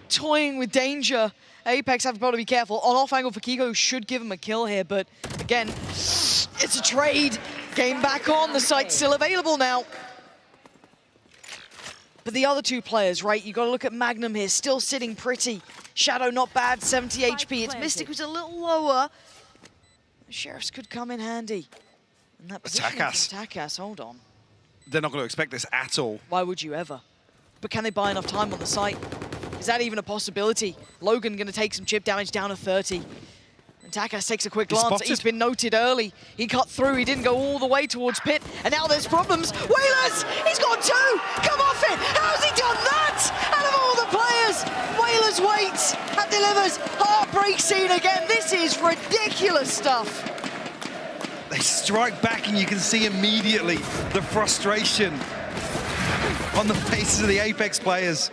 toying with danger. Apeks have got to be careful. On off angle for Kiko should give him a kill here, but again, it's a trade. Game back on, the site's still available now. But the other 2 players, right, you got to look at Magnum here, still sitting pretty. Shadow not bad, 70 HP. It's Mystic who's a little lower. The Sheriffs could come in handy. And that positioning from Takas, hold on. They're not going to expect this at all. Why would you ever? But can they buy enough time on the site? Is that even a possibility? Logan going to take some chip damage down to 30. And Takas takes a quick glance. He's been noted early. He cut through. He didn't go all the way towards pit. And now there's problems. Whalers! He's got 2! Come off it! How's he done that? Out of all the players, Whalers waits and delivers. Heartbreak scene again. This is ridiculous stuff. They strike back and you can see immediately the frustration on the faces of the Apeks players.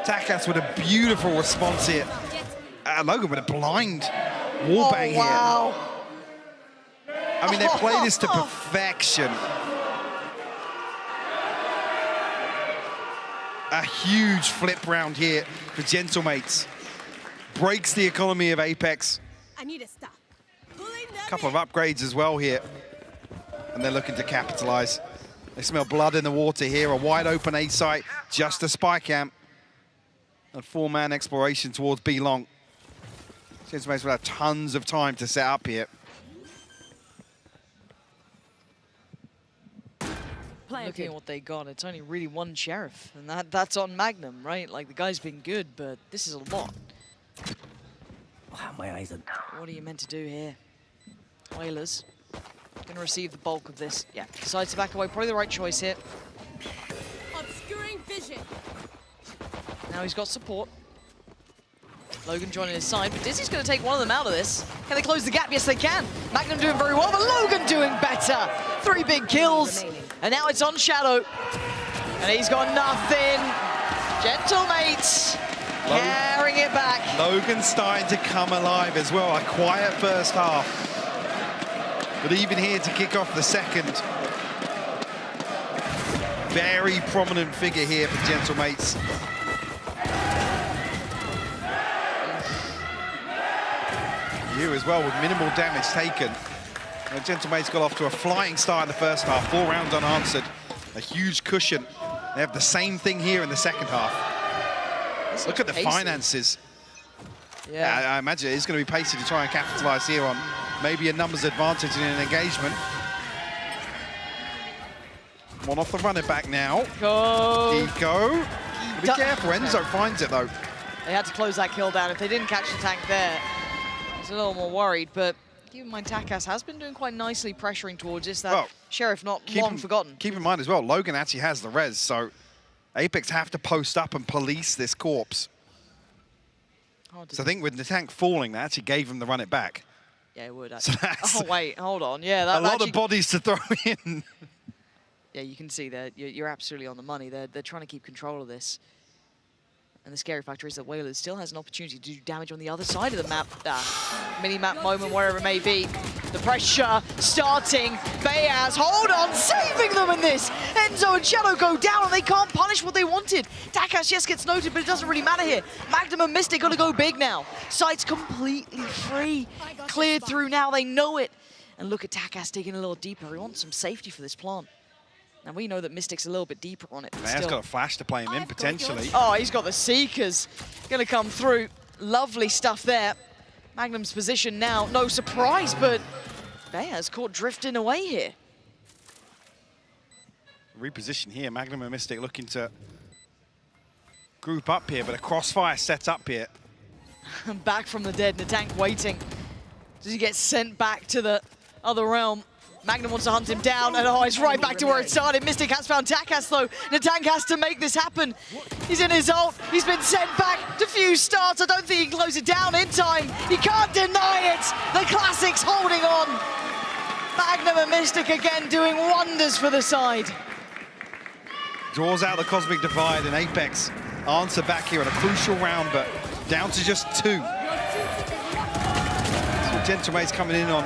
Takas with a beautiful response here. Logan with a blind wallbang here. I mean, they play this to perfection. A huge flip round here for Gentlemates. Breaks the economy of Apeks. I need to stop. A couple of upgrades as well here. And they're looking to capitalize. They smell blood in the water here. A wide open A site, just a spy camp. A 4-man exploration towards B long. Gentlemates will have tons of time to set up here. Looking at what they got, it's only really 1 Sheriff. And that's on Magnum, right? Like, the guy's been good, but this is a lot. Wow, my eyes are down. What are you meant to do here? Whalers going to receive the bulk of this. Yeah, decides to back away. Probably the right choice here. Obscuring vision. Now he's got support. Logan joining his side, but Dizzy's going to take one of them out of this. Can they close the gap? Yes, they can. Magnum doing very well, but Logan doing better. 3 big kills. And now it's on Shadow. And he's got nothing. Gentlemates carrying it back. Logan's starting to come alive as well. A quiet first half. But even here to kick off the second. Very prominent figure here for Gentlemates. You as well with minimal damage taken. Gentlemates got off to a flying start in the first half. 4 rounds unanswered. A huge cushion. They have the same thing here in the second half. Look at the finances. Yeah. I imagine it's going to be pacey to try and capitalize here on maybe a numbers advantage in an engagement. One off the running back now. Eco. Be careful, Enzo finds it though. They had to close that kill down. If they didn't catch the tank there, I was a little more worried, but keep in mind Takas has been doing quite nicely pressuring towards this. That Sheriff not long forgotten. Keep in mind as well, Logan actually has the res, so Apeks have to post up and police this corpse. So I think with the tank falling, that actually gave him the run it back. Yeah, it would So actually. that's Oh, wait, hold on. Yeah, that a lot actually... of bodies to throw in. Yeah, you can see that you're absolutely on the money. They're trying to keep control of this. And the scary factor is that Whalers still has an opportunity to do damage on the other side of the map. Mini-map moment, wherever it may be. The pressure starting. Bayaz, hold on, saving them in this. Enzo and Shadow go down and they can't punish what they wanted. Takas, yes, gets noted, but it doesn't really matter here. Magnum and Mystic gonna go big now. Site's completely free. Cleared through now, they know it. And look at Takas digging a little deeper. He wants some safety for this plant. And we know that Mystic's a little bit deeper on it. Man's got a flash to play him in, potentially. Oh, he's got the Seekers. Gonna come through. Lovely stuff there. Magnum's position now, no surprise, but Bayaz caught drifting away here. Reposition here, Magnum and Mystic looking to group up here, but a crossfire set up here. Back from the dead, Natank waiting. Does he get sent back to the other realm? Magnum wants to hunt him down, and it's right back to where it started. Mystic has found Takas, though. Natank has to make this happen. He's in his ult. He's been sent back. Diffuse starts. I don't think he can close it down in time. He can't deny it. The Classics holding on. Magnum and Mystic again doing wonders for the side. Draws out the Cosmic Divide, and Apeks answer back here in a crucial round, but down to just 2. So Gentlemates coming in on,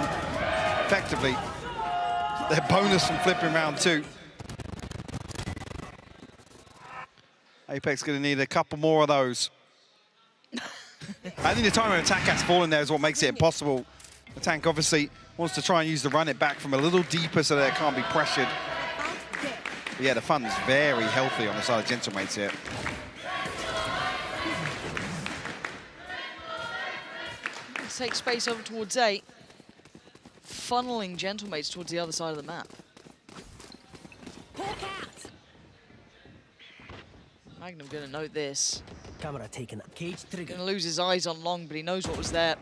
effectively, their bonus from flipping round 2. Apeks going to need a couple more of those. I think the time of attack has fallen there is what makes it impossible. The tank obviously wants to try and use the run it back from a little deeper so that it can't be pressured. But yeah, the fun is very healthy on the side of Gentlemates here. Let's take space over towards A. Funneling Gentlemates towards the other side of the map. Magnum gonna note this. Camera taken up. Cage trigger. Gonna lose his eyes on Long, but he knows what was there.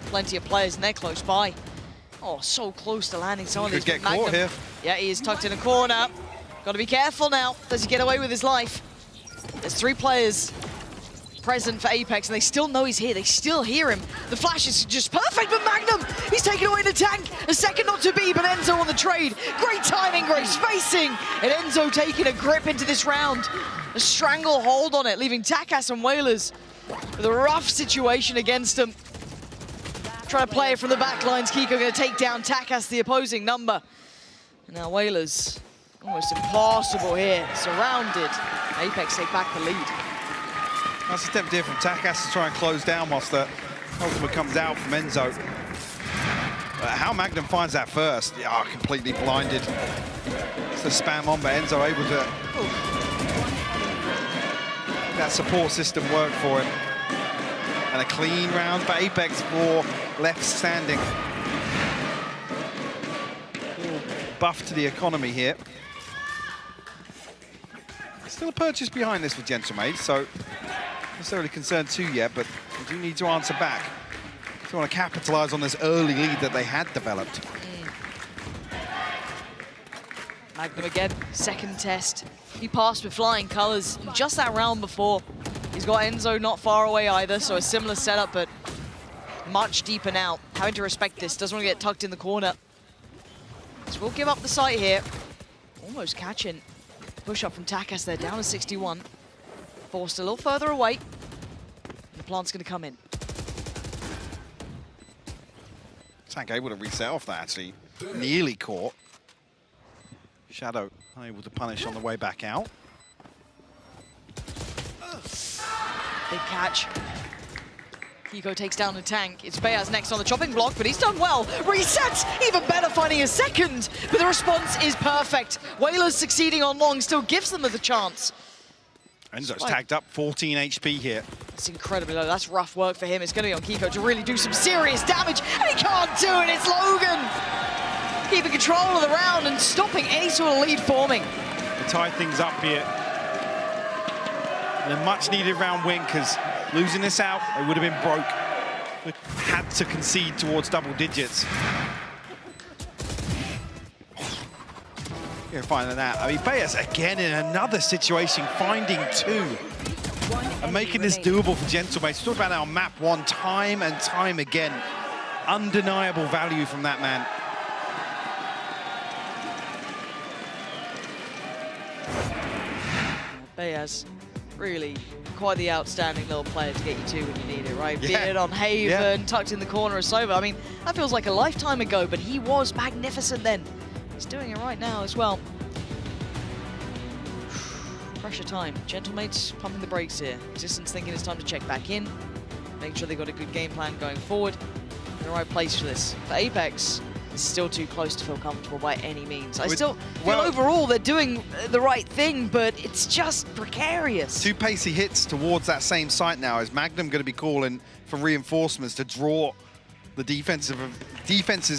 Plenty of players and they're close by. Oh, so close to landing some of these. Could get caught here. Yeah, he is tucked in a corner. Gotta be careful now. Does he get away with his life? There's 3 players present for Apeks, and they still know he's here. They still hear him. The flash is just perfect, but Magnum, he's taken away the tank. A second not to be, but Enzo on the trade. Great timing, great spacing, and Enzo taking a grip into this round. A stranglehold on it, leaving Takas and Whalers with a rough situation against them. Trying to play it from the back lines. Kiko going to take down Takas, the opposing number. And now Whalers, almost impossible here, surrounded. Apeks take back the lead. That's a attempt here from Takas to try and close down whilst the ultimate comes out from Enzo. How Magnum finds that first, yeah, completely blinded. It's the spam on, but Enzo able to... That support system worked for him. And a clean round for Apeks for left standing. Buff to the economy here. Still a purchase behind this for Gentlemates, so not necessarily concerned too yet, but they do need to answer back. They want to capitalize on this early lead that they had developed. Magnum again, second test. He passed with flying colors just that round before. He's got Enzo not far away either, so a similar setup, but much deeper now. Having to respect this, doesn't want to get tucked in the corner. It's will give up the site here. Almost catching. Push up from Takas there, down to 61. Forced a little further away. The plant's going to come in. Tank able to reset off that, actually. Nearly caught. Shadow unable to punish on the way back out. Big catch. Kiko takes down the tank. It's Beaz next on the chopping block, but he's done well. Resets! Even better, finding a second. But the response is perfect. Whalers succeeding on long still gives them the chance. Enzo's tagged up, 14 HP here. It's incredibly low. That's rough work for him. It's going to be on Kiko to really do some serious damage. And he can't do it. It's Logan. Keeping control of the round and stopping any sort of lead forming. To tie things up here. And a much-needed round win, because losing this out, they would have been broke. We had to concede towards double digits. You're finding that. I mean, Beaz again in another situation, finding two. And making this doable for Gentlemates. We talked about our map one time and time again. Undeniable value from that man. Beaz, really quite the outstanding little player to get you two when you need it, right? Yeah. Beard on Haven, tucked in the corner of Sova. I mean, that feels like a lifetime ago, but he was magnificent then. He's doing it right now as well. Pressure time. Gentlemates pumping the brakes here. Resistance thinking it's time to check back in. Make sure they've got a good game plan going forward. In the right place for this. For Apeks, it's still too close to feel comfortable by any means. I still feel overall they're doing the right thing, but it's just precarious. Two pacey hits towards that same site now. Is Magnum going to be calling for reinforcements to draw the defenses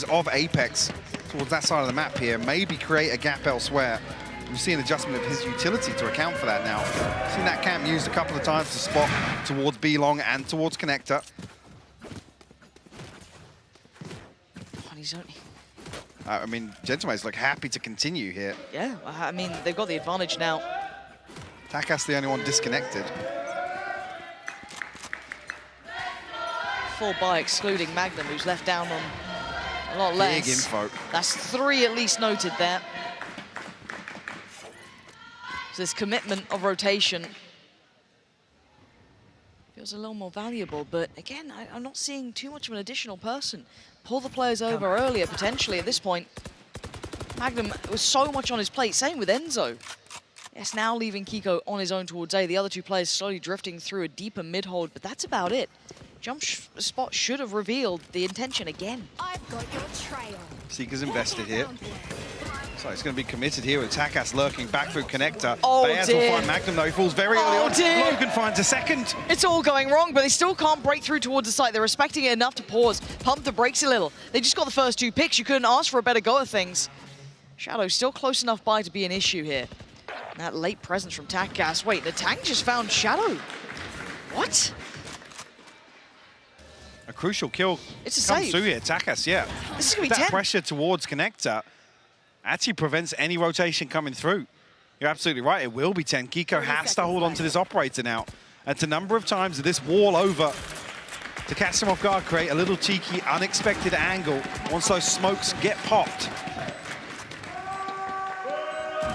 of Apeks towards that side of the map here? Maybe create a gap elsewhere. We've seen an adjustment of his utility to account for that now. Seen that camp used a couple of times to spot towards B-Long and towards Connector. I mean, Gentlemates look happy to continue here. Yeah, I mean, they've got the advantage now. Takas the only one disconnected. Full buy excluding Magnum, who's left down on a lot less. Big info. That's 3 at least noted there. So this commitment of rotation feels a little more valuable, but again, I'm not seeing too much of an additional person. Pull the players over earlier, potentially, at this point. Magnum was so much on his plate, same with Enzo. Yes, now leaving Kiko on his own towards A. The other two players slowly drifting through a deeper mid-hold, but that's about it. Jump spot should have revealed the intention again. I've got your trail. Seeker's invested here. So it's going to be committed here with Takas lurking back through Connector. Oh, Beaz will find Magnum, though. He falls very early on. Dear. Logan finds a second. It's all going wrong, but they still can't break through towards the site. They're respecting it enough to pause, pump the brakes a little. They just got the first 2 picks. You couldn't ask for a better go of things. Shadow still close enough by to be an issue here. And that late presence from Takas. Wait, the tank just found Shadow. What? A crucial kill It's a comes save. through here. Takas, yeah. This is going to be That 10. pressure towards Connector actually prevents any rotation coming through. You're absolutely right, it will be 10. Kiko has to hold on to this operator now. And it's a number of times that this wall over to catch them off guard, create a little cheeky, unexpected angle once those smokes get popped.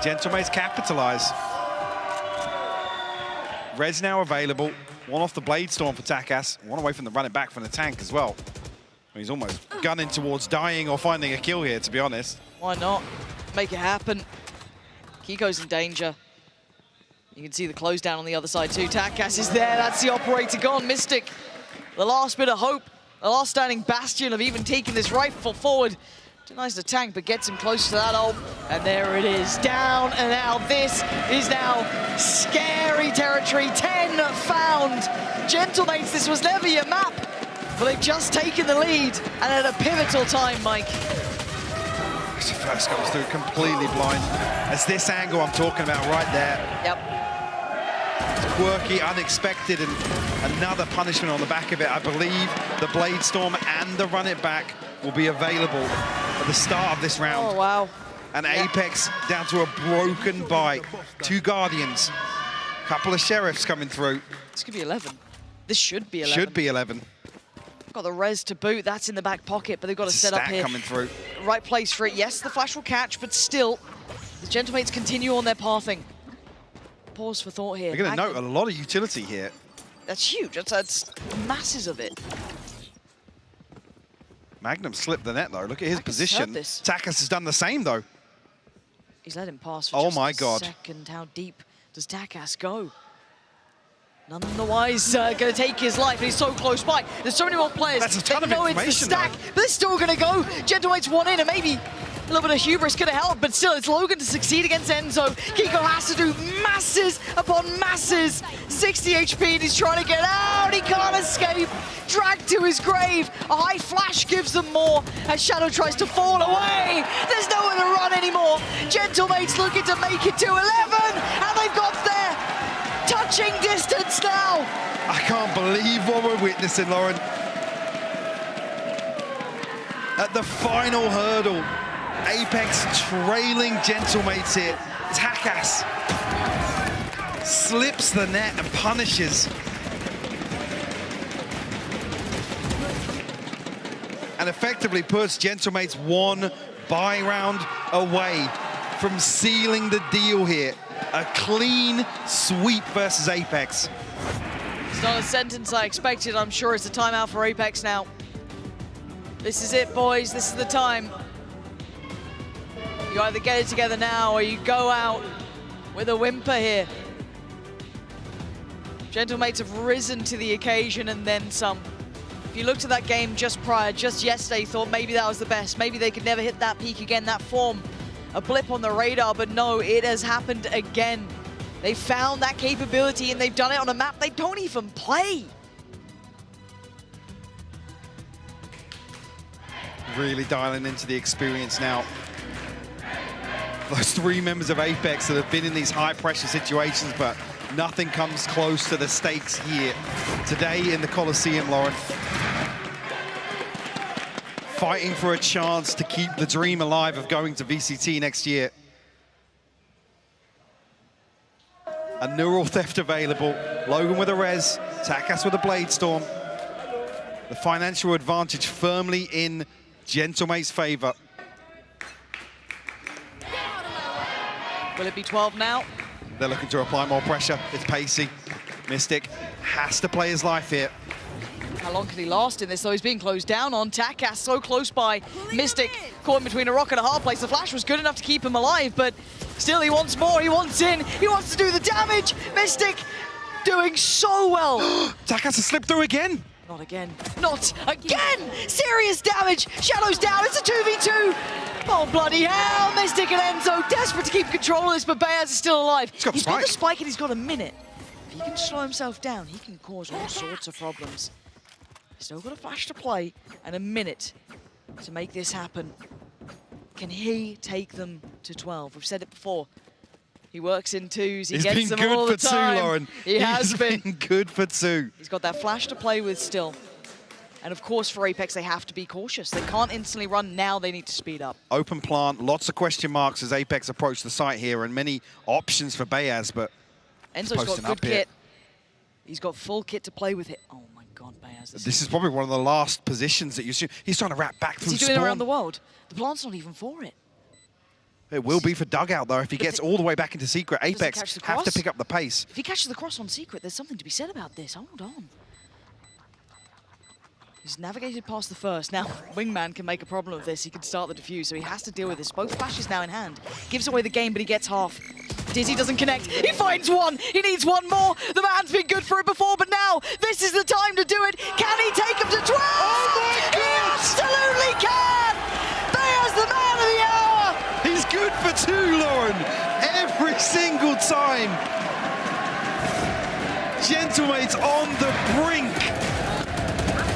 Gentlemates capitalize. Red's now available. One off the Blade Storm for Takas. One away from the running back from the tank as well. He's almost gunning towards dying or finding a kill here, to be honest. Why not? Make it happen. Kiko's in danger. You can see the close down on the other side too. Takas is there. That's the operator gone. Mystic, the last bit of hope. The last standing bastion of even taking this rifle forward. Denies the tank, but gets him close to that ult. And there it is, down and out. This is now scary territory. 10 found. Gentlemates, this was never your map. But they've just taken the lead, and at a pivotal time, Mike. She first comes through completely blind. As this angle I'm talking about right there. Yep. It's quirky, unexpected, and another punishment on the back of it. I believe the Blade Storm and the Run It Back will be available at the start of this round. Oh, wow. And Apeks down to a broken bite. 2 Guardians, couple of Sheriffs coming through. This could be 11. This should be 11. Should be 11. Got the res to boot. That's in the back pocket, but they've got to set up Stack here. coming through. Right place for it. Yes, the flash will catch, but still, the Gentlemates continue on their pathing. Pause for thought here. They're going to Magnum, note a lot of utility here. That's huge. That's masses of it. Magnum slipped the net, though. Look at his Takas position. heard this. Takas has done the same, though. He's let him pass for Oh just my a God. second. How deep does Takas go? None the wise going to take his life, and he's so close by. There's so many more players. That's a ton of know it's the information, stack, though. but they're still going to go. Gentlemate's one in, and maybe a little bit of hubris could have helped, but still, it's Logan to succeed against Enzo. Kiko has to do masses upon masses. 60 HP, and he's trying to get out. He can't escape. Dragged to his grave. A high flash gives them more as Shadow tries to fall away. There's nowhere to run anymore. Gentlemates looking to make it to 11, and they've got there. Touching distance now. I can't believe what we're witnessing, Lauren. At the final hurdle, Apeks trailing Gentlemates here. Takas slips the net and punishes. And effectively puts Gentlemates one buy round away from sealing the deal here. A clean sweep versus Apeks. It's not a sentence I expected. I'm sure it's a timeout for Apeks now. This is it, boys. This is the time. You either get it together now or you go out with a whimper here. Gentlemates have risen to the occasion and then some. If you looked at that game just prior, just yesterday, thought maybe that was the best. Maybe they could never hit that peak again, that form. A blip on the radar, but no, it has happened again. They found that capability and they've done it on a map they don't even play. Really dialing into the experience now. Those three members of Apeks that have been in these high pressure situations, but nothing comes close to the stakes here today in the Coliseum, Lauren. Fighting for a chance to keep the dream alive of going to VCT next year. A neural theft available. Logan with a res, Takas with a blade storm. The financial advantage firmly in Gentlemate's favor. Will it be 12 now? They're looking to apply more pressure. It's pacey. Mystic has to play his life here. How long can he last in this, though? He's being closed down on. Takas so close by. Mystic caught in between a rock and a hard place. The flash was good enough to keep him alive, but still he wants more. He wants in. He wants to do the damage. Mystic doing so well. Takas has slipped through again. Not again. Not again! Serious damage! Shadow's down, it's a 2v2! Oh, bloody hell! Mystic and Enzo desperate to keep control of this, but Bayaz is still alive. He's got the got the spike. spike and he's got a minute. If he can slow himself down, he can cause all sorts of problems. Still got a flash to play and a minute to make this happen. Can he take them to 12? We've said it before. He works in twos. He He's gets been them all good the for time. two, Lauren. He has been. Good for two. He's got that flash to play with still. And of course, for Apeks, they have to be cautious. They can't instantly run now. They need to speed up. Open plant, lots of question marks as Apeks approach the site here, and many options for Bayaz, but Enzo's got posting good up here. kit. He's got full kit to play with it. Oh my God, Bayaz. This is probably one of the last positions that you see. He's trying to wrap back through Is he doing it around the spawn. world? The plant's not even for it. It will be for dugout, though. If he gets all the way back into secret, Does it catch Apeks the have to cross? pick up the pace. If he catches the cross on secret, there's something to be said about this. Hold on. He's navigated past the first. Now, Wingman can make a problem of this. He can start the defuse, so he has to deal with this. Both flashes now in hand. Gives away the game, but he gets half. Dizzy doesn't connect. He finds one. He needs one more. The man's been good for it before, but now this is the time to do it. Can he take him to 12? Oh my God! He absolutely can! There's the man of the hour! He's good for two, Lauren. Every single time. Gentlemates on the brink.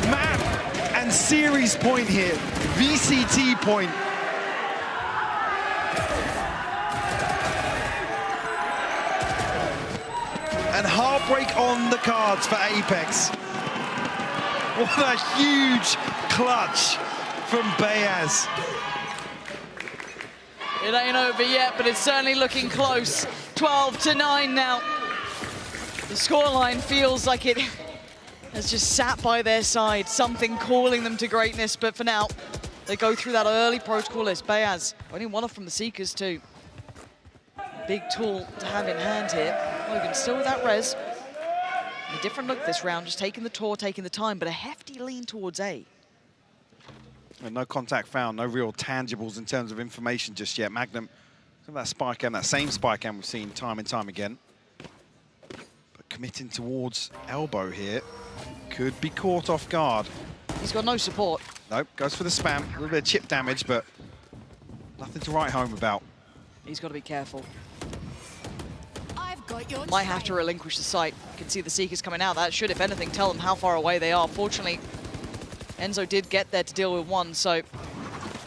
Map and series point here. VCT point. And heartbreak on the cards for Apeks. What a huge clutch from Bayaz. It ain't over yet, but it's certainly looking close. 12-9 now. The scoreline feels like it has just sat by their side, something calling them to greatness, but for now, they go through that early protocol list. Bayaz, only one off from the Seekers too. Big tool to have in hand here. Logan still with that res. A different look this round, just taking the tour, taking the time, but a hefty lean towards A. And no contact found, no real tangibles in terms of information just yet. Magnum, that spike and that same spike and we've seen time and time again. But committing towards elbow here could be caught off guard. He's got no support. Nope, goes for the spam. A little bit of chip damage, but nothing to write home about. He's got to be careful. I've got your Might have to relinquish the site. You can see the Seekers coming out. That should, if anything, tell them how far away they are. Fortunately, Enzo did get there to deal with one, so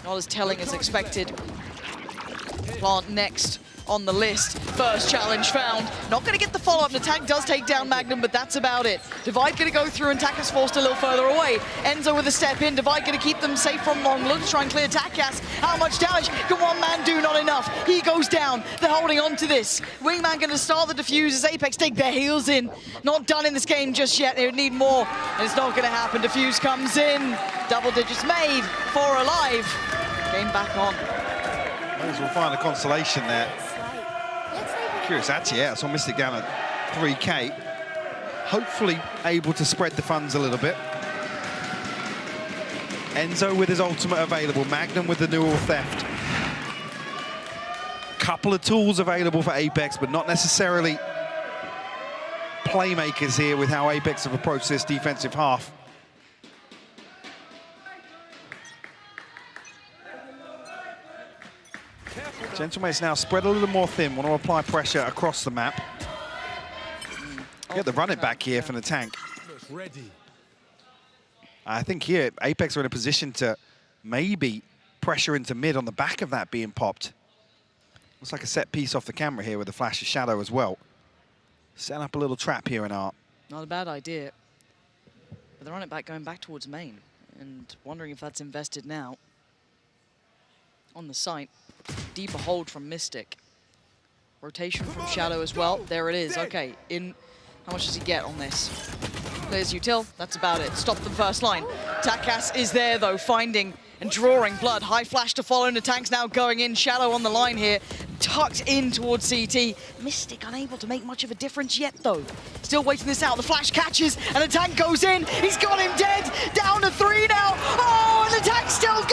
not as telling as expected. Plant next on the list. First challenge found. Not going to get the follow-up. The tank does take down Magnum, but that's about it. Divide going to go through and Takas forced a little further away. Enzo with a step in. Divide going to keep them safe from long. Look to try and clear Takas. How much damage can one man do? Not enough. He goes down. They're holding on to this. Wingman going to start the defuse as Apeks take their heels in. Not done in this game just yet. They would need more. And it's not going to happen. Defuse comes in. Double digits made. 4 alive. Game back on. May as well find a consolation there. Curious actually, yeah, so Mystic down at 3K. Hopefully able to spread the funds a little bit. Enzo with his ultimate available, Magnum with the neural theft. Couple of tools available for Apeks, but not necessarily playmakers here with how Apeks have approached this defensive half. Gentlemate's now spread a little more thin, want to apply pressure across the map. Get the run it back here from the tank. I think here, Apeks are in a position to maybe pressure into mid on the back of that being popped. Looks like a set piece off the camera here with a flash of shadow as well. Set up a little trap here in Art. Not a bad idea. But they're on it back, going back towards main. And wondering if that's invested now. On the site. Deeper hold from Mystic. Rotation from Shadow as well. There it is. Okay, in. How much does he get on this? There's Util. That's about it. Stop the first line. Takas is there, though, finding and drawing blood. High flash to follow, and the tank's now going in. Shadow on the line here. Tucked in towards CT. Mystic unable to make much of a difference yet, though. Still waiting this out. The flash catches, and the tank goes in. He's got him dead. Down to 3 now. Oh, and the tank's still